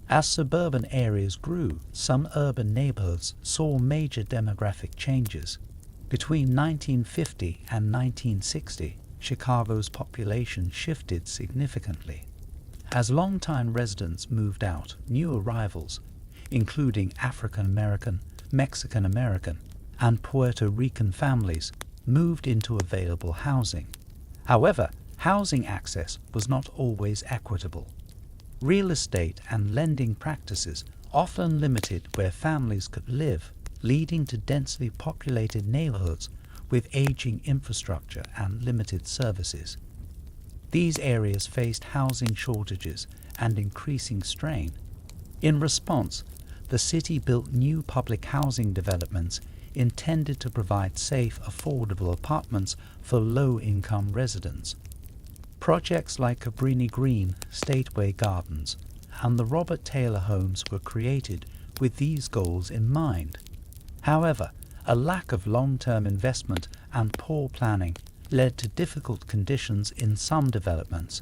As suburban areas grew, some urban neighborhoods saw major demographic changes. Between 1950 and 1960, Chicago's population shifted significantly. As longtime residents moved out, new arrivals, including African American, Mexican American, and Puerto Rican families, moved into available housing. However, housing access was not always equitable. Real estate and lending practices often limited where families could live, leading to densely populated neighborhoods with aging infrastructure and limited services. These areas faced housing shortages and increasing strain. In response, the city built new public housing developments intended to provide safe, affordable apartments for low-income residents. Projects like Cabrini Green, Stateway Gardens, and the Robert Taylor homes were created with these goals in mind. However, a lack of long-term investment and poor planning led to difficult conditions in some developments,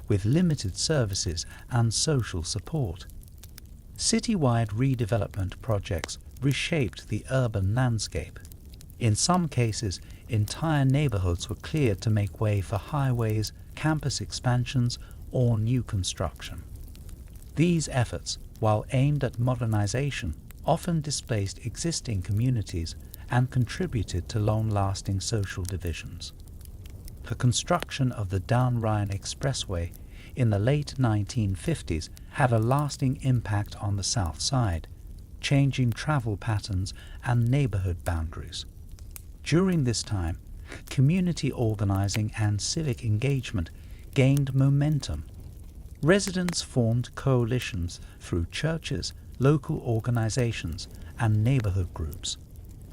with limited services and social support. Citywide redevelopment projects reshaped the urban landscape. In some cases, entire neighborhoods were cleared to make way for highways, campus expansions, or new construction. These efforts, while aimed at modernization, often displaced existing communities and contributed to long-lasting social divisions. The construction of the Down Rhine Expressway in the late 1950s had a lasting impact on the South Side, changing travel patterns and neighborhood boundaries. During this time, community organizing and civic engagement gained momentum. Residents formed coalitions through churches, local organizations, and neighborhood groups.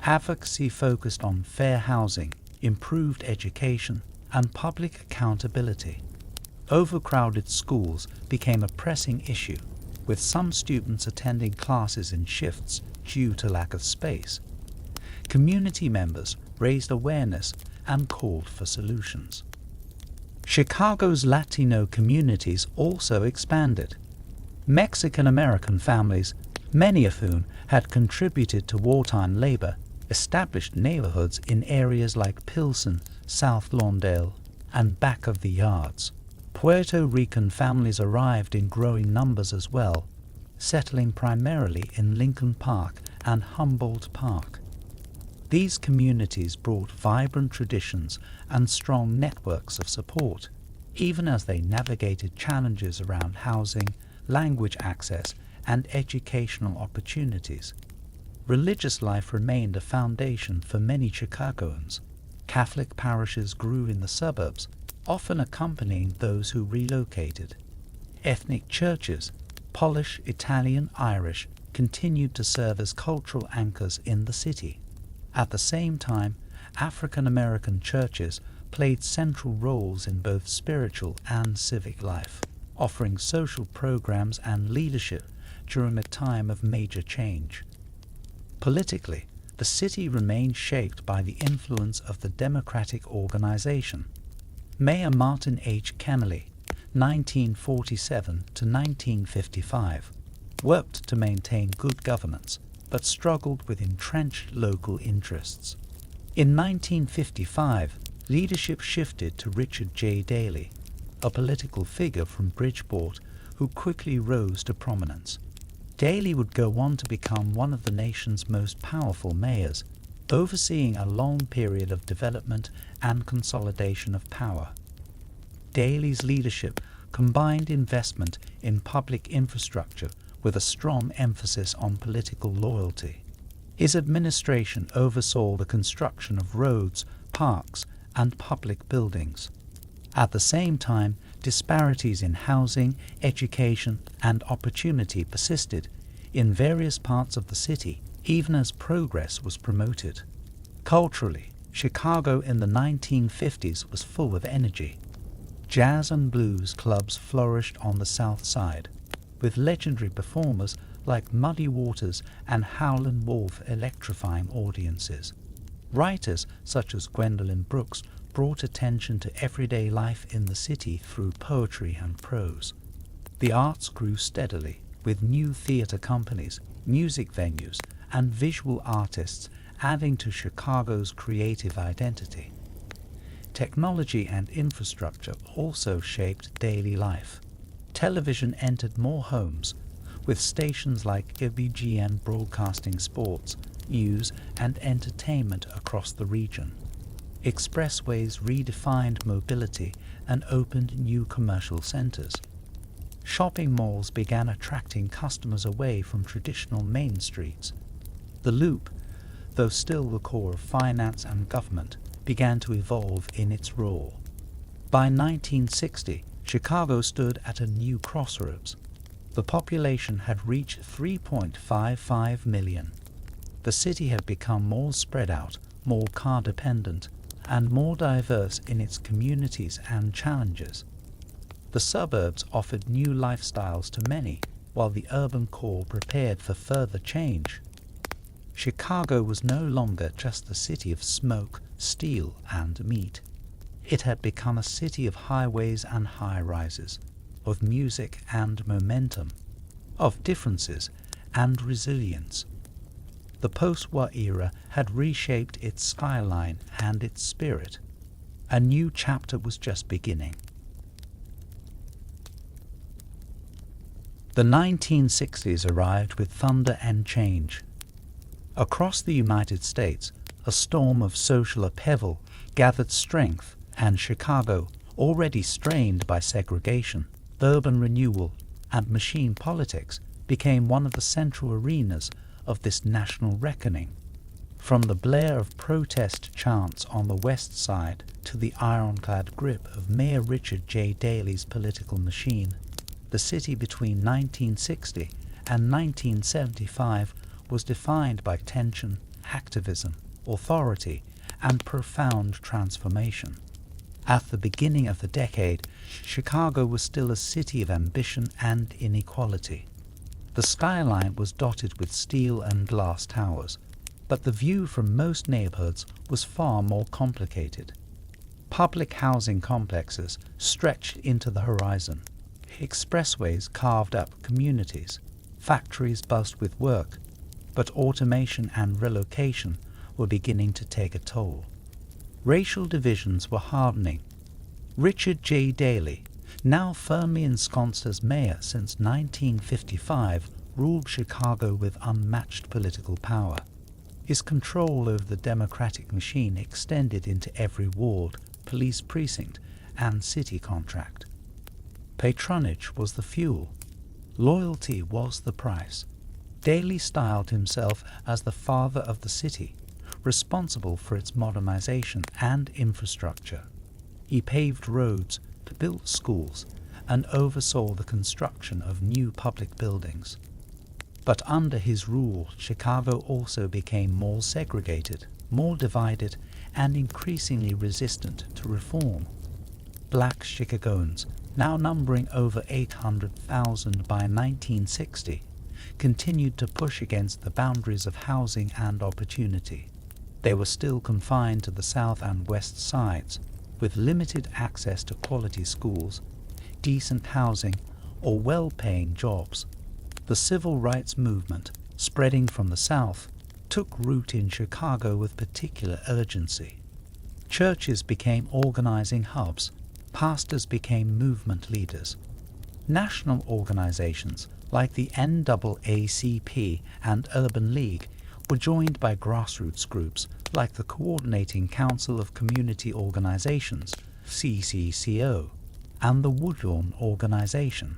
Advocacy focused on fair housing, improved education, and public accountability. Overcrowded schools became a pressing issue, with some students attending classes in shifts due to lack of space. Community members raised awareness and called for solutions. Chicago's Latino communities also expanded. Mexican-American families, many of whom had contributed to wartime labor, established neighborhoods in areas like Pilsen, South Lawndale, and back of the yards. Puerto Rican families arrived in growing numbers as well, settling primarily in Lincoln Park and Humboldt Park. These communities brought vibrant traditions and strong networks of support, even as they navigated challenges around housing, language access, and educational opportunities. Religious life remained a foundation for many Chicagoans. Catholic parishes grew in the suburbs, often accompanying those who relocated. Ethnic churches, Polish, Italian, Irish, continued to serve as cultural anchors in the city. At the same time, African American churches played central roles in both spiritual and civic life, offering social programs and leadership during a time of major change. Politically, the city remained shaped by the influence of the Democratic organization. Mayor Martin H. Kennelly, 1947 to 1955, worked to maintain good governance, but struggled with entrenched local interests. In 1955, leadership shifted to Richard J. Daley, a political figure from Bridgeport who quickly rose to prominence. Daley would go on to become one of the nation's most powerful mayors, overseeing a long period of development and consolidation of power. Daley's leadership combined investment in public infrastructure with a strong emphasis on political loyalty. His administration oversaw the construction of roads, parks, and public buildings. At the same time, disparities in housing, education, and opportunity persisted in various parts of the city, even as progress was promoted. Culturally, Chicago in the 1950s was full of energy. Jazz and blues clubs flourished on the South Side, with legendary performers like Muddy Waters and Howlin' Wolf electrifying audiences. Writers such as Gwendolyn Brooks brought attention to everyday life in the city through poetry and prose. The arts grew steadily, with new theater companies, music venues, and visual artists adding to Chicago's creative identity. Technology and infrastructure also shaped daily life. Television entered more homes, with stations like WGN broadcasting sports, news, and entertainment across the region. Expressways redefined mobility and opened new commercial centers. Shopping malls began attracting customers away from traditional main streets. The Loop, though still the core of finance and government, began to evolve in its role. By 1960, Chicago stood at a new crossroads. The population had reached 3.55 million. The city had become more spread out, more car-dependent, and more diverse in its communities and challenges. The suburbs offered new lifestyles to many, while the urban core prepared for further change. Chicago was no longer just the city of smoke, steel, and meat. It had become a city of highways and high-rises, of music and momentum, of differences and resilience. The postwar era had reshaped its skyline and its spirit. A new chapter was just beginning. The 1960s arrived with thunder and change. Across the United States, a storm of social upheaval gathered strength, and Chicago, already strained by segregation, urban renewal, and machine politics, became one of the central arenas of this national reckoning. From the blare of protest chants on the West Side to the ironclad grip of Mayor Richard J. Daley's political machine, the city between 1960 and 1975 was defined by tension, activism, authority, and profound transformation. At the beginning of the decade, Chicago was still a city of ambition and inequality. The skyline was dotted with steel and glass towers, but the view from most neighborhoods was far more complicated. Public housing complexes stretched into the horizon. Expressways carved up communities. Factories buzzed with work, but automation and relocation were beginning to take a toll. Racial divisions were hardening. Richard J. Daley, now firmly ensconced as mayor since 1955, ruled Chicago with unmatched political power. His control over the democratic machine extended into every ward, police precinct, and city contract. Patronage was the fuel. Loyalty was the price. Daley styled himself as the father of the city, responsible for its modernization and infrastructure. He paved roads, built schools, and oversaw the construction of new public buildings. But under his rule, Chicago also became more segregated, more divided, and increasingly resistant to reform. Black Chicagoans, now numbering over 800,000 by 1960, continued to push against the boundaries of housing and opportunity. They were still confined to the south and west sides, with limited access to quality schools, decent housing, or well-paying jobs. The civil rights movement, spreading from the south, took root in Chicago with particular urgency. Churches became organizing hubs. Pastors became movement leaders. National organizations like the NAACP and Urban League were joined by grassroots groups like the Coordinating Council of Community Organizations, CCCO, and the Woodlawn Organization.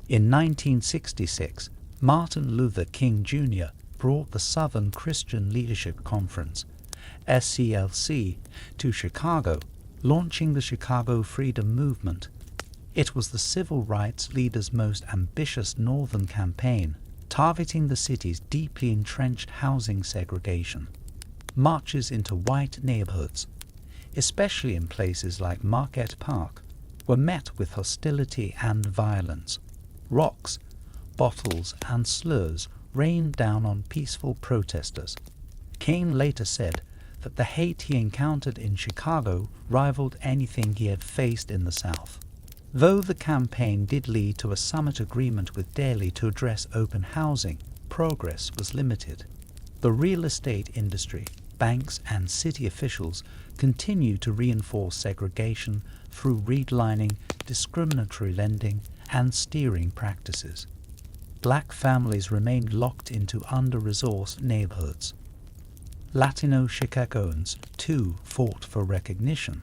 In 1966, Martin Luther King Jr. brought the Southern Christian Leadership Conference, SCLC, to Chicago, launching the Chicago Freedom Movement. It was the civil rights leaders' most ambitious northern campaign, targeting the city's deeply entrenched housing segregation. Marches into white neighborhoods, especially in places like Marquette Park, were met with hostility and violence. Rocks, bottles, and slurs rained down on peaceful protesters. King later said that the hate he encountered in Chicago rivaled anything he had faced in the South. Though the campaign did lead to a summit agreement with Daley to address open housing, progress was limited. The real estate industry, banks, and city officials continued to reinforce segregation through redlining, discriminatory lending, and steering practices. Black families remained locked into under-resourced neighborhoods. Latino Chicagoans, too, fought for recognition.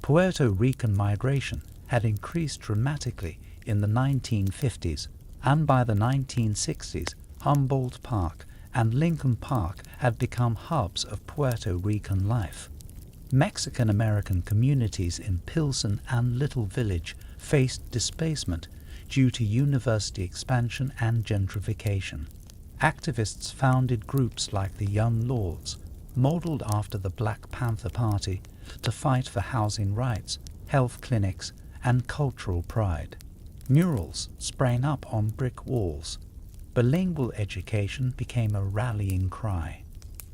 Puerto Rican migration had increased dramatically in the 1950s, and by the 1960s, Humboldt Park and Lincoln Park had become hubs of Puerto Rican life. Mexican-American communities in Pilsen and Little Village faced displacement due to university expansion and gentrification. Activists founded groups like the Young Lords, modeled after the Black Panther Party, to fight for housing rights, health clinics, and cultural pride. Murals sprang up on brick walls. Bilingual education became a rallying cry.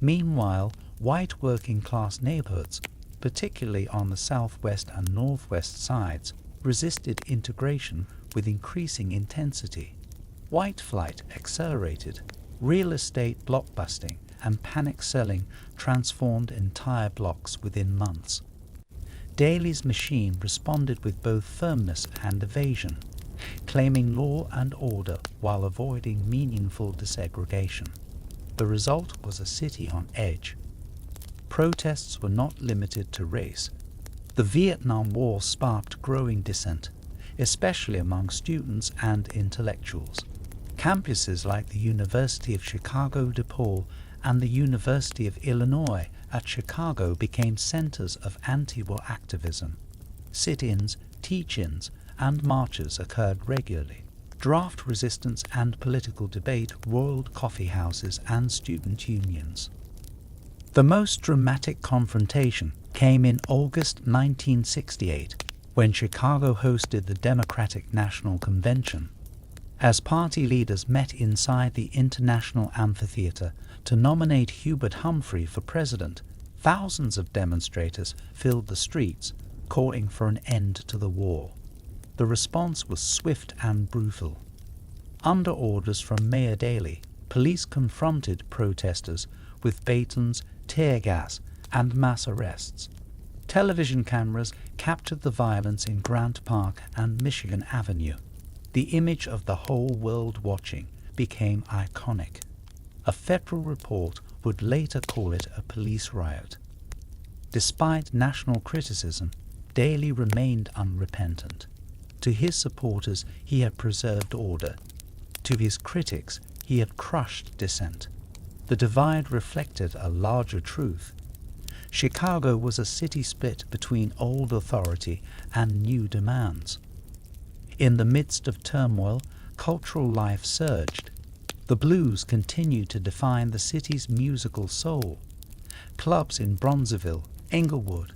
Meanwhile, white working-class neighborhoods, particularly on the southwest and northwest sides, resisted integration with increasing intensity. White flight accelerated. Real estate blockbusting and panic selling transformed entire blocks within months. Daley's machine responded with both firmness and evasion, claiming law and order while avoiding meaningful desegregation. The result was a city on edge. Protests were not limited to race. The Vietnam War sparked growing dissent, especially among students and intellectuals. Campuses like the University of Chicago DePaul and the University of Illinois at Chicago became centers of anti-war activism. Sit-ins, teach-ins, and marches occurred regularly. Draft resistance and political debate roiled coffee houses and student unions. The most dramatic confrontation came in August 1968, when Chicago hosted the Democratic National Convention. As party leaders met inside the International Amphitheater to nominate Hubert Humphrey for president, thousands of demonstrators filled the streets, calling for an end to the war. The response was swift and brutal. Under orders from Mayor Daley, police confronted protesters with batons, tear gas, and mass arrests. Television cameras captured the violence in Grant Park and Michigan Avenue. The image of the whole world watching became iconic. A federal report would later call it a police riot. Despite national criticism, Daley remained unrepentant. To his supporters, he had preserved order. To his critics, he had crushed dissent. The divide reflected a larger truth. Chicago was a city split between old authority and new demands. In the midst of turmoil, cultural life surged. The blues continued to define the city's musical soul. Clubs in Bronzeville, Englewood,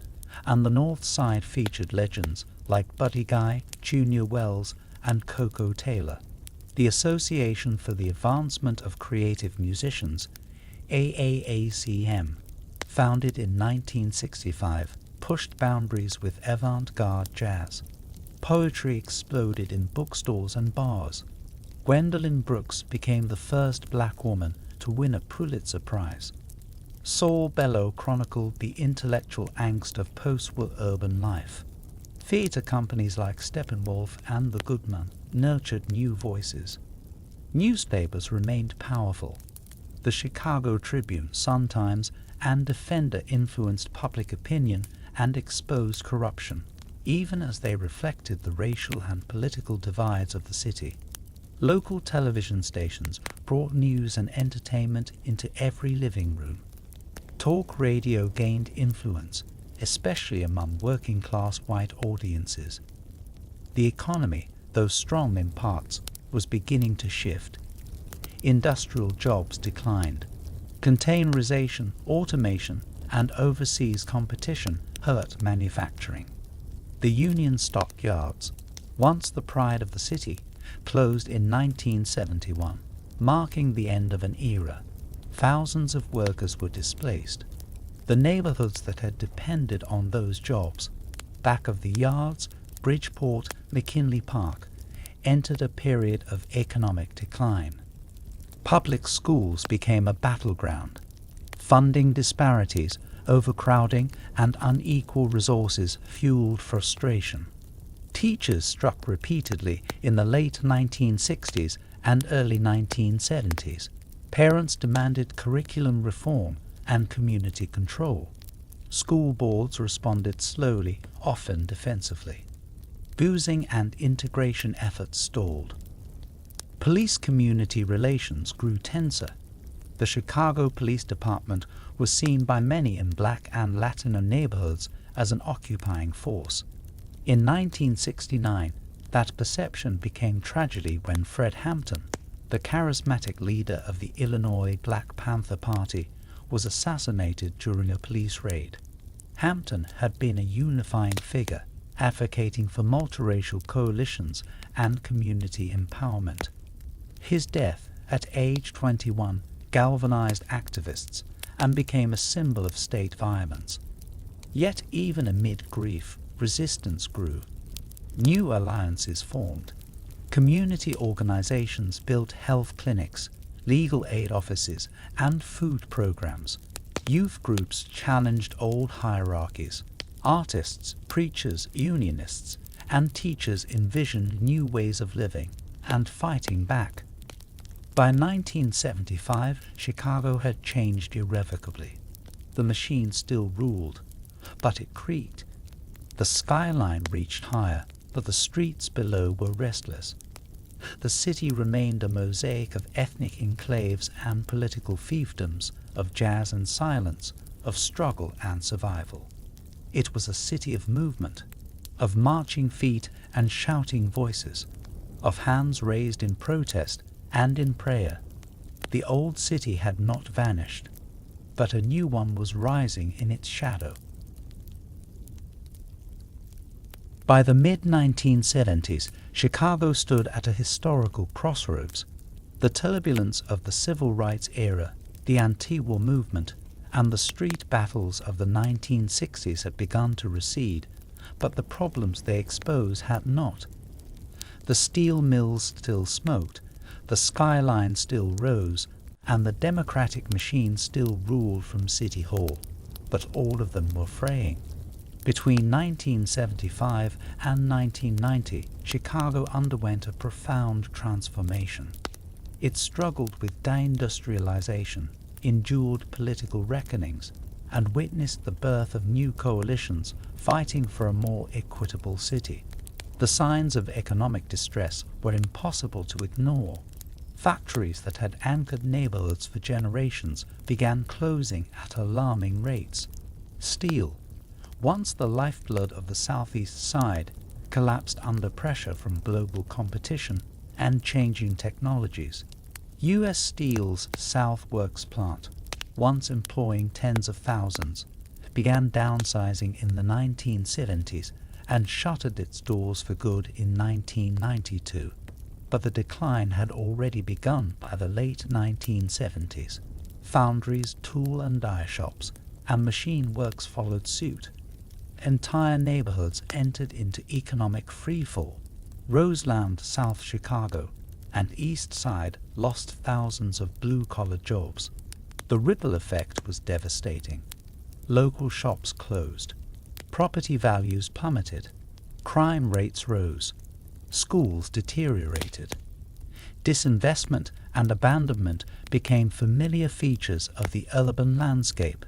and the North Side featured legends like Buddy Guy, Junior Wells, and Coco Taylor. The Association for the Advancement of Creative Musicians, AAACM, founded in 1965, pushed boundaries with avant-garde jazz. Poetry exploded in bookstores and bars. Gwendolyn Brooks became the first black woman to win a Pulitzer Prize. Saul Bellow chronicled the intellectual angst of post-war urban life. Theatre companies like Steppenwolf and the Goodman nurtured new voices. Newspapers remained powerful. The Chicago Tribune, Sun-Times, and Defender influenced public opinion and exposed corruption, even as they reflected the racial and political divides of the city. Local television stations brought news and entertainment into every living room. Talk radio gained influence, especially among working-class white audiences. The economy, though strong in parts, was beginning to shift. Industrial jobs declined. Containerization, automation, and overseas competition hurt manufacturing. The Union Stockyards, once the pride of the city, closed in 1971, marking the end of an era. Thousands of workers were displaced. The neighborhoods that had depended on those jobs, back of the yards, Bridgeport, McKinley Park, entered a period of economic decline. Public schools became a battleground. Funding disparities, overcrowding, and unequal resources fueled frustration. Teachers struck repeatedly in the late 1960s and early 1970s. Parents demanded curriculum reform and community control. School boards responded slowly, often defensively. Boozing and integration efforts stalled. Police-community relations grew tenser. The Chicago Police Department was seen by many in Black and Latino neighborhoods as an occupying force. In 1969, that perception became tragedy when Fred Hampton, the charismatic leader of the Illinois Black Panther Party, was assassinated during a police raid. Hampton had been a unifying figure, advocating for multiracial coalitions and community empowerment. His death, at age 21, galvanized activists and became a symbol of state violence. Yet even amid grief, resistance grew. New alliances formed. Community organizations built health clinics, legal aid offices, and food programs. Youth groups challenged old hierarchies. Artists, preachers, unionists, and teachers envisioned new ways of living and fighting back. By 1975, Chicago had changed irrevocably. The machine still ruled, but it creaked. The skyline reached higher, but the streets below were restless. The city remained a mosaic of ethnic enclaves and political fiefdoms, of jazz and silence, of struggle and survival. It was a city of movement, of marching feet and shouting voices, of hands raised in protest and in prayer. The old city had not vanished, but a new one was rising in its shadow. By the mid-1970s, Chicago stood at a historical crossroads. The turbulence of the civil rights era, the anti-war movement, and the street battles of the 1960s had begun to recede, but the problems they exposed had not. The steel mills still smoked, the skyline still rose, and the democratic machine still ruled from City Hall, but all of them were fraying. Between 1975 and 1990, Chicago underwent a profound transformation. It struggled with deindustrialization, endured political reckonings, and witnessed the birth of new coalitions fighting for a more equitable city. The signs of economic distress were impossible to ignore. Factories that had anchored neighborhoods for generations began closing at alarming rates. Steel, once the lifeblood of the Southeast Side, collapsed under pressure from global competition and changing technologies. U.S. Steel's South Works plant, once employing tens of thousands, began downsizing in the 1970s and shuttered its doors for good in 1992. But the decline had already begun by the late 1970s. Foundries, tool and die shops, and machine works followed suit. Entire neighborhoods entered into economic freefall. Roseland, South Chicago, and East Side lost thousands of blue-collar jobs. The ripple effect was devastating. Local shops closed. Property values plummeted. Crime rates rose. Schools deteriorated. Disinvestment and abandonment became familiar features of the urban landscape.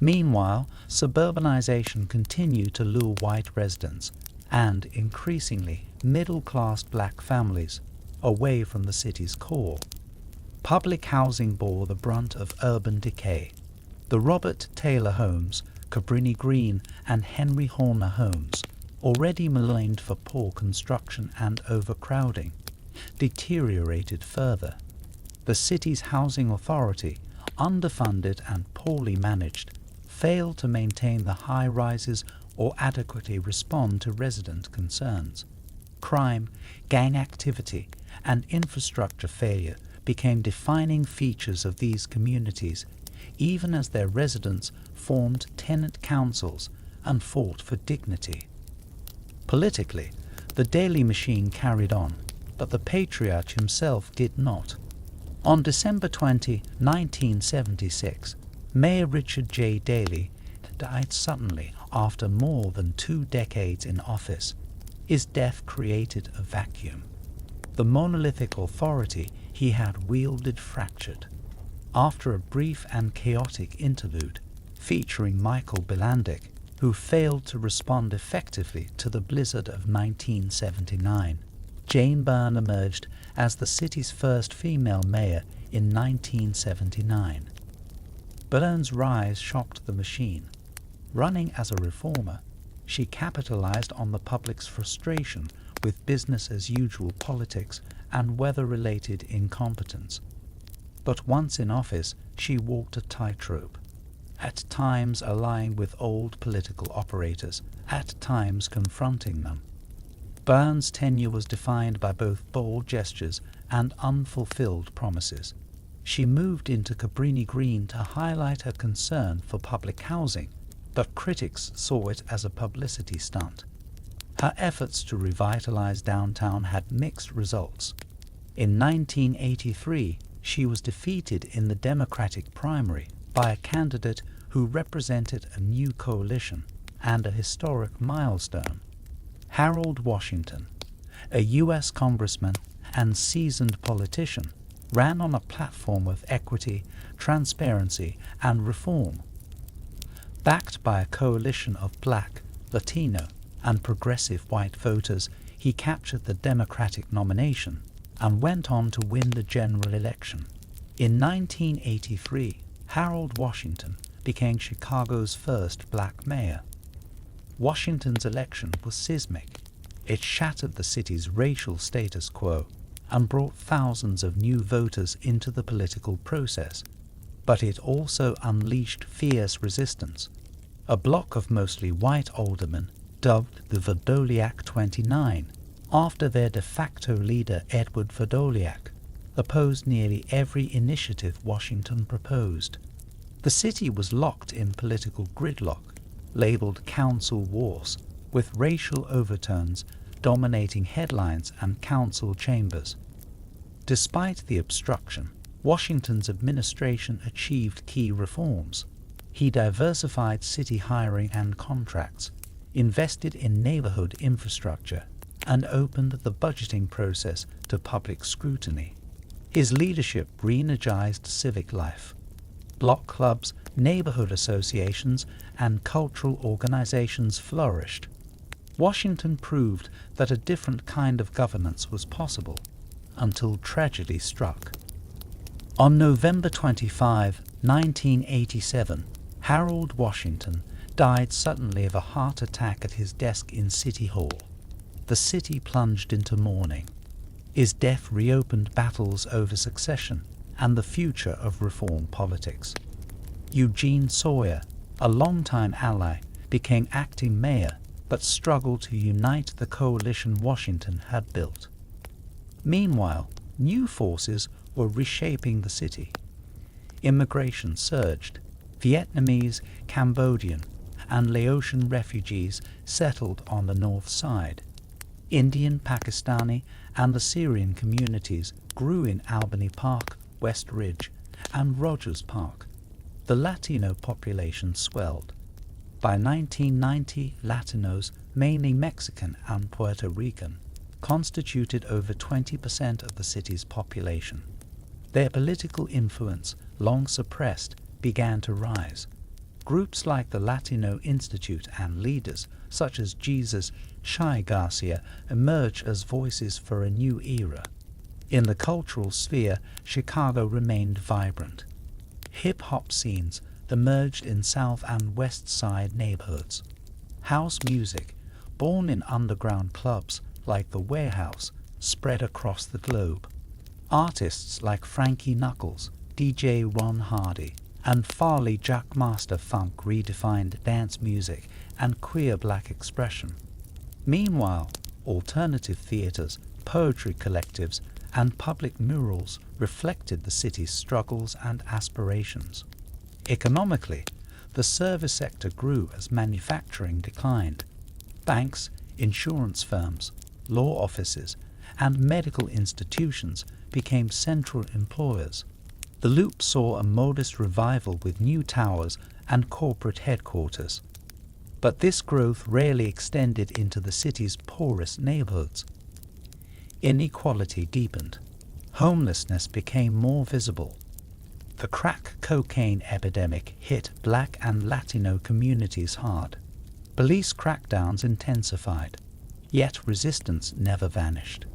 Meanwhile, suburbanization continued to lure white residents and, increasingly, middle-class black families away from the city's core. Public housing bore the brunt of urban decay. The Robert Taylor homes, Cabrini Green and Henry Horner homes, already maligned for poor construction and overcrowding, deteriorated further. The city's housing authority, underfunded and poorly managed, failed to maintain the high rises or adequately respond to resident concerns. Crime, gang activity, and infrastructure failure became defining features of these communities, even as their residents formed tenant councils and fought for dignity. Politically, the daily machine carried on, but the patriarch himself did not. On December 20, 1976, Mayor Richard J. Daley died suddenly after more than 2 decades in office. His death created a vacuum. The monolithic authority he had wielded fractured. After a brief and chaotic interlude, featuring Michael Bilandic, who failed to respond effectively to the blizzard of 1979, Jane Byrne emerged as the city's first female mayor in 1979. Byrne's rise shocked the machine. Running as a reformer, she capitalized on the public's frustration with business-as-usual politics and weather-related incompetence. But once in office, she walked a tightrope, at times allying with old political operators, at times confronting them. Byrne's tenure was defined by both bold gestures and unfulfilled promises. She moved into Cabrini Green to highlight her concern for public housing, but critics saw it as a publicity stunt. Her efforts to revitalize downtown had mixed results. In 1983, she was defeated in the Democratic primary by a candidate who represented a new coalition and a historic milestone. Harold Washington, a U.S. congressman and seasoned politician, ran on a platform of equity, transparency, and reform. Backed by a coalition of Black, Latino, and progressive white voters, he captured the Democratic nomination and went on to win the general election. In 1983, Harold Washington became Chicago's first black mayor. Washington's election was seismic. It shattered the city's racial status quo and brought thousands of new voters into the political process. But it also unleashed fierce resistance. A block of mostly white aldermen, dubbed the Wodoliak 29, after their de facto leader Edward Wodoliak, opposed nearly every initiative Washington proposed. The city was locked in political gridlock, labeled council wars, with racial overtones dominating headlines and council chambers. Despite the obstruction, Washington's administration achieved key reforms. He diversified city hiring and contracts, invested in neighborhood infrastructure, and opened the budgeting process to public scrutiny. His leadership re-energized civic life. Block clubs, neighborhood associations, and cultural organizations flourished. Washington proved that a different kind of governance was possible, until tragedy struck. On November 25, 1987, Harold Washington died suddenly of a heart attack at his desk in City Hall. The city plunged into mourning. His death reopened battles over succession and the future of reform politics. Eugene Sawyer, a longtime ally, became acting mayor but struggled to unite the coalition Washington had built. Meanwhile, new forces were reshaping the city. Immigration surged. Vietnamese, Cambodian, and Laotian refugees settled on the north side. Indian, Pakistani, and Assyrian communities grew in Albany Park, West Ridge, and Rogers Park. The Latino population swelled. By 1990, Latinos, mainly Mexican and Puerto Rican, constituted over 20% of the city's population. Their political influence, long suppressed, began to rise. Groups like the Latino Institute and leaders such as Jesus Chai Garcia emerged as voices for a new era. In the cultural sphere, Chicago remained vibrant. Hip-hop scenes, emerged in South and West Side neighborhoods. House music, born in underground clubs like the Warehouse, spread across the globe. Artists like Frankie Knuckles, DJ Ron Hardy, and Farley Jackmaster Funk redefined dance music and queer black expression. Meanwhile, alternative theaters, poetry collectives, and public murals reflected the city's struggles and aspirations. Economically, the service sector grew as manufacturing declined. Banks, insurance firms, law offices, and medical institutions became central employers. The Loop saw a modest revival with new towers and corporate headquarters. But this growth rarely extended into the city's poorest neighborhoods. Inequality deepened. Homelessness became more visible. The crack cocaine epidemic hit Black and Latino communities hard. Police crackdowns intensified, yet resistance never vanished.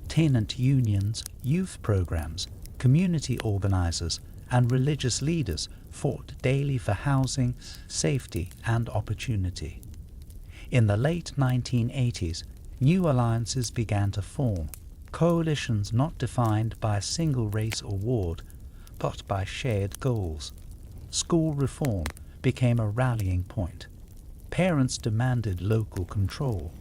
Tenant unions, youth programs, community organizers, and religious leaders fought daily for housing, safety, and opportunity. In the late 1980s, new alliances began to form, coalitions not defined by a single race or ward, but by shared goals. School reform became a rallying point. Parents demanded local control.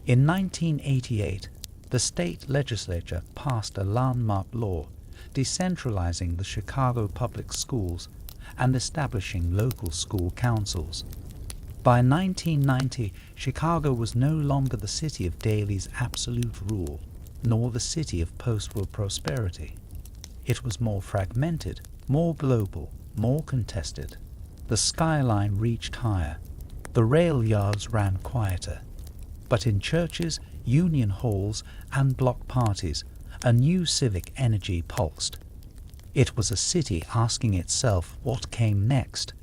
In 1988, the state legislature passed a landmark law decentralizing the Chicago public schools and establishing local school councils. By 1990, Chicago was no longer the city of Daley's absolute rule, nor the city of post-war prosperity. It was more fragmented, more global, more contested. The skyline reached higher. The rail yards ran quieter. But in churches, union halls, and block parties, a new civic energy pulsed. It was a city asking itself what came next,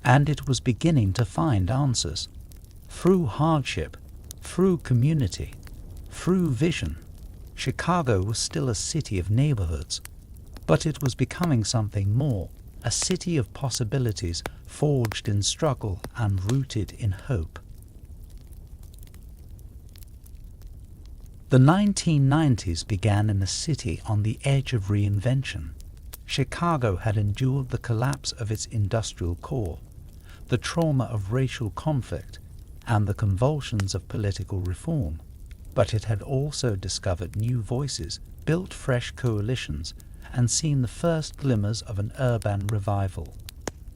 and it was beginning to find answers. Through hardship, through community, through vision, Chicago was still a city of neighborhoods, but it was becoming something more, a city of possibilities forged in struggle and rooted in hope. The 1990s began in a city on the edge of reinvention. Chicago had endured the collapse of its industrial core, the trauma of racial conflict, and the convulsions of political reform. But it had also discovered new voices, built fresh coalitions, and seen the first glimmers of an urban revival.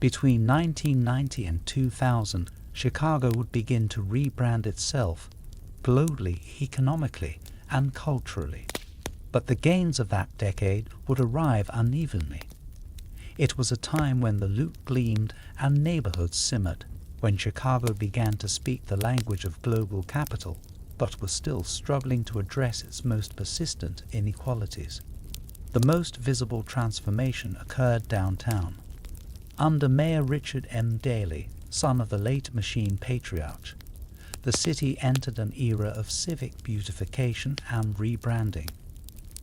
Between 1990 and 2000, Chicago would begin to rebrand itself, globally, economically, and culturally. But the gains of that decade would arrive unevenly. It was a time when the Loop gleamed and neighborhoods simmered, when Chicago began to speak the language of global capital, but was still struggling to address its most persistent inequalities. The most visible transformation occurred downtown. Under Mayor Richard M. Daley, son of the late machine patriarch, the city entered an era of civic beautification and rebranding.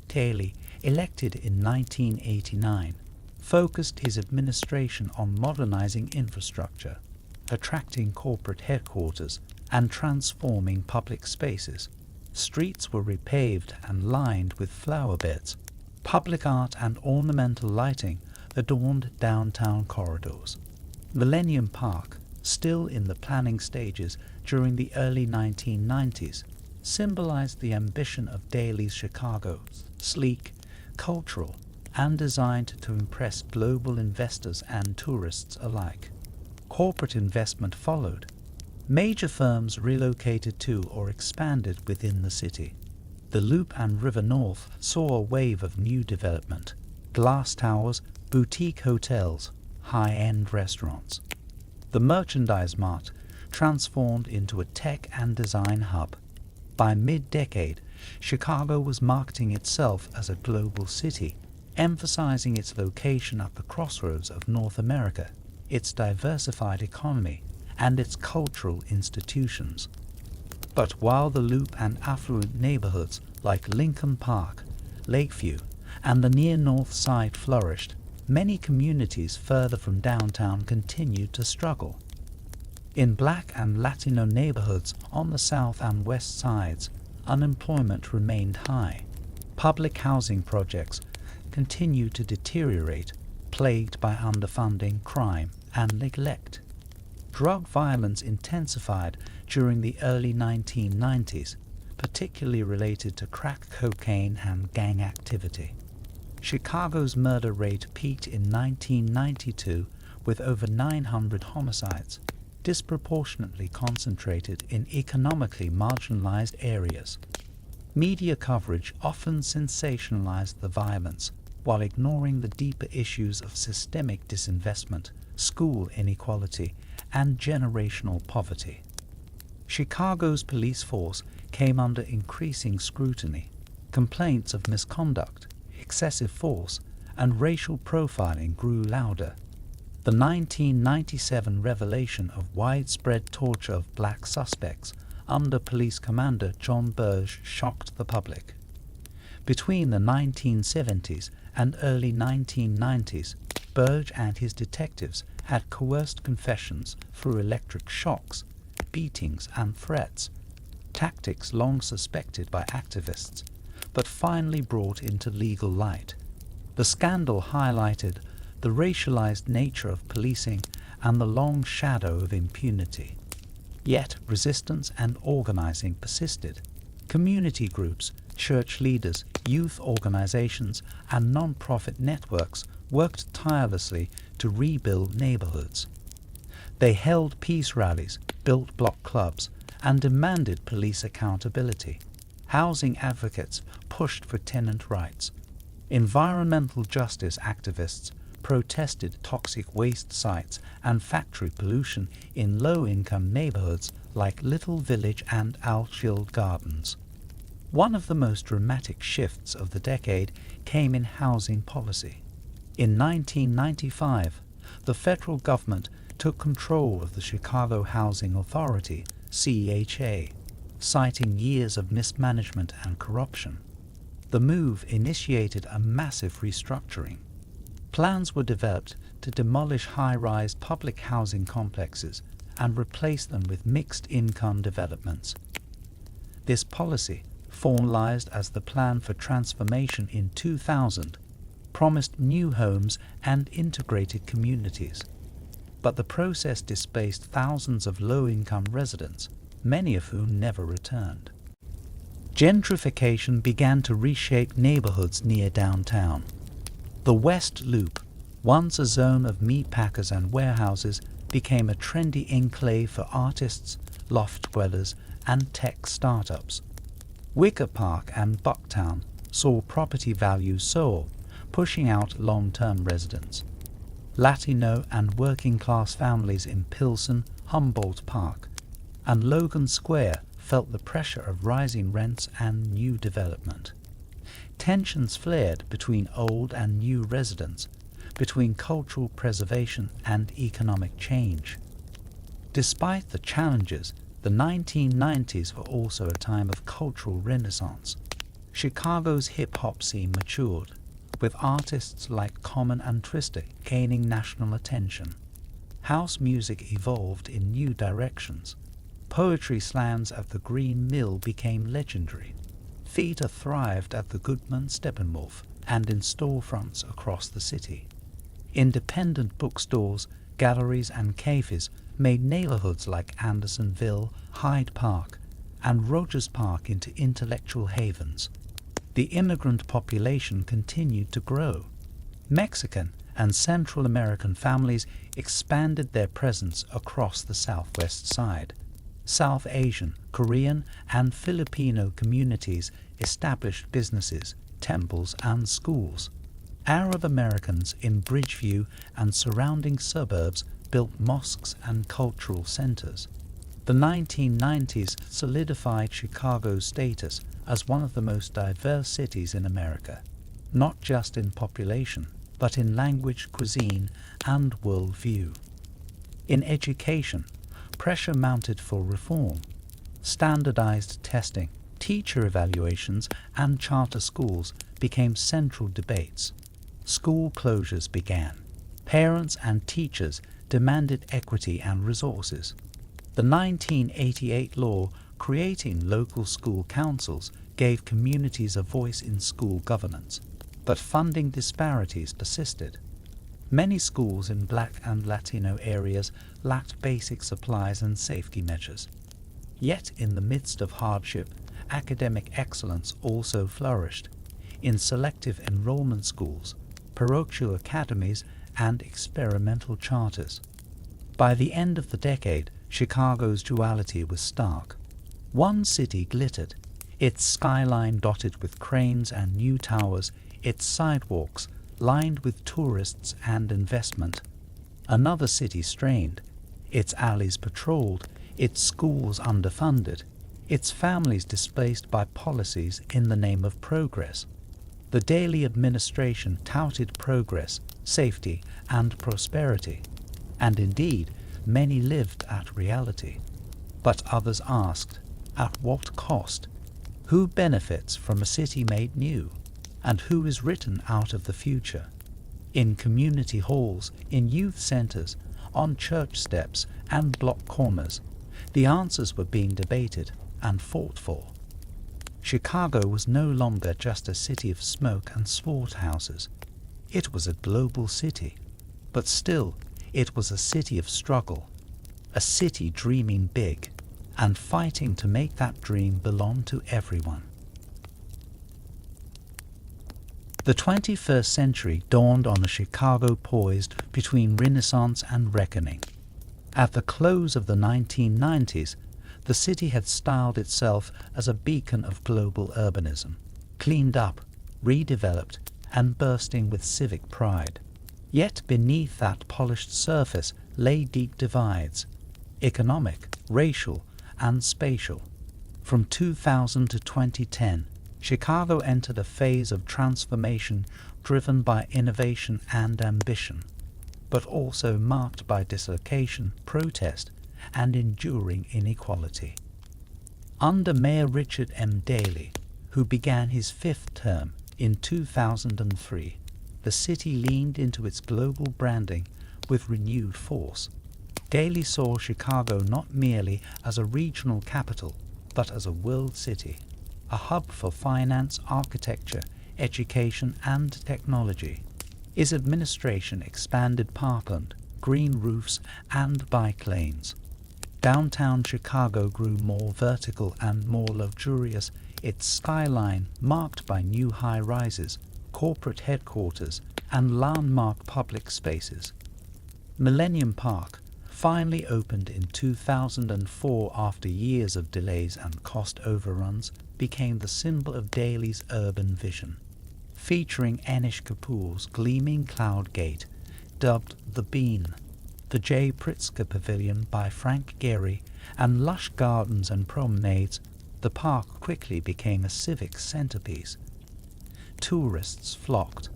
Daley, elected in 1989, focused his administration on modernizing infrastructure, attracting corporate headquarters, and transforming public spaces. Streets were repaved and lined with flower beds. Public art and ornamental lighting adorned downtown corridors. Millennium Park, still in the planning stages during the early 1990s, symbolized the ambition of Daley's Chicago, sleek, cultural, and designed to impress global investors and tourists alike. Corporate investment followed. Major firms relocated to or expanded within the city. The Loop and River North saw a wave of new development: glass towers, boutique hotels, high-end restaurants. The Merchandise Mart transformed into a tech and design hub. By mid-decade, Chicago was marketing itself as a global city, emphasizing its location at the crossroads of North America, its diversified economy, and its cultural institutions. But while the Loop and affluent neighborhoods like Lincoln Park, Lakeview, and the near North Side flourished, many communities further from downtown continued to struggle. In Black and Latino neighborhoods on the south and west sides, unemployment remained high. Public housing projects continued to deteriorate, plagued by underfunding, crime, and neglect. Drug violence intensified during the early 1990s, particularly related to crack cocaine and gang activity. Chicago's murder rate peaked in 1992 with over 900 homicides, disproportionately concentrated in economically marginalized areas. Media coverage often sensationalized the violence while ignoring the deeper issues of systemic disinvestment, school inequality, and generational poverty. Chicago's police force came under increasing scrutiny. Complaints of misconduct, excessive force, and racial profiling grew louder. The 1997 revelation of widespread torture of black suspects under Police Commander John Burge shocked the public. Between the 1970s and early 1990s, Burge and his detectives had coerced confessions through electric shocks, beatings, and threats, tactics long suspected by activists, but finally brought into legal light. The scandal highlighted the racialized nature of policing and the long shadow of impunity. Yet resistance and organizing persisted. Community groups, church leaders, youth organizations, and non-profit networks worked tirelessly to rebuild neighborhoods. They held peace rallies, built block clubs, and demanded police accountability. Housing advocates pushed for tenant rights. Environmental justice activists protested toxic waste sites and factory pollution in low-income neighborhoods like Little Village and Altschild Gardens. One of the most dramatic shifts of the decade came in housing policy. In 1995, the federal government took control of the Chicago Housing Authority, CHA, citing years of mismanagement and corruption. The move initiated a massive restructuring. Plans were developed to demolish high-rise public housing complexes and replace them with mixed-income developments. This policy, formalized as the Plan for Transformation in 2000, promised new homes and integrated communities. But the process displaced thousands of low-income residents, many of whom never returned. Gentrification began to reshape neighborhoods near downtown. The West Loop, once a zone of meatpackers and warehouses, became a trendy enclave for artists, loft dwellers, and tech startups. Wicker Park and Bucktown saw property values soar, pushing out long-term residents. Latino and working-class families in Pilsen, Humboldt Park, and Logan Square felt the pressure of rising rents and new development. Tensions flared between old and new residents, between cultural preservation and economic change. Despite the challenges, the 1990s were also a time of cultural renaissance. Chicago's hip-hop scene matured, with artists like Common and Twister gaining national attention. House music evolved in new directions. Poetry slams at the Green Mill became legendary. Theatre thrived at the Goodman Steppenwolf and in storefronts across the city. Independent bookstores, galleries, and cafes made neighborhoods like Andersonville, Hyde Park, and Rogers Park into intellectual havens. The immigrant population continued to grow. Mexican and Central American families expanded their presence across the Southwest Side. South Asian, Korean, and Filipino communities established businesses, temples, and schools. Arab Americans in Bridgeview and surrounding suburbs built mosques and cultural centers. The 1990s solidified Chicago's status as one of the most diverse cities in America, not just in population, but in language, cuisine, and worldview. In education, pressure mounted for reform. Standardized testing, teacher evaluations, and charter schools became central debates. School closures began. Parents and teachers demanded equity and resources. The 1988 law creating local school councils gave communities a voice in school governance, but funding disparities persisted. Many schools in Black and Latino areas lacked basic supplies and safety measures. Yet in the midst of hardship, academic excellence also flourished in selective enrollment schools, parochial academies, and experimental charters. By the end of the decade, Chicago's duality was stark. One city glittered, its skyline dotted with cranes and new towers, its sidewalks lined with tourists and investment. Another city strained, its alleys patrolled, its schools underfunded, its families displaced by policies in the name of progress. The daily administration touted progress, safety, and prosperity, and indeed many lived at reality. But others asked, at what cost? Who benefits from a city made new? And who is written out of the future? In community halls, in youth centers, on church steps and block corners, the answers were being debated and fought for. Chicago was no longer just a city of smoke and slaughterhouses. It was a global city, but still it was a city of struggle, a city dreaming big and fighting to make that dream belong to everyone. The 21st century dawned on a Chicago poised between Renaissance and reckoning. At the close of the 1990s, the city had styled itself as a beacon of global urbanism, cleaned up, redeveloped, and bursting with civic pride. Yet beneath that polished surface lay deep divides, economic, racial, and spatial. From 2000 to 2010, Chicago entered a phase of transformation driven by innovation and ambition, but also marked by dislocation, protest, and enduring inequality. Under Mayor Richard M. Daley, who began his fifth term in 2003, the city leaned into its global branding with renewed force. Daley saw Chicago not merely as a regional capital, but as a world city, a hub for finance, architecture, education, and technology. His administration expanded parkland, green roofs, and bike lanes. Downtown Chicago grew more vertical and more luxurious, its skyline marked by new high-rises, corporate headquarters, and landmark public spaces. Millennium Park finally opened in 2004 after years of delays and cost overruns, became the symbol of Daley's urban vision. Featuring Anish Kapoor's gleaming cloud gate, dubbed The Bean, the J. Pritzker Pavilion by Frank Gehry, and lush gardens and promenades, the park quickly became a civic centerpiece. Tourists flocked.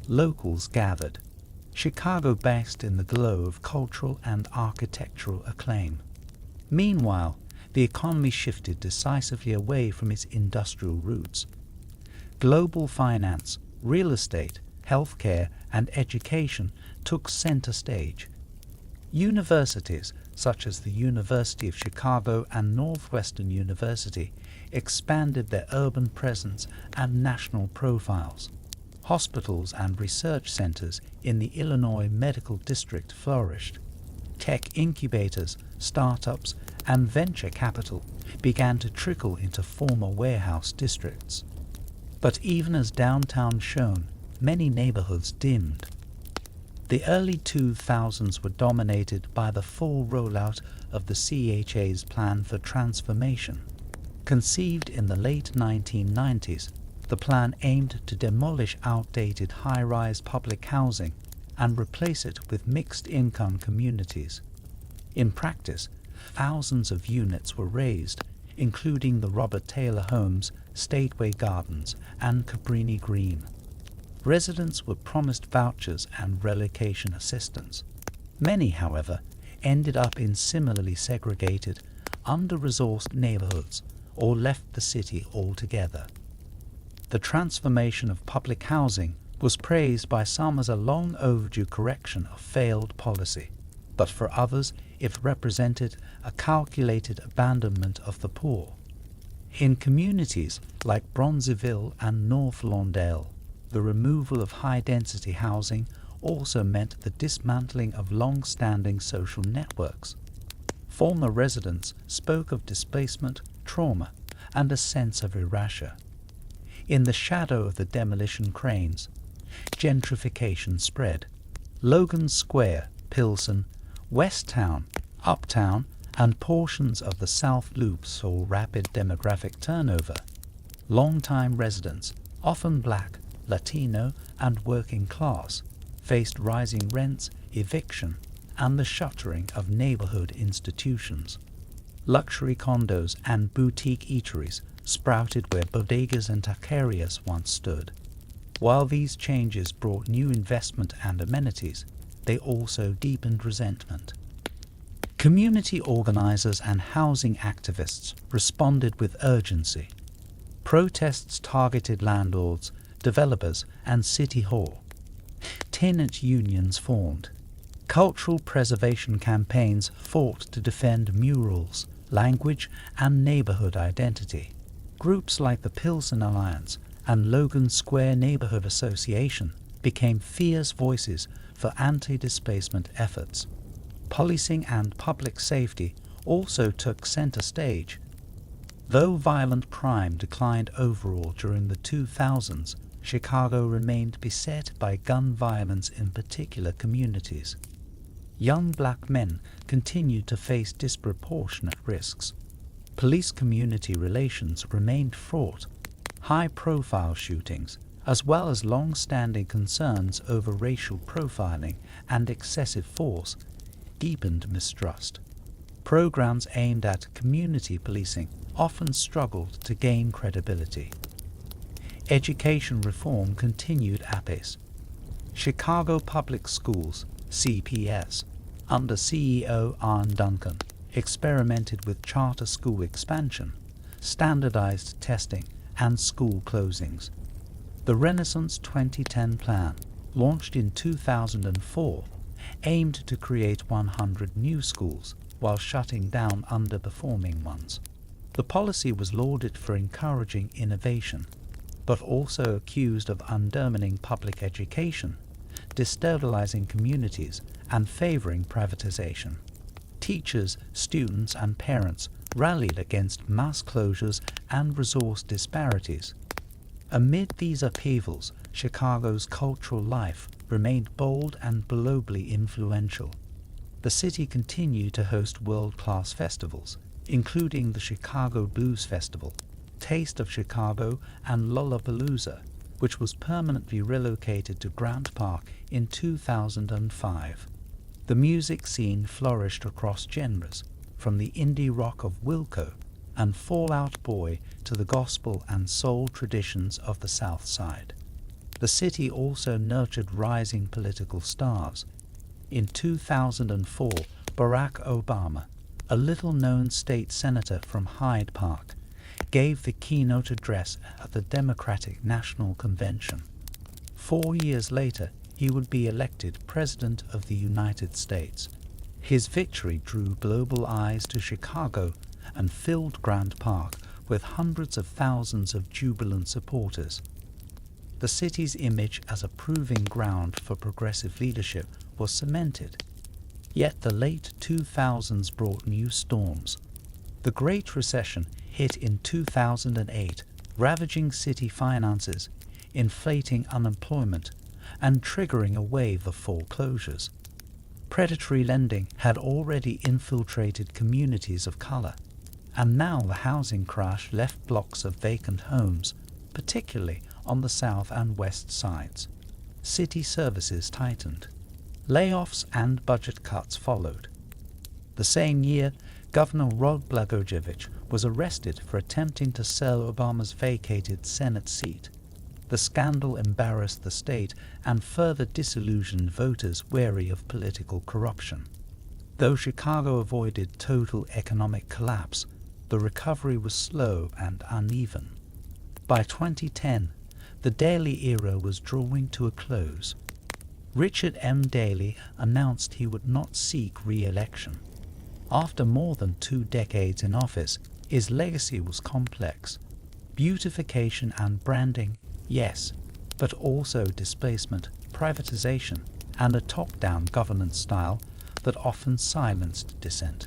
Locals gathered. Chicago basked in the glow of cultural and architectural acclaim. Meanwhile, the economy shifted decisively away from its industrial roots. Global finance, real estate, healthcare, and education took center stage. Universities, such as the University of Chicago and Northwestern University, expanded their urban presence and national profiles. Hospitals and research centers in the Illinois Medical District flourished. Tech incubators, startups, and venture capital began to trickle into former warehouse districts. But even as downtown shone, many neighborhoods dimmed. The early 2000s were dominated by the full rollout of the CHA's plan for transformation. Conceived in the late 1990s, the plan aimed to demolish outdated high-rise public housing and replace it with mixed-income communities. In practice, thousands of units were raised, including the Robert Taylor Homes, Stateway Gardens, and Cabrini Green. Residents were promised vouchers and relocation assistance. Many, however, ended up in similarly segregated, under-resourced neighborhoods or left the city altogether. The transformation of public housing was praised by some as a long overdue correction of failed policy, but for others it represented a calculated abandonment of the poor. In communities like Bronzeville and North Lawndale, the removal of high-density housing also meant the dismantling of long-standing social networks. Former residents spoke of displacement, trauma, and a sense of erasure. In the shadow of the demolition cranes, gentrification spread. Logan Square, Pilsen, West Town, Uptown, and portions of the South Loop saw rapid demographic turnover. Long-time residents, often black, Latino, and working class, faced rising rents, eviction, and the shuttering of neighborhood institutions. Luxury condos and boutique eateries sprouted where bodegas and taquerias once stood. While these changes brought new investment and amenities, they also deepened resentment. Community organizers and housing activists responded with urgency. Protests targeted landlords, developers, and City Hall. Tenant unions formed. Cultural preservation campaigns fought to defend murals, language, and neighborhood identity. Groups like the Pilsen Alliance and Logan Square Neighborhood Association became fierce voices for anti-displacement efforts. Policing and public safety also took center stage. Though violent crime declined overall during the 2000s, Chicago remained beset by gun violence in particular communities. Young black men continued to face disproportionate risks. Police-community relations remained fraught. High-profile shootings, as well as long-standing concerns over racial profiling and excessive force, deepened mistrust. Programs aimed at community policing often struggled to gain credibility. Education reform continued apace. Chicago Public Schools, CPS, under CEO Arne Duncan, experimented with charter school expansion, standardized testing, and school closings. The Renaissance 2010 plan, launched in 2004, aimed to create 100 new schools while shutting down underperforming ones. The policy was lauded for encouraging innovation, but also accused of undermining public education, destabilizing communities, and favoring privatization. Teachers, students, and parents rallied against mass closures and resource disparities. Amid these upheavals, Chicago's cultural life remained bold and globally influential. The city continued to host world-class festivals, including the Chicago Blues Festival, Taste of Chicago, and Lollapalooza, which was permanently relocated to Grant Park in 2005. The music scene flourished across genres, from the indie rock of Wilco and Fall Out Boy to the gospel and soul traditions of the South Side. The city also nurtured rising political stars. In 2004, Barack Obama, a little-known state senator from Hyde Park, gave the keynote address at the Democratic National Convention. 4 years later, he would be elected President of the United States. His victory drew global eyes to Chicago and filled Grant Park with hundreds of thousands of jubilant supporters. The city's image as a proving ground for progressive leadership was cemented. Yet the late 2000s brought new storms. The Great Recession hit in 2008, ravaging city finances, inflating unemployment, and triggering a wave of foreclosures. Predatory lending had already infiltrated communities of color, and now the housing crash left blocks of vacant homes, particularly on the south and west sides. City services tightened. Layoffs and budget cuts followed. The same year, Governor Rod Blagojevich was arrested for attempting to sell Obama's vacated Senate seat. The scandal embarrassed the state and further disillusioned voters wary of political corruption. Though Chicago avoided total economic collapse, the recovery was slow and uneven. By 2010, the Daley era was drawing to a close. Richard M. Daley announced he would not seek re-election. After more than 2 decades in office, his legacy was complex. Beautification and branding, yes, but also displacement, privatization, and a top-down governance style that often silenced dissent.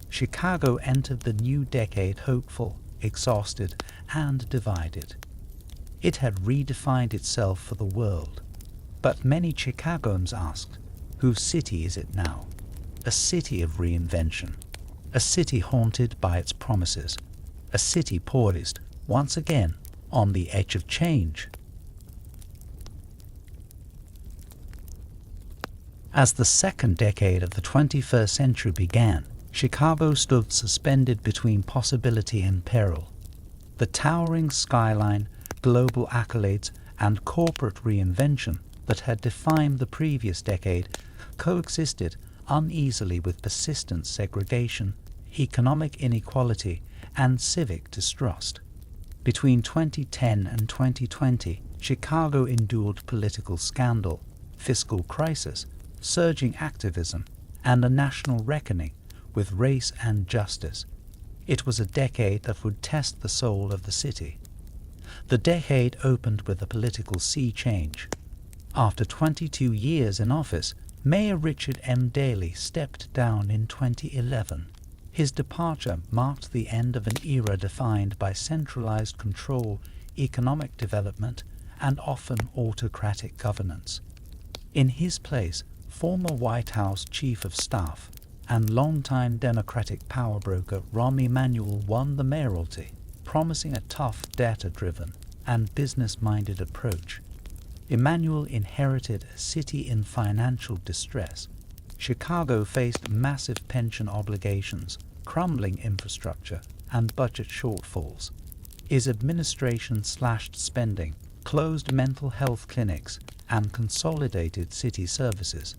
Chicago entered the new decade hopeful, exhausted, and divided. It had redefined itself for the world. But many Chicagoans asked, whose city is it now? A city of reinvention. A city haunted by its promises. A city poised, once again, on the edge of change. As the second decade of the 21st century began, Chicago stood suspended between possibility and peril. The towering skyline, global accolades, and corporate reinvention that had defined the previous decade coexisted uneasily with persistent segregation, economic inequality, and civic distrust. Between 2010 and 2020, Chicago endured political scandal, fiscal crisis, surging activism, and a national reckoning with race and justice. It was a decade that would test the soul of the city. The decade opened with a political sea change. After 22 years in office, Mayor Richard M. Daley stepped down in 2011. His departure marked the end of an era defined by centralized control, economic development, and often autocratic governance. In his place, former White House Chief of Staff and longtime Democratic power broker Rahm Emanuel won the mayoralty, promising a tough, data-driven, and business-minded approach. Emanuel inherited a city in financial distress. Chicago faced massive pension obligations, crumbling infrastructure, and budget shortfalls. His administration slashed spending, closed mental health clinics, and consolidated city services.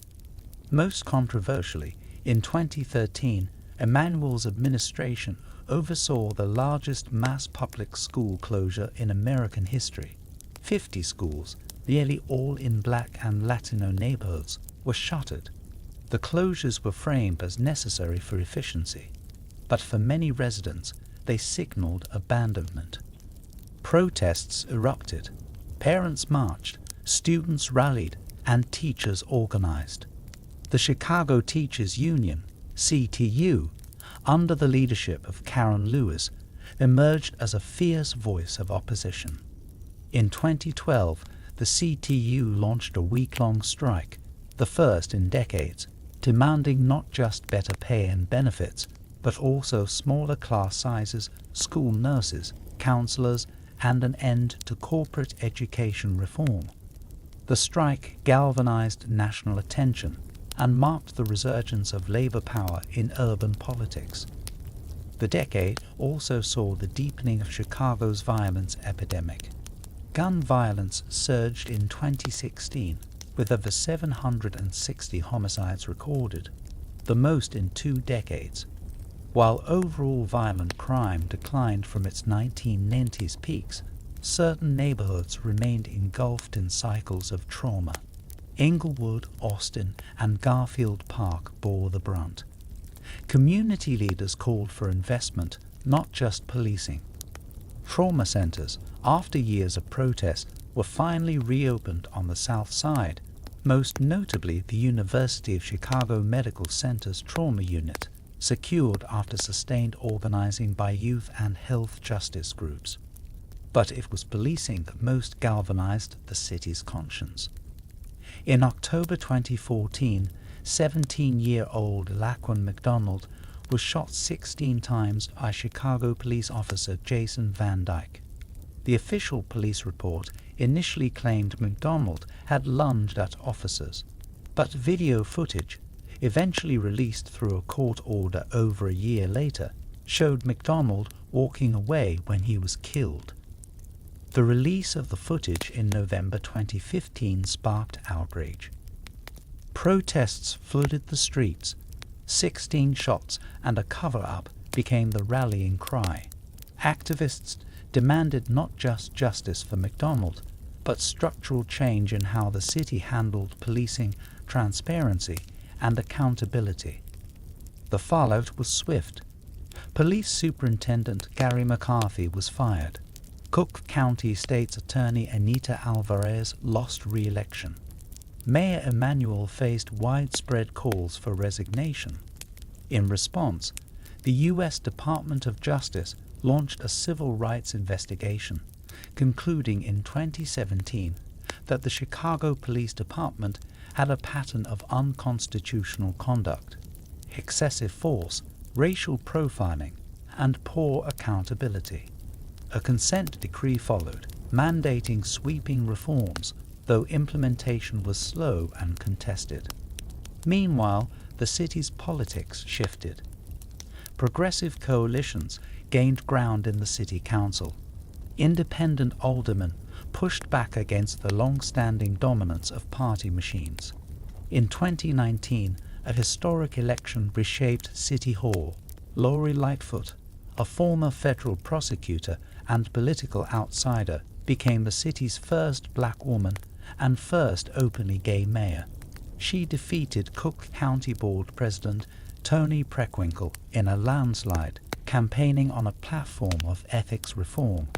Most controversially, in 2013, Emanuel's administration oversaw the largest mass public school closure in American history. 50 schools, nearly all in Black and Latino neighborhoods, were shuttered. The closures were framed as necessary for efficiency, but for many residents, they signaled abandonment. Protests erupted. Parents marched, students rallied, and teachers organized. The Chicago Teachers Union, CTU, under the leadership of Karen Lewis, emerged as a fierce voice of opposition. In 2012, the CTU launched a week-long strike, the first in decades, demanding not just better pay and benefits, but also smaller class sizes, school nurses, counselors, and an end to corporate education reform. The strike galvanized national attention and marked the resurgence of labor power in urban politics. The decade also saw the deepening of Chicago's violence epidemic. Gun violence surged in 2016, with over 760 homicides recorded, the most in 2 decades. While overall violent crime declined from its 1990s peaks, certain neighborhoods remained engulfed in cycles of trauma. Inglewood, Austin, and Garfield Park bore the brunt. Community leaders called for investment, not just policing. Trauma centers, after years of protest, were finally reopened on the South Side, most notably the University of Chicago Medical Center's trauma unit, secured after sustained organizing by youth and health justice groups. But it was policing that most galvanized the city's conscience. In October 2014, 17-year-old Laquan McDonald was shot 16 times by Chicago police officer Jason Van Dyke. The official police report initially claimed McDonald had lunged at officers, but video footage, eventually released through a court order over a year later, showed McDonald walking away when he was killed. The release of the footage in November 2015 sparked outrage. Protests flooded the streets. 16 shots and a cover-up became the rallying cry. Activists demanded not just justice for McDonald, but structural change in how the city handled policing, transparency, and accountability. The fallout was swift. Police Superintendent Gary McCarthy was fired. Cook County State's Attorney Anita Alvarez lost re-election. Mayor Emanuel faced widespread calls for resignation. In response, the U.S. Department of Justice launched a civil rights investigation, concluding in 2017 that the Chicago Police Department had a pattern of unconstitutional conduct, excessive force, racial profiling, and poor accountability. A consent decree followed, mandating sweeping reforms, though implementation was slow and contested. Meanwhile, the city's politics shifted. Progressive coalitions gained ground in the city council. Independent aldermen pushed back against the long-standing dominance of party machines. In 2019, a historic election reshaped City Hall. Lori Lightfoot, a former federal prosecutor and political outsider, became the city's first black woman and first openly gay mayor. She defeated Cook County Board President Tony Preckwinkle in a landslide, campaigning on a platform of ethics reform,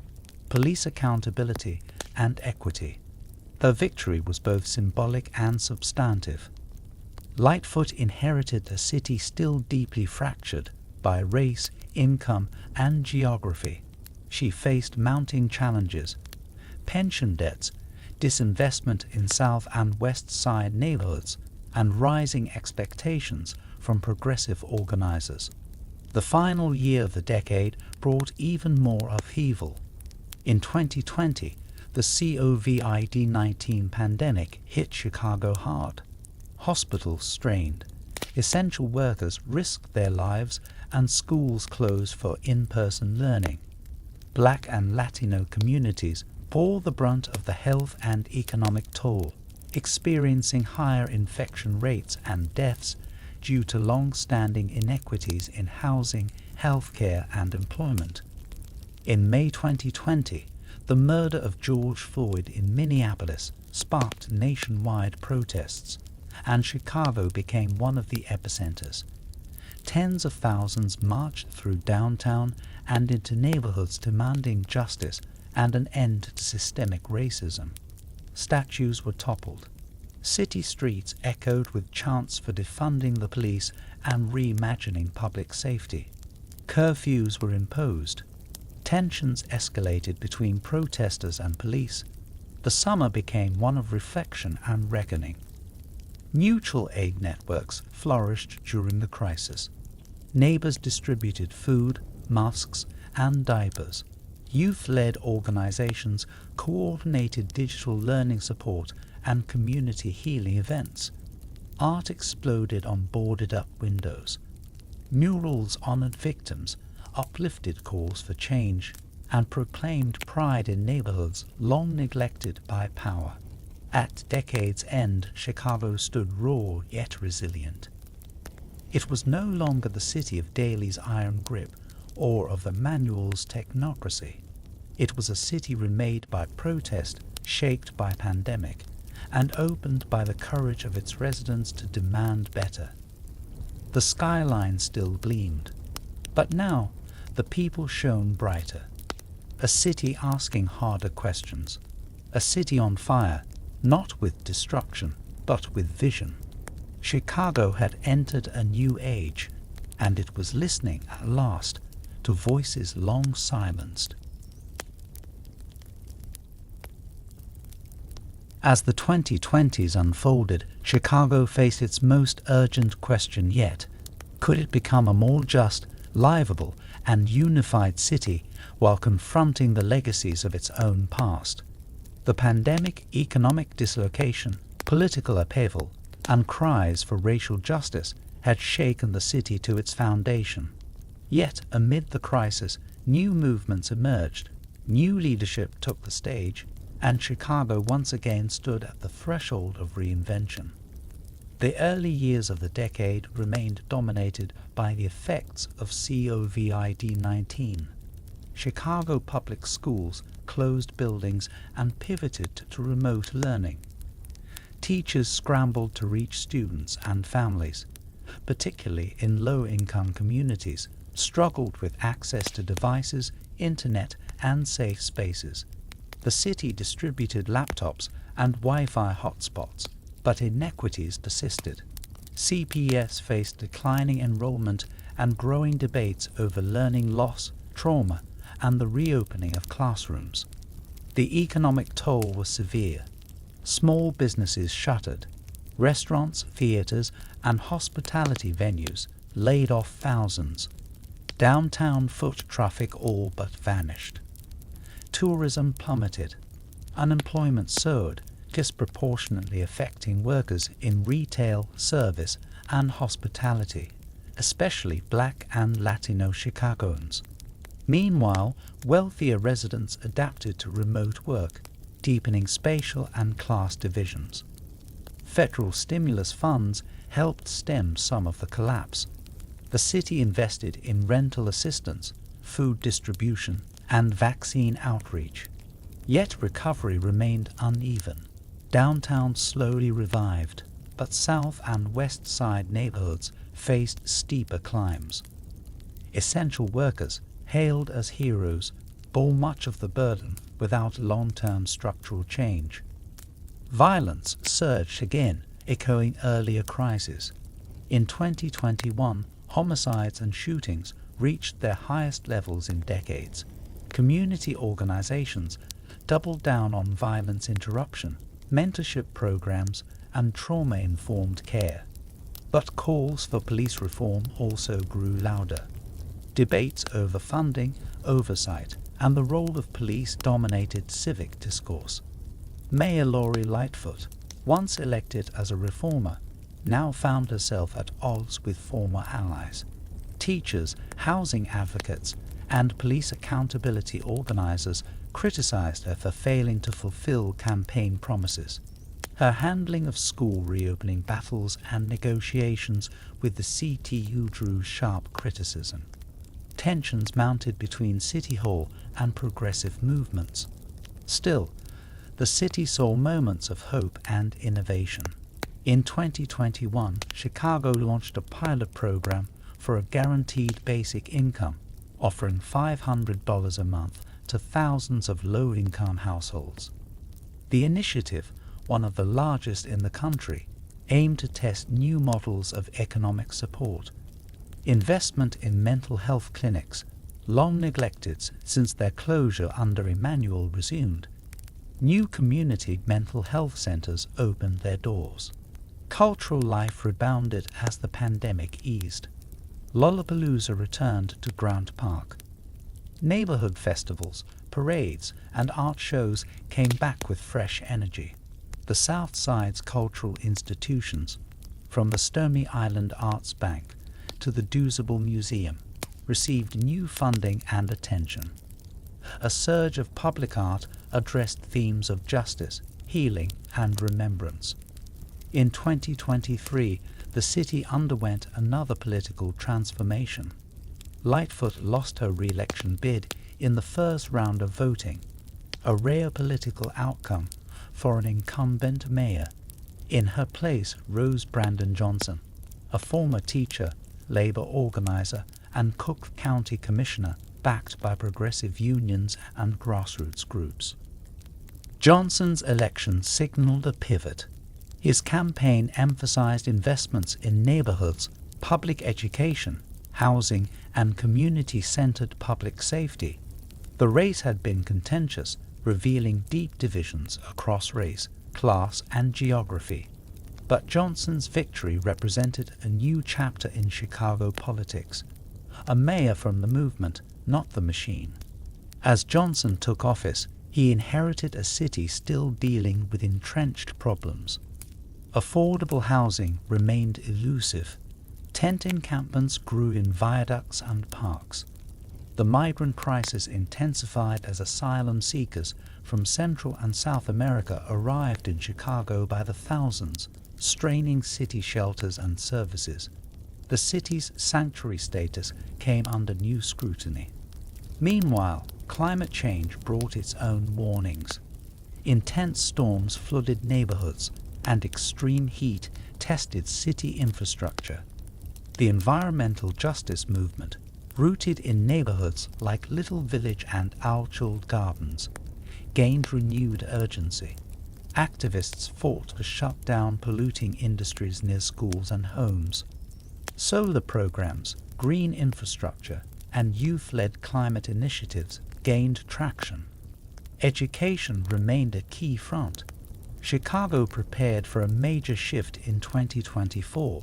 police accountability, and equity. The victory was both symbolic and substantive. Lightfoot inherited a city still deeply fractured by race, income, and geography. She faced mounting challenges: pension debts, disinvestment in South and West Side neighborhoods, and rising expectations from progressive organizers. The final year of the decade brought even more upheaval. In 2020, the COVID-19 pandemic hit Chicago hard. Hospitals strained, essential workers risked their lives, and schools closed for in-person learning. Black and Latino communities bore the brunt of the health and economic toll, experiencing higher infection rates and deaths due to long-standing inequities in housing, healthcare, and employment. In May 2020, the murder of George Floyd in Minneapolis sparked nationwide protests, and Chicago became one of the epicenters. Tens of thousands marched through downtown and into neighborhoods demanding justice and an end to systemic racism. Statues were toppled. City streets echoed with chants for defunding the police and reimagining public safety. Curfews were imposed. Tensions escalated between protesters and police. The summer became one of reflection and reckoning. Mutual aid networks flourished during the crisis. Neighbors distributed food, masks, and diapers. Youth-led organizations coordinated digital learning support and community healing events. Art exploded on boarded-up windows. Murals honored victims, uplifted calls for change, and proclaimed pride in neighborhoods long neglected by power. At decade's end, Chicago stood raw yet resilient. It was no longer the city of Daley's iron grip or of Emanuel's technocracy. It was a city remade by protest, shaped by pandemic, and opened by the courage of its residents to demand better. The skyline still gleamed, but now the people shone brighter. A city asking harder questions. A city on fire, not with destruction, but with vision. Chicago had entered a new age, and it was listening at last to voices long silenced. As the 2020s unfolded, Chicago faced its most urgent question yet. Could it become a more just, livable, and unified city while confronting the legacies of its own past? The pandemic, economic dislocation, political upheaval, and cries for racial justice had shaken the city to its foundation. Yet, amid the crisis, new movements emerged, new leadership took the stage, and Chicago once again stood at the threshold of reinvention. The early years of the decade remained dominated by the effects of COVID-19. Chicago public schools closed buildings and pivoted to remote learning. Teachers scrambled to reach students and families, particularly in low-income communities, struggled with access to devices, internet, and safe spaces. The city distributed laptops and Wi-Fi hotspots, but inequities persisted. CPS faced declining enrollment and growing debates over learning loss, trauma, and the reopening of classrooms. The economic toll was severe. Small businesses shuttered. Restaurants, theaters, and hospitality venues laid off thousands. Downtown foot traffic all but vanished. Tourism plummeted. Unemployment soared, disproportionately affecting workers in retail, service, and hospitality, especially Black and Latino Chicagoans. Meanwhile, wealthier residents adapted to remote work, deepening spatial and class divisions. Federal stimulus funds helped stem some of the collapse. The city invested in rental assistance, food distribution, and vaccine outreach. Yet recovery remained uneven. Downtown slowly revived, but South and West Side neighborhoods faced steeper climbs. Essential workers, hailed as heroes, bore much of the burden without long-term structural change. Violence surged again, echoing earlier crises. In 2021, homicides and shootings reached their highest levels in decades. Community organizations doubled down on violence interruption, mentorship programs, and trauma-informed care. But calls for police reform also grew louder. Debates over funding, oversight, and the role of police dominated civic discourse. Mayor Lori Lightfoot, once elected as a reformer, now found herself at odds with former allies. Teachers, housing advocates, and police accountability organizers criticized her for failing to fulfill campaign promises. Her handling of school reopening battles and negotiations with the CTU drew sharp criticism. Tensions mounted between City Hall and progressive movements. Still, the city saw moments of hope and innovation. In 2021, Chicago launched a pilot program for a guaranteed basic income, offering $500 a month to thousands of low-income households. The initiative, one of the largest in the country, aimed to test new models of economic support. Investment in mental health clinics, long neglected since their closure under Emmanuel, resumed. New community mental health centers opened their doors. Cultural life rebounded as the pandemic eased. Lollapalooza returned to Grant Park. Neighborhood festivals, parades, and art shows came back with fresh energy. The South Side's cultural institutions, from the Stony Island Arts Bank to the Doozable Museum, received new funding and attention. A surge of public art addressed themes of justice, healing, and remembrance. In 2023, the city underwent another political transformation. Lightfoot lost her re-election bid in the first round of voting, a rare political outcome for an incumbent mayor. In her place rose Brandon Johnson, a former teacher, labor organizer, and Cook County commissioner backed by progressive unions and grassroots groups. Johnson's election signaled a pivot. His campaign emphasized investments in neighborhoods, public education, housing, and community-centered public safety. The race had been contentious, revealing deep divisions across race, class, and geography. But Johnson's victory represented a new chapter in Chicago politics, a mayor from the movement, not the machine. As Johnson took office, he inherited a city still dealing with entrenched problems. Affordable housing remained elusive. Tent encampments grew in viaducts and parks. The migrant crisis intensified as asylum seekers from Central and South America arrived in Chicago by the thousands, straining city shelters and services. The city's sanctuary status came under new scrutiny. Meanwhile, climate change brought its own warnings. Intense storms flooded neighborhoods, and extreme heat tested city infrastructure. The environmental justice movement, rooted in neighborhoods like Little Village and Owlchild Gardens, gained renewed urgency. Activists fought to shut down polluting industries near schools and homes. Solar programs, green infrastructure, and youth-led climate initiatives gained traction. Education remained a key front. Chicago prepared for a major shift in 2024,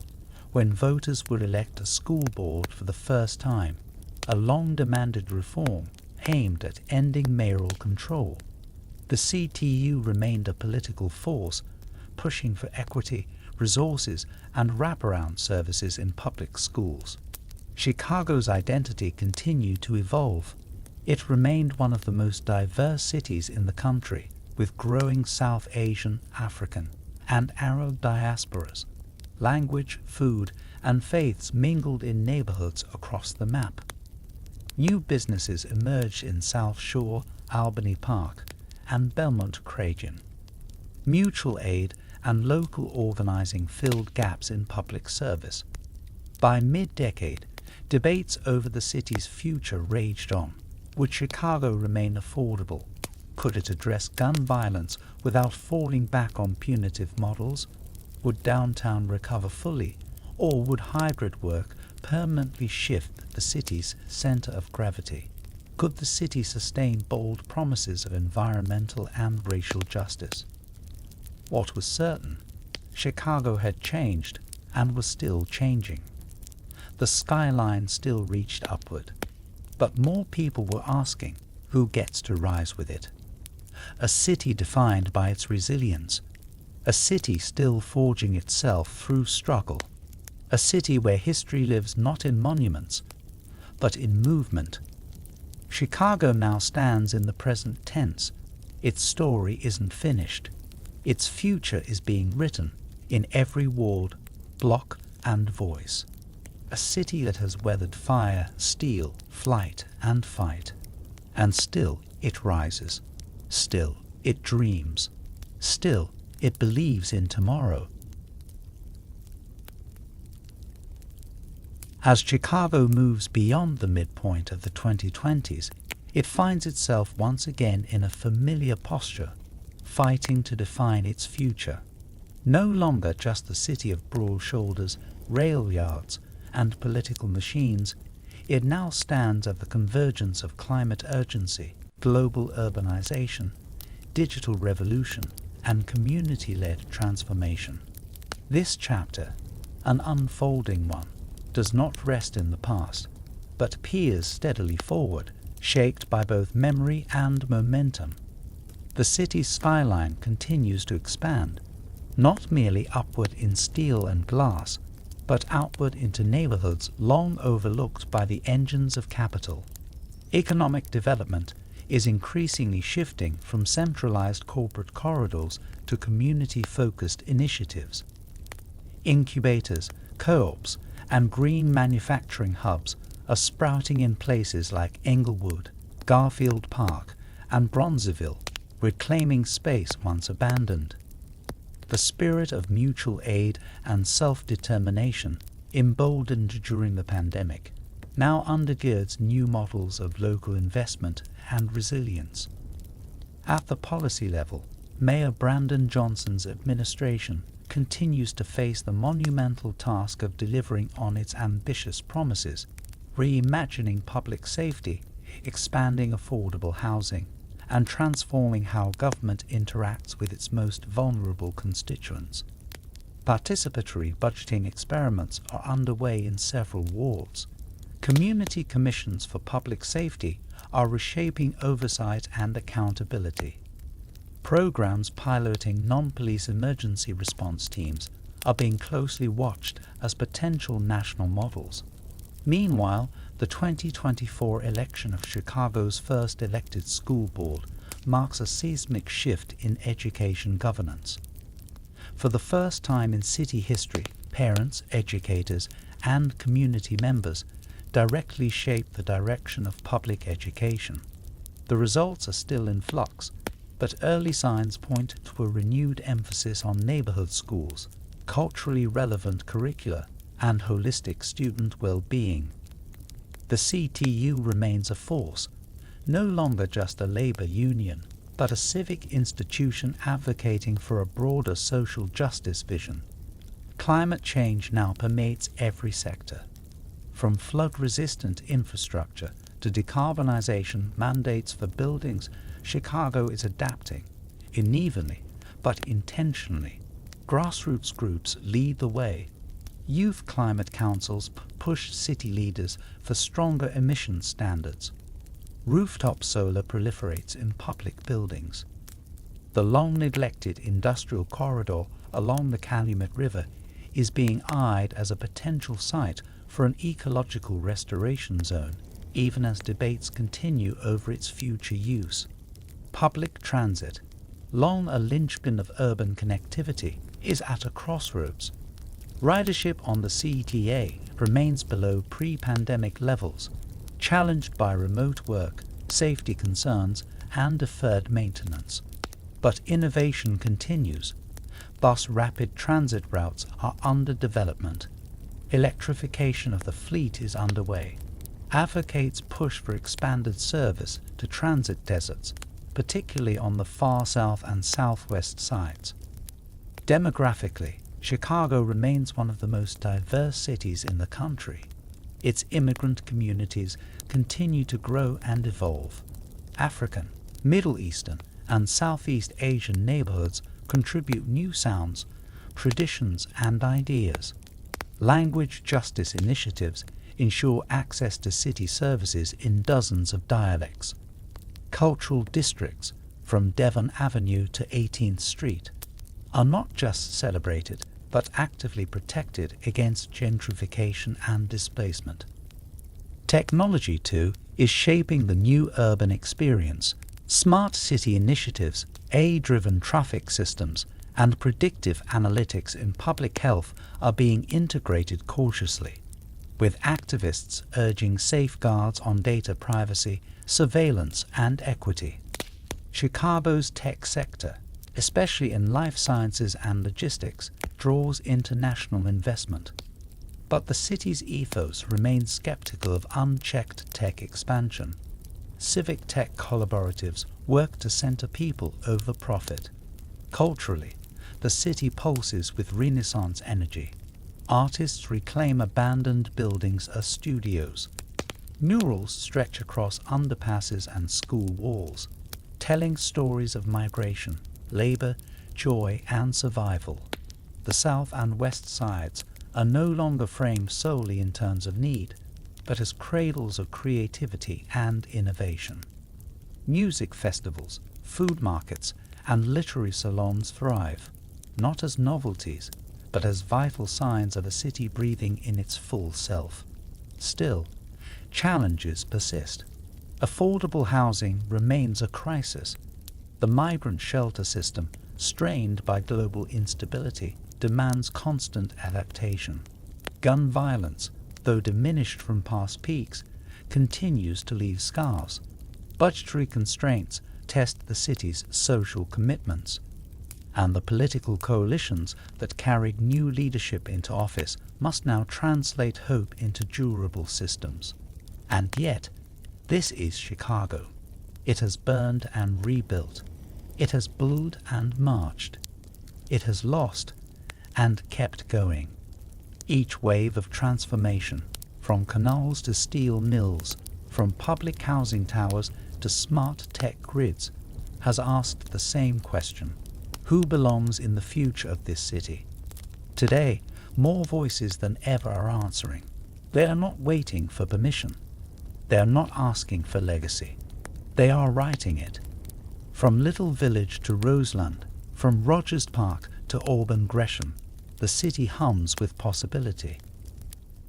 when voters will elect a school board for the first time, a long-demanded reform aimed at ending mayoral control. The CTU remained a political force, pushing for equity, resources, and wraparound services in public schools. Chicago's identity continued to evolve. It remained one of the most diverse cities in the country, with growing South Asian, African, and Arab diasporas. Language, food, and faiths mingled in neighborhoods across the map. New businesses emerged in South Shore, Albany Park, and Belmont Cragen. Mutual aid and local organizing filled gaps in public service. By mid-decade, debates over the city's future raged on. Would Chicago remain affordable? Could it address gun violence without falling back on punitive models? Would downtown recover fully, or would hybrid work permanently shift the city's center of gravity? Could the city sustain bold promises of environmental and racial justice? What was certain, Chicago had changed and was still changing. The skyline still reached upward, but more people were asking, who gets to rise with it? A city defined by its resilience, a city still forging itself through struggle, a city where history lives not in monuments, but in movement. Chicago now stands in the present tense. Its story isn't finished. Its future is being written in every ward, block, and voice. A city that has weathered fire, steel, flight, and fight. And still it rises. Still it dreams. Still it believes in tomorrow. As Chicago moves beyond the midpoint of the 2020s, it finds itself once again in a familiar posture, fighting to define its future. No longer just the city of broad shoulders, rail yards, and political machines, it now stands at the convergence of climate urgency, global urbanization, digital revolution, and community-led transformation. This chapter, an unfolding one, does not rest in the past, but peers steadily forward, shaped by both memory and momentum. The city's skyline continues to expand, not merely upward in steel and glass, but outward into neighborhoods long overlooked by the engines of capital. Economic development is increasingly shifting from centralized corporate corridors to community-focused initiatives. Incubators, co-ops, and green manufacturing hubs are sprouting in places like Englewood, Garfield Park, and Bronzeville, reclaiming space once abandoned. The spirit of mutual aid and self-determination, emboldened during the pandemic, now undergirds new models of local investment and resilience. At the policy level, Mayor Brandon Johnson's administration continues to face the monumental task of delivering on its ambitious promises, reimagining public safety, expanding affordable housing, and transforming how government interacts with its most vulnerable constituents. Participatory budgeting experiments are underway in several wards. Community commissions for public safety are reshaping oversight and accountability. Programs piloting non-police emergency response teams are being closely watched as potential national models. Meanwhile, the 2024 election of Chicago's first elected school board marks a seismic shift in education governance. For the first time in city history, parents, educators, and community members directly shape the direction of public education. The results are still in flux, but early signs point to a renewed emphasis on neighborhood schools, culturally relevant curricula, and holistic student well-being. The CTU remains a force, no longer just a labor union, but a civic institution advocating for a broader social justice vision. Climate change now permeates every sector. From flood-resistant infrastructure to decarbonization mandates for buildings, Chicago is adapting, unevenly but intentionally. Grassroots groups lead the way. Youth climate councils push city leaders for stronger emission standards. Rooftop solar proliferates in public buildings. The long-neglected industrial corridor along the Calumet River is being eyed as a potential site for an ecological restoration zone, even as debates continue over its future use. Public transit, long a linchpin of urban connectivity, is at a crossroads. Ridership on the CTA remains below pre-pandemic levels, challenged by remote work, safety concerns, and deferred maintenance. But innovation continues. Bus rapid transit routes are under development. Electrification of the fleet is underway. Advocates push for expanded service to transit deserts, particularly on the far south and southwest sides. Demographically, Chicago remains one of the most diverse cities in the country. Its immigrant communities continue to grow and evolve. African, Middle Eastern, and Southeast Asian neighborhoods contribute new sounds, traditions, and ideas. Language justice initiatives ensure access to city services in dozens of dialects. Cultural districts, from Devon Avenue to 18th Street, are not just celebrated, but actively protected against gentrification and displacement. Technology, too, is shaping the new urban experience. Smart city initiatives, AI-driven traffic systems, and predictive analytics in public health are being integrated cautiously, with activists urging safeguards on data privacy, surveillance, and equity. Chicago's tech sector, especially in life sciences and logistics, draws international investment. But the city's ethos remains skeptical of unchecked tech expansion. Civic tech collaboratives work to center people over profit. Culturally, the city pulses with Renaissance energy. Artists reclaim abandoned buildings as studios. Murals stretch across underpasses and school walls, telling stories of migration, labor, joy, and survival. The south and west sides are no longer framed solely in terms of need, but as cradles of creativity and innovation. Music festivals, food markets, and literary salons thrive, not as novelties, but as vital signs of a city breathing in its full self. Still, challenges persist. Affordable housing remains a crisis. The migrant shelter system, strained by global instability, demands constant adaptation. Gun violence, though diminished from past peaks, continues to leave scars. Budgetary constraints test the city's social commitments, and the political coalitions that carried new leadership into office must now translate hope into durable systems. And yet, this is Chicago. It has burned and rebuilt. It has bulled and marched. It has lost and kept going. Each wave of transformation, from canals to steel mills, from public housing towers to smart tech grids, has asked the same question: who belongs in the future of this city? Today, more voices than ever are answering. They are not waiting for permission. They are not asking for legacy. They are writing it. From Little Village to Roseland, from Rogers Park to Auburn Gresham, the city hums with possibility.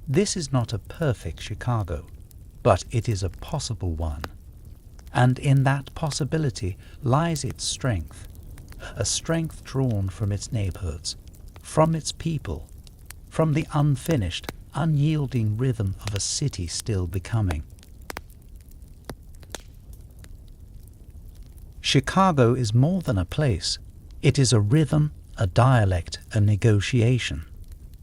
This is not a perfect Chicago, but it is a possible one. And in that possibility lies its strength, a strength drawn from its neighborhoods, from its people, from the unfinished, unyielding rhythm of a city still becoming. Chicago is more than a place. It is a rhythm, a dialect, a negotiation.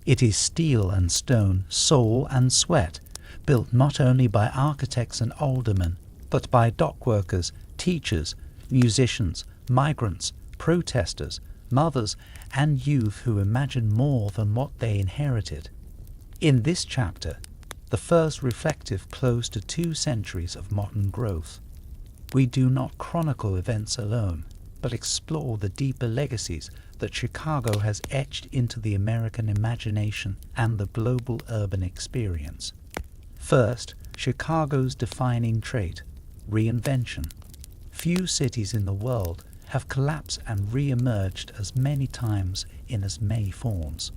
It is steel and stone, soul and sweat, built not only by architects and aldermen, but by dockworkers, teachers, musicians, migrants, protesters, mothers, and youth who imagine more than what they inherited. In this chapter, the first reflective close to 2 centuries of modern growth, we do not chronicle events alone, but explore the deeper legacies that Chicago has etched into the American imagination and the global urban experience. First, Chicago's defining trait, reinvention. Few cities in the world have collapsed and re-emerged as many times in as many forms.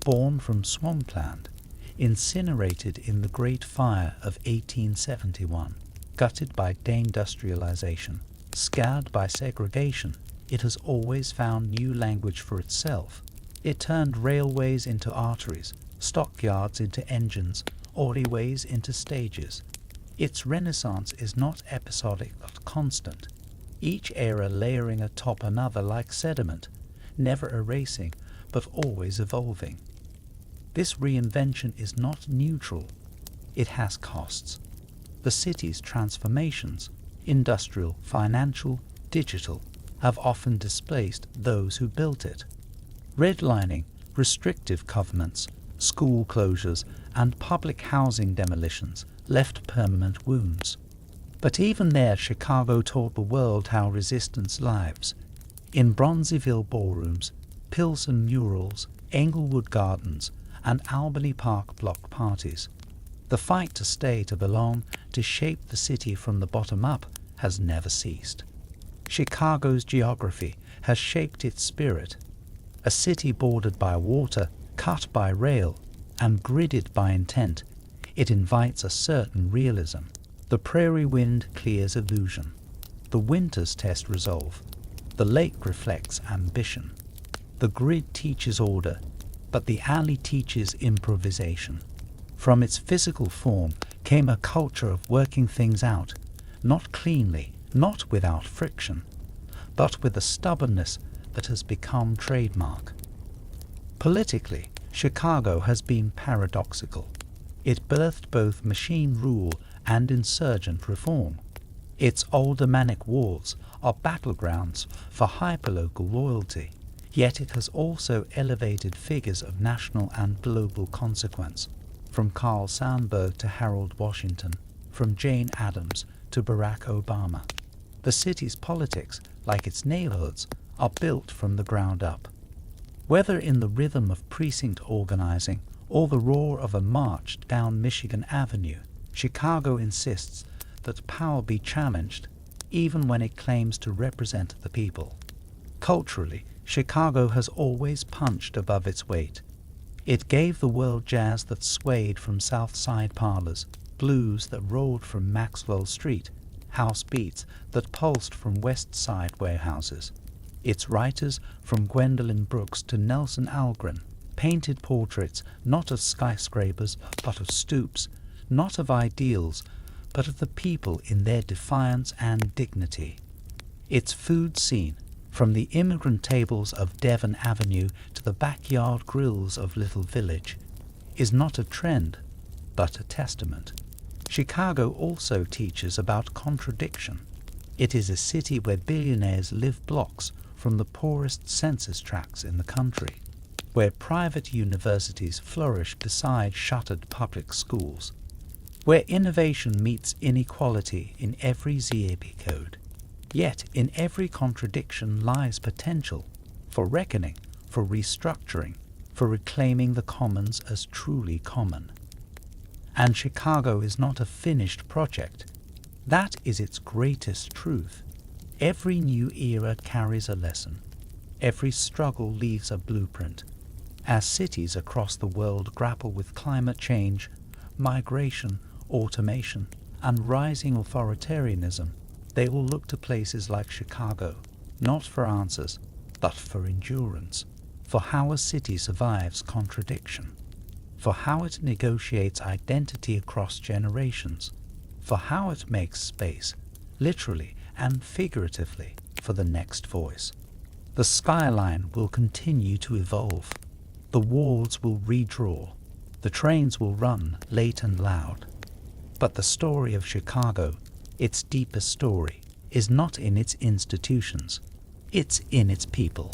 Born from swampland, incinerated in the Great Fire of 1871, gutted by deindustrialization, scarred by segregation, it has always found new language for itself. It turned railways into arteries, stockyards into engines, waterways into stages. Its renaissance is not episodic but constant, each era layering atop another like sediment, never erasing but always evolving. This reinvention is not neutral. It has costs. The city's transformations, industrial, financial, digital, have often displaced those who built it. Redlining, restrictive covenants, school closures, and public housing demolitions left permanent wounds. But even there, Chicago taught the world how resistance lives. In Bronzeville ballrooms, Pilsen murals, Englewood gardens, and Albany Park block parties. The fight to stay, to belong, to shape the city from the bottom up has never ceased. Chicago's geography has shaped its spirit. A city bordered by water, cut by rail, and gridded by intent, it invites a certain realism. The prairie wind clears illusion. The winters test resolve. The lake reflects ambition. The grid teaches order, but the alley teaches improvisation. From its physical form came a culture of working things out, not cleanly, not without friction, but with a stubbornness that has become trademark. Politically, Chicago has been paradoxical. It birthed both machine rule and insurgent reform. Its aldermanic wards are battlegrounds for hyperlocal loyalty, yet it has also elevated figures of national and global consequence, from Carl Sandburg to Harold Washington, from Jane Addams to Barack Obama. The city's politics, like its neighborhoods, are built from the ground up. Whether in the rhythm of precinct organizing or the roar of a march down Michigan Avenue, Chicago insists that power be challenged even when it claims to represent the people. Culturally, Chicago has always punched above its weight. It gave the world jazz that swayed from South Side parlors, blues that rolled from Maxwell Street, house beats that pulsed from West Side warehouses. Its writers, from Gwendolyn Brooks to Nelson Algren, painted portraits not of skyscrapers but of stoops, not of ideals but of the people in their defiance and dignity. Its food scene, from the immigrant tables of Devon Avenue to the backyard grills of Little Village, is not a trend but a testament. Chicago also teaches about contradiction. It is a city where billionaires live blocks from the poorest census tracts in the country, where private universities flourish beside shuttered public schools, where innovation meets inequality in every ZAB code. Yet in every contradiction lies potential for reckoning, for restructuring, for reclaiming the commons as truly common. And Chicago is not a finished project. That is its greatest truth. Every new era carries a lesson. Every struggle leaves a blueprint. As cities across the world grapple with climate change, migration, automation, and rising authoritarianism, they will look to places like Chicago, not for answers, but for endurance, for how a city survives contradiction. for how it negotiates identity across generations, for how it makes space, literally and figuratively, for the next voice. The skyline will continue to evolve. The walls will redraw. The trains will run late and loud. But the story of Chicago, its deepest story, is not in its institutions. It's in its people.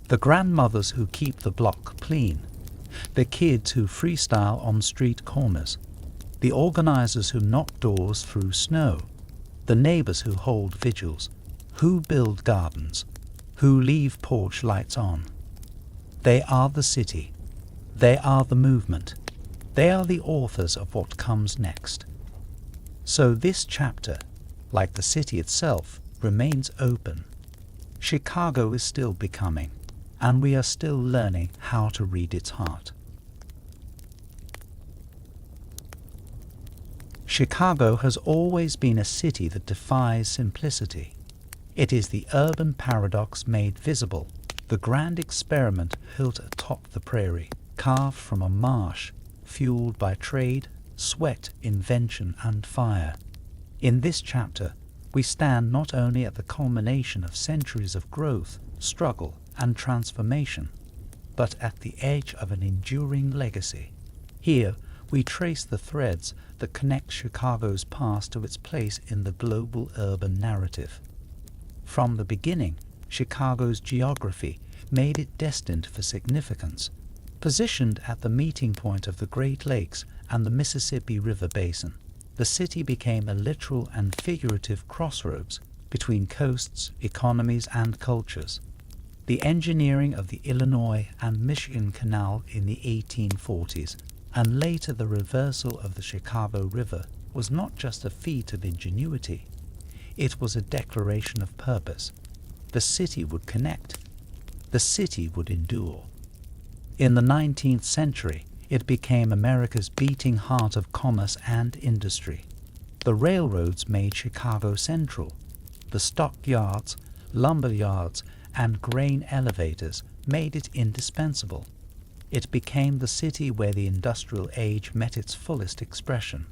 The grandmothers who keep the block clean, the kids who freestyle on street corners, the organizers who knock doors through snow, the neighbors who hold vigils, who build gardens, who leave porch lights on. They are the city. They are the movement. They are the authors of what comes next. So this chapter, like the city itself, remains open. Chicago is still becoming, and we are still learning how to read its heart. Chicago has always been a city that defies simplicity. It is the urban paradox made visible, the grand experiment built atop the prairie, carved from a marsh, fueled by trade, sweat, invention, and fire. In this chapter, we stand not only at the culmination of centuries of growth, struggle, and transformation, but at the edge of an enduring legacy. Here, we trace the threads that connect Chicago's past to its place in the global urban narrative. From the beginning, Chicago's geography made it destined for significance. Positioned at the meeting point of the Great Lakes and the Mississippi River Basin, the city became a literal and figurative crossroads between coasts, economies, and cultures. The engineering of the Illinois and Michigan Canal in the 1840s, and later the reversal of the Chicago River, was not just a feat of ingenuity. It was a declaration of purpose. The city would connect. The city would endure. In the 19th century, it became America's beating heart of commerce and industry. The railroads made Chicago central. The stockyards, lumber yards, and grain elevators made it indispensable. It became the city where the industrial age met its fullest expression.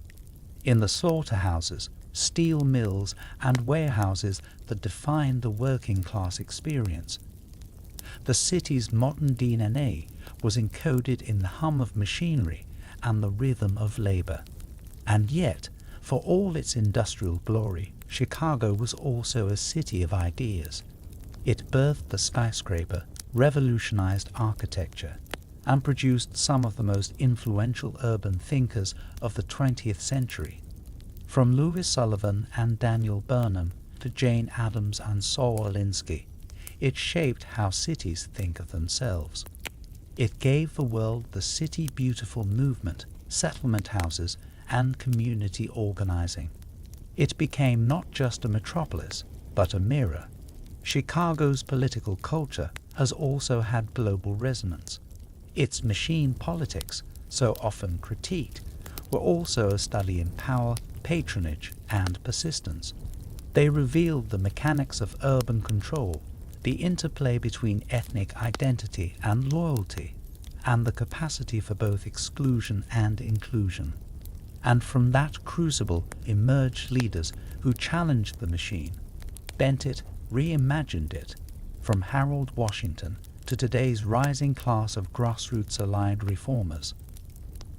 In the slaughterhouses, steel mills, and warehouses that defined the working class experience, the city's modern DNA was encoded in the hum of machinery and the rhythm of labor. And yet, for all its industrial glory, Chicago was also a city of ideas. It birthed the skyscraper, revolutionized architecture, and produced some of the most influential urban thinkers of the 20th century. From Louis Sullivan and Daniel Burnham to Jane Addams and Saul Alinsky, it shaped how cities think of themselves. It gave the world the City Beautiful movement, settlement houses, and community organizing. It became not just a metropolis, but a mirror. Chicago's political culture has also had global resonance. Its machine politics, so often critiqued, were also a study in power, patronage, and persistence. They revealed the mechanics of urban control, the interplay between ethnic identity and loyalty, and the capacity for both exclusion and inclusion. And from that crucible emerged leaders who challenged the machine, bent it, reimagined it, from Harold Washington to today's rising class of grassroots-aligned reformers.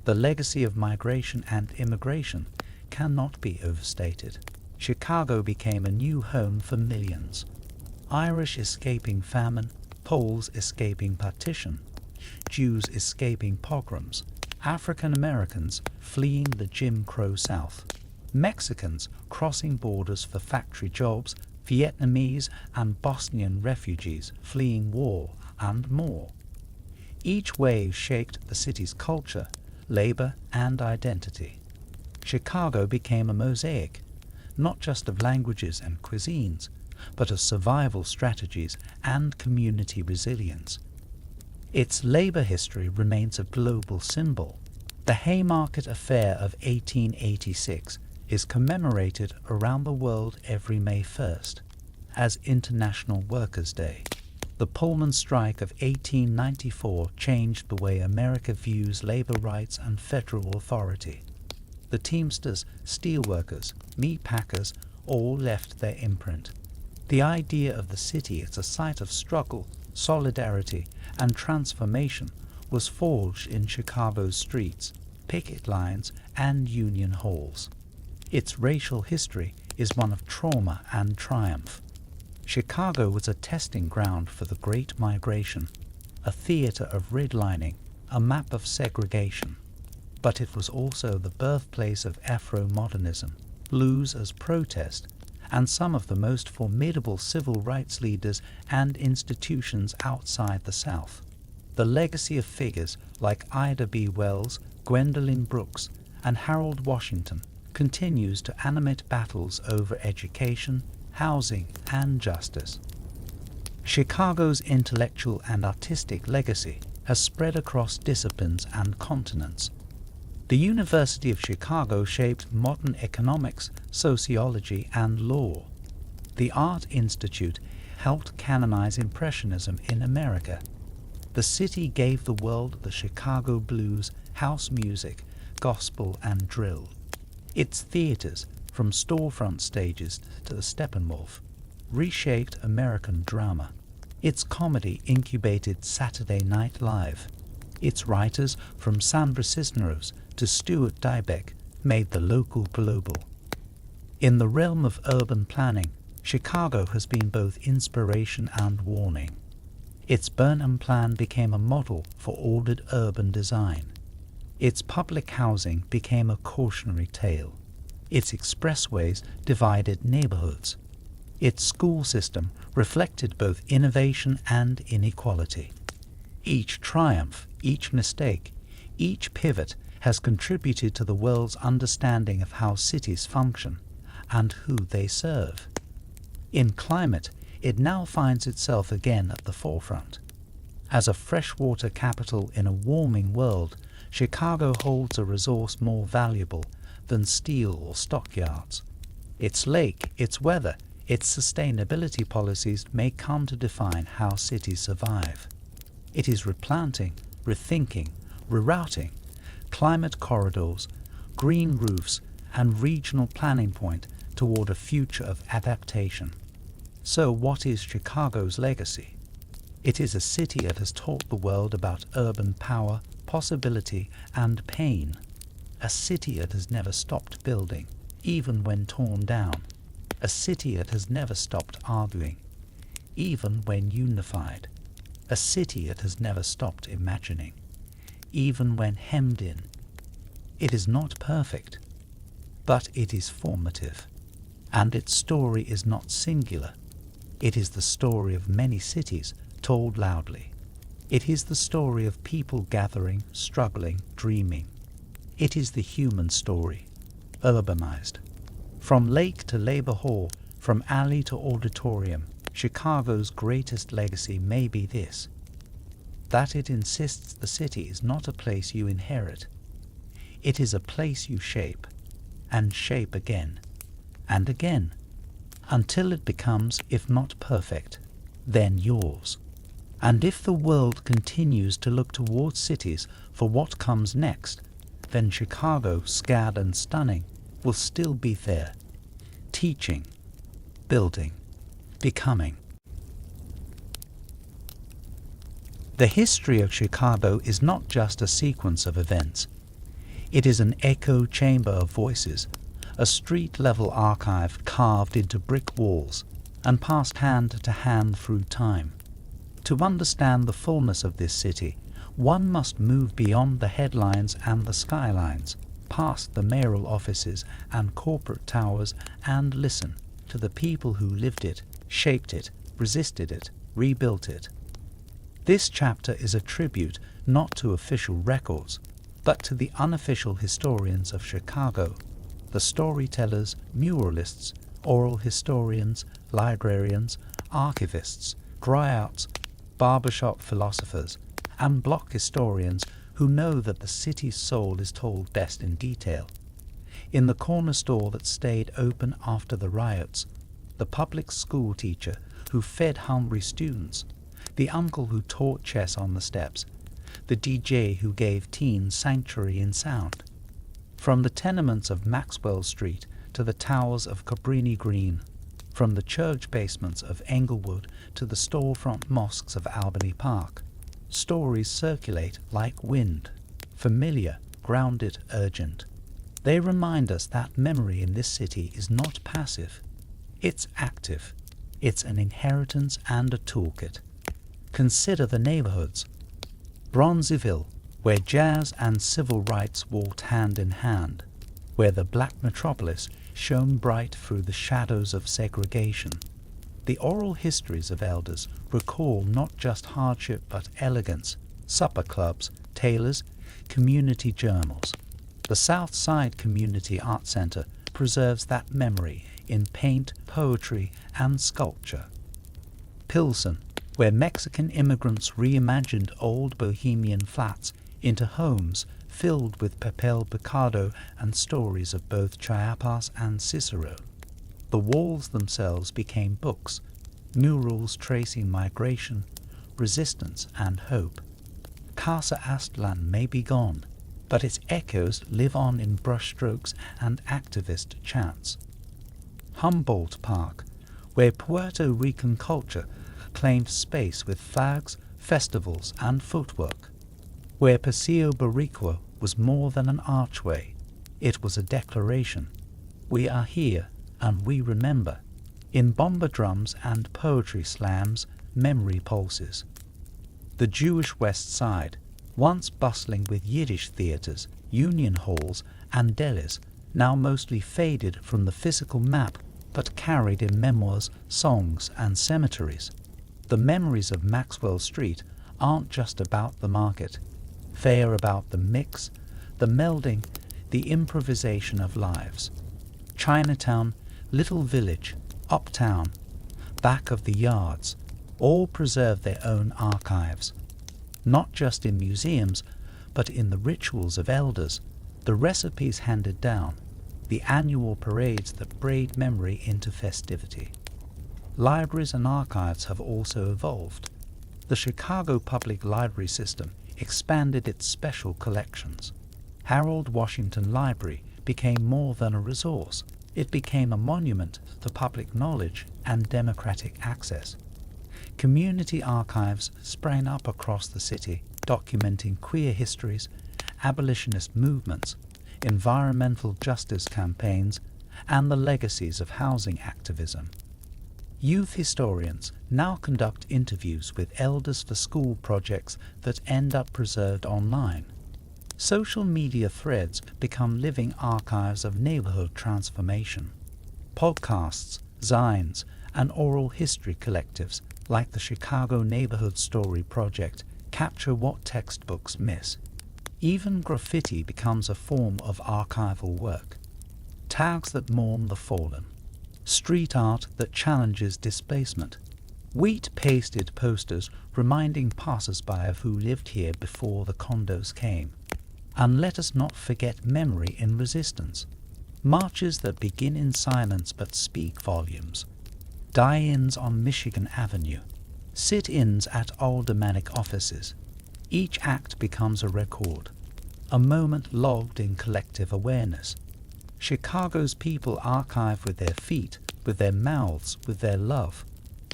The legacy of migration and immigration cannot be overstated. Chicago became a new home for millions. Irish escaping famine, Poles escaping partition, Jews escaping pogroms, African Americans fleeing the Jim Crow South, Mexicans crossing borders for factory jobs, Vietnamese and Bosnian refugees fleeing war, and more. Each wave shaped the city's culture, labor, and identity. Chicago became a mosaic, not just of languages and cuisines, but of survival strategies and community resilience. Its labor history remains a global symbol. The Haymarket Affair of 1886 is commemorated around the world every May 1st as International Workers' Day. The Pullman strike of 1894 changed the way America views labor rights and federal authority. The Teamsters, steelworkers, meat packers all left their imprint. The idea of the city as a site of struggle, solidarity, and transformation was forged in Chicago's streets, picket lines, and union halls. Its racial history is one of trauma and triumph. Chicago was a testing ground for the Great Migration, a theater of redlining, a map of segregation. But it was also the birthplace of Afro-modernism, blues as protest, and some of the most formidable civil rights leaders and institutions outside the South. The legacy of figures like Ida B. Wells, Gwendolyn Brooks, and Harold Washington continues to animate battles over education, housing, and justice. Chicago's intellectual and artistic legacy has spread across disciplines and continents. The University of Chicago shaped modern economics, sociology, and law. The Art Institute helped canonize Impressionism in America. The city gave the world the Chicago blues, house music, gospel, and drill. Its theaters, from storefront stages to the Steppenwolf, reshaped American drama. Its comedy incubated Saturday Night Live. Its writers, from Sandra Cisneros to Stuart Dybek, made the local global. In the realm of urban planning, Chicago has been both inspiration and warning. Its Burnham Plan became a model for ordered urban design. Its public housing became a cautionary tale. Its expressways divided neighborhoods. Its school system reflected both innovation and inequality. Each triumph, each mistake, each pivot has contributed to the world's understanding of how cities function and who they serve. In climate, it now finds itself again at the forefront. As a freshwater capital in a warming world, Chicago holds a resource more valuable than steel or stockyards. Its lake, its weather, its sustainability policies may come to define how cities survive. It is replanting, rethinking, rerouting, climate corridors, green roofs, and regional planning point toward a future of adaptation. So what is Chicago's legacy? It is a city that has taught the world about urban power, possibility, and pain. A city that has never stopped building, even when torn down. A city that has never stopped arguing, even when unified. A city that has never stopped imagining, even when hemmed in. It is not perfect, but it is formative. And its story is not singular. It is the story of many cities told loudly. It is the story of people gathering, struggling, dreaming. It is the human story, urbanized. From lake to labor hall, from alley to auditorium, Chicago's greatest legacy may be this: that it insists the city is not a place you inherit. It is a place you shape, and shape again, and again, until it becomes, if not perfect, then yours. And if the world continues to look towards cities for what comes next, then Chicago, scared and stunning, will still be there, teaching, building, becoming. The history of Chicago is not just a sequence of events. It is an echo chamber of voices, a street-level archive carved into brick walls and passed hand to hand through time. To understand the fullness of this city, one must move beyond the headlines and the skylines, past the mayoral offices and corporate towers, and listen to the people who lived it, shaped it, resisted it, rebuilt it. This chapter is a tribute not to official records, but to the unofficial historians of Chicago, the storytellers, muralists, oral historians, librarians, archivists, dryouts, barbershop philosophers, and block historians who know that the city's soul is told best in detail. In the corner store that stayed open after the riots, the public school teacher who fed hungry students, the uncle who taught chess on the steps, the DJ who gave teens sanctuary in sound. From the tenements of Maxwell Street to the towers of Cabrini Green, from the church basements of Englewood to the storefront mosques of Albany Park, stories circulate like wind, familiar, grounded, urgent. They remind us that memory in this city is not passive, it's active. It's an inheritance and a toolkit. Consider the neighborhoods. Bronzeville, where jazz and civil rights walked hand in hand, where the black metropolis shone bright through the shadows of segregation. The oral histories of elders recall not just hardship but elegance, supper clubs, tailors, community journals. The South Side Community Art Center preserves that memory in paint, poetry, and sculpture. Pilsen, where Mexican immigrants reimagined old bohemian flats into homes filled with papel picado and stories of both Chiapas and Cicero. The walls themselves became books, murals tracing migration, resistance, and hope. Casa Aztlan may be gone, but its echoes live on in brushstrokes and activist chants. Humboldt Park, where Puerto Rican culture claimed space with flags, festivals, and footwork. Where Paseo Boricua was more than an archway, it was a declaration. We are here, and we remember. In bomba drums and poetry slams, memory pulses. The Jewish West Side, once bustling with Yiddish theatres, union halls, and delis, now mostly faded from the physical map but carried in memoirs, songs, and cemeteries. The memories of Maxwell Street aren't just about the market. They are about the mix, the melding, the improvisation of lives. Chinatown, Little Village, Uptown, back of the yards, all preserve their own archives. Not just in museums, but in the rituals of elders, the recipes handed down, the annual parades that braid memory into festivity. Libraries and archives have also evolved. The Chicago Public Library System expanded its special collections. Harold Washington Library became more than a resource. It became a monument to public knowledge and democratic access. Community archives sprang up across the city, documenting queer histories, abolitionist movements, environmental justice campaigns, and the legacies of housing activism. Youth historians now conduct interviews with elders for school projects that end up preserved online. Social media threads become living archives of neighborhood transformation. Podcasts, zines, and oral history collectives like the Chicago Neighborhood Story Project capture what textbooks miss. Even graffiti becomes a form of archival work. Tags that mourn the fallen. Street art that challenges displacement. Wheat-pasted posters reminding passers-by of who lived here before the condos came. And let us not forget memory in resistance. Marches that begin in silence but speak volumes. Die-ins on Michigan Avenue. Sit-ins at aldermanic offices. Each act becomes a record, a moment logged in collective awareness. Chicago's people archive with their feet, with their mouths, with their love.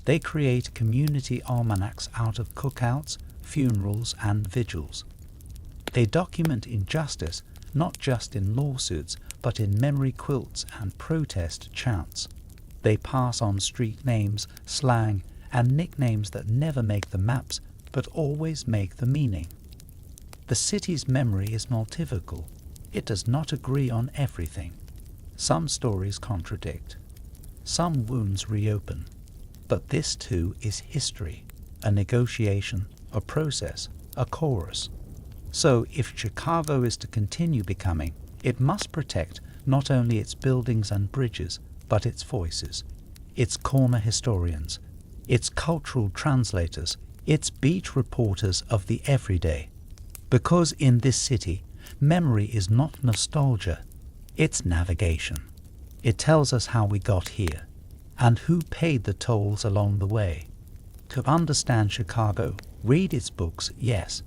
They create community almanacs out of cookouts, funerals, and vigils. They document injustice not just in lawsuits, but in memory quilts and protest chants. They pass on street names, slang, and nicknames that never make the maps, but always make the meaning. The city's memory is multivocal. It does not agree on everything. Some stories contradict. Some wounds reopen. But this too is history, a negotiation, a process, a chorus. So if Chicago is to continue becoming, it must protect not only its buildings and bridges, but its voices, its corner historians, its cultural translators, its beat reporters of the everyday. Because in this city, memory is not nostalgia, it's navigation. It tells us how we got here, and who paid the tolls along the way. To understand Chicago, read its books, yes,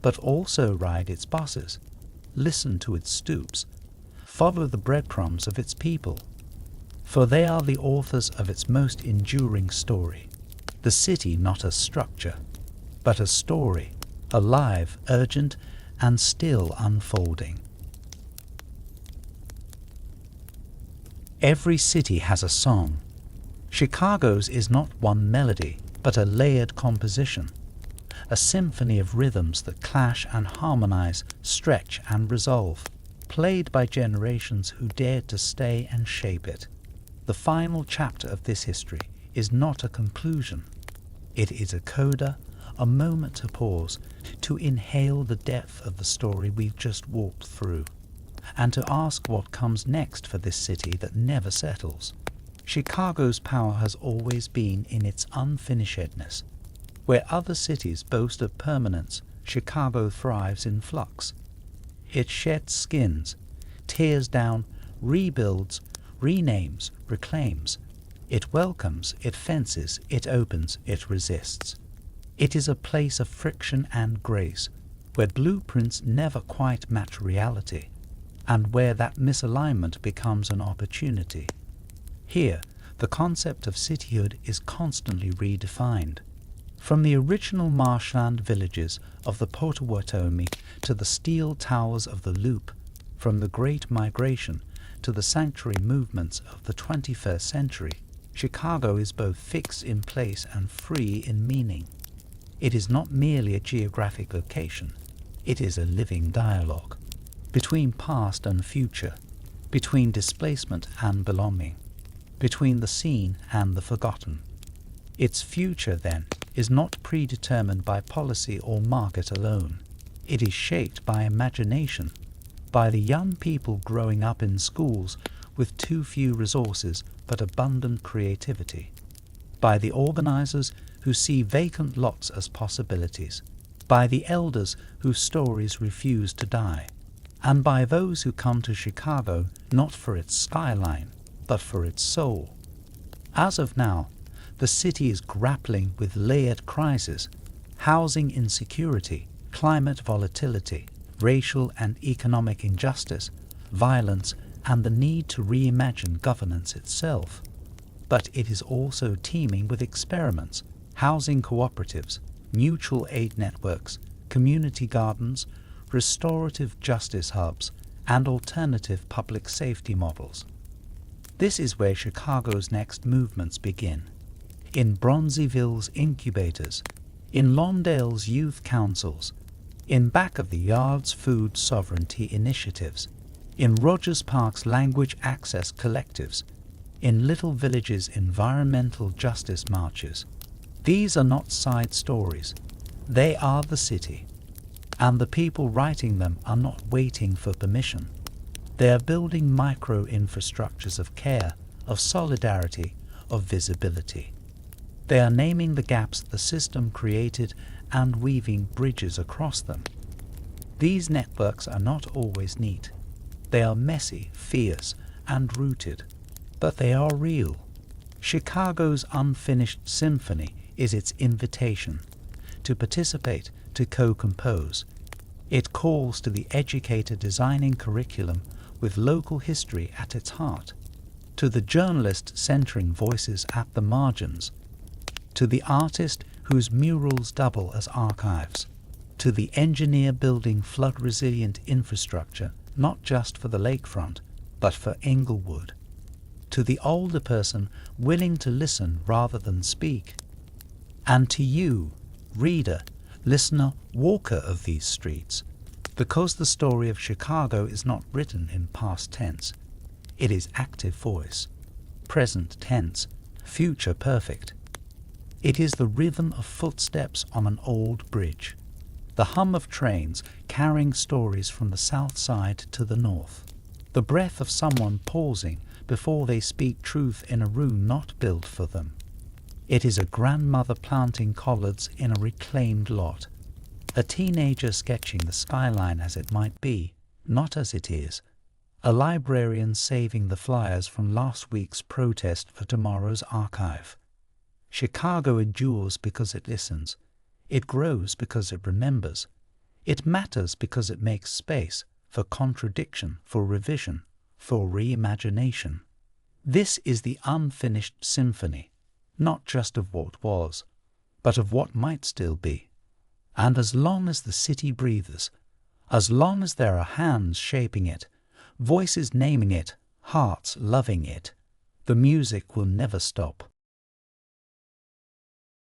but also ride its buses, listen to its stoops, follow the breadcrumbs of its people, for they are the authors of its most enduring story. The city not a structure, but a story, alive, urgent, and still unfolding. Every city has a song. Chicago's is not one melody, but a layered composition, a symphony of rhythms that clash and harmonize, stretch and resolve, played by generations who dared to stay and shape it. The final chapter of this history is not a conclusion. It is a coda, a moment to pause, to inhale the depth of the story we've just walked through, and to ask what comes next for this city that never settles. Chicago's power has always been in its unfinishedness. Where other cities boast of permanence, Chicago thrives in flux. It sheds skins, tears down, rebuilds, renames, reclaims. It welcomes, it fences, it opens, it resists. It is a place of friction and grace, where blueprints never quite match reality, and where that misalignment becomes an opportunity. Here, the concept of cityhood is constantly redefined. From the original marshland villages of the Potawatomi to the steel towers of the Loop, from the Great Migration to the sanctuary movements of the 21st century, Chicago is both fixed in place and free in meaning. It is not merely a geographic location, it is a living dialogue between past and future, between displacement and belonging, between the seen and the forgotten. Its future, then, is not predetermined by policy or market alone. It is shaped by imagination, by the young people growing up in schools with too few resources but abundant creativity, by the organizers who see vacant lots as possibilities, by the elders whose stories refuse to die, and by those who come to Chicago not for its skyline, but for its soul. As of now, the city is grappling with layered crises: housing insecurity, climate volatility, racial and economic injustice, violence, and the need to reimagine governance itself. But it is also teeming with experiments: housing cooperatives, mutual aid networks, community gardens, restorative justice hubs, and alternative public safety models. This is where Chicago's next movements begin. In Bronzeville's incubators, in Lawndale's youth councils, in Back of the Yard's food sovereignty initiatives, in Rogers Park's language access collectives, in Little Village's environmental justice marches. These are not side stories. They are the city. And the people writing them are not waiting for permission. They are building micro-infrastructures of care, of solidarity, of visibility. They are naming the gaps the system created and weaving bridges across them. These networks are not always neat. They are messy, fierce, and rooted, but they are real. Chicago's unfinished symphony is its invitation to participate, to co-compose. It calls to the educator designing curriculum with local history at its heart, to the journalist centering voices at the margins, to the artist whose murals double as archives, to the engineer building flood-resilient infrastructure not just for the lakefront, but for Englewood, to the older person willing to listen rather than speak, and to you, reader, listener, walker of these streets, because the story of Chicago is not written in past tense. It is active voice, present tense, future perfect. It is the rhythm of footsteps on an old bridge, the hum of trains carrying stories from the south side to the north, the breath of someone pausing before they speak truth in a room not built for them. It is a grandmother planting collards in a reclaimed lot, a teenager sketching the skyline as it might be, not as it is, a librarian saving the flyers from last week's protest for tomorrow's archive. Chicago endures because it listens. It grows because it remembers. It matters because it makes space for contradiction, for revision, for reimagination. This is the unfinished symphony, not just of what was, but of what might still be. And as long as the city breathes, as long as there are hands shaping it, voices naming it, hearts loving it, the music will never stop.